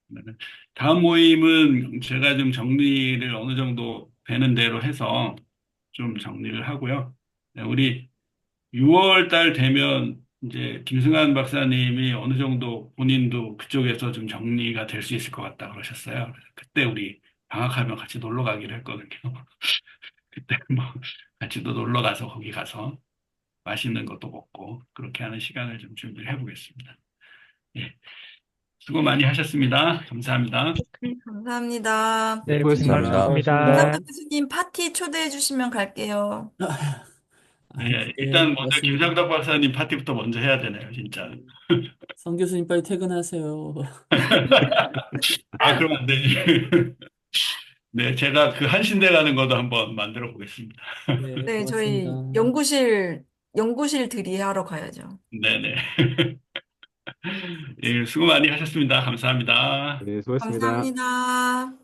그러면은 다음 모임은 제가 좀 정리를 어느 정도 되는 대로 해서 좀 정리를 하고요. 네, 우리 6월 달 되면 이제 김승환 박사님이 어느 정도 본인도 그쪽에서 좀 정리가 될 수 있을 것 같다 그러셨어요. 그래서 그때 우리 방학하면 같이 놀러 가기로 했거든요. 그때 뭐 같이 또 놀러 가서 거기 가서 맛있는 것도 먹고 그렇게 하는 시간을 좀 준비를 해보겠습니다. 예, 수고 많이 하셨습니다. 감사합니다. 감사합니다. 네, 고생 감사합니다. 많으셨습니다. 김상덕 교수님 파티 초대해 주시면 갈게요. 예, 네, 일단 먼저 고맙습니다. 김상덕 박사님 파티부터 먼저 해야 되네요, 진짜. 성 교수님 빨리 퇴근하세요. 아, 그럼 안 되지. 네, 제가 그 한신대 가는 것도 한번 만들어 보겠습니다. 네, 네, 고맙습니다. 저희 연구실 들이하러 가야죠. 네네. 예, 수고 많이 하셨습니다. 감사합니다. 네, 수고했습니다. 감사합니다.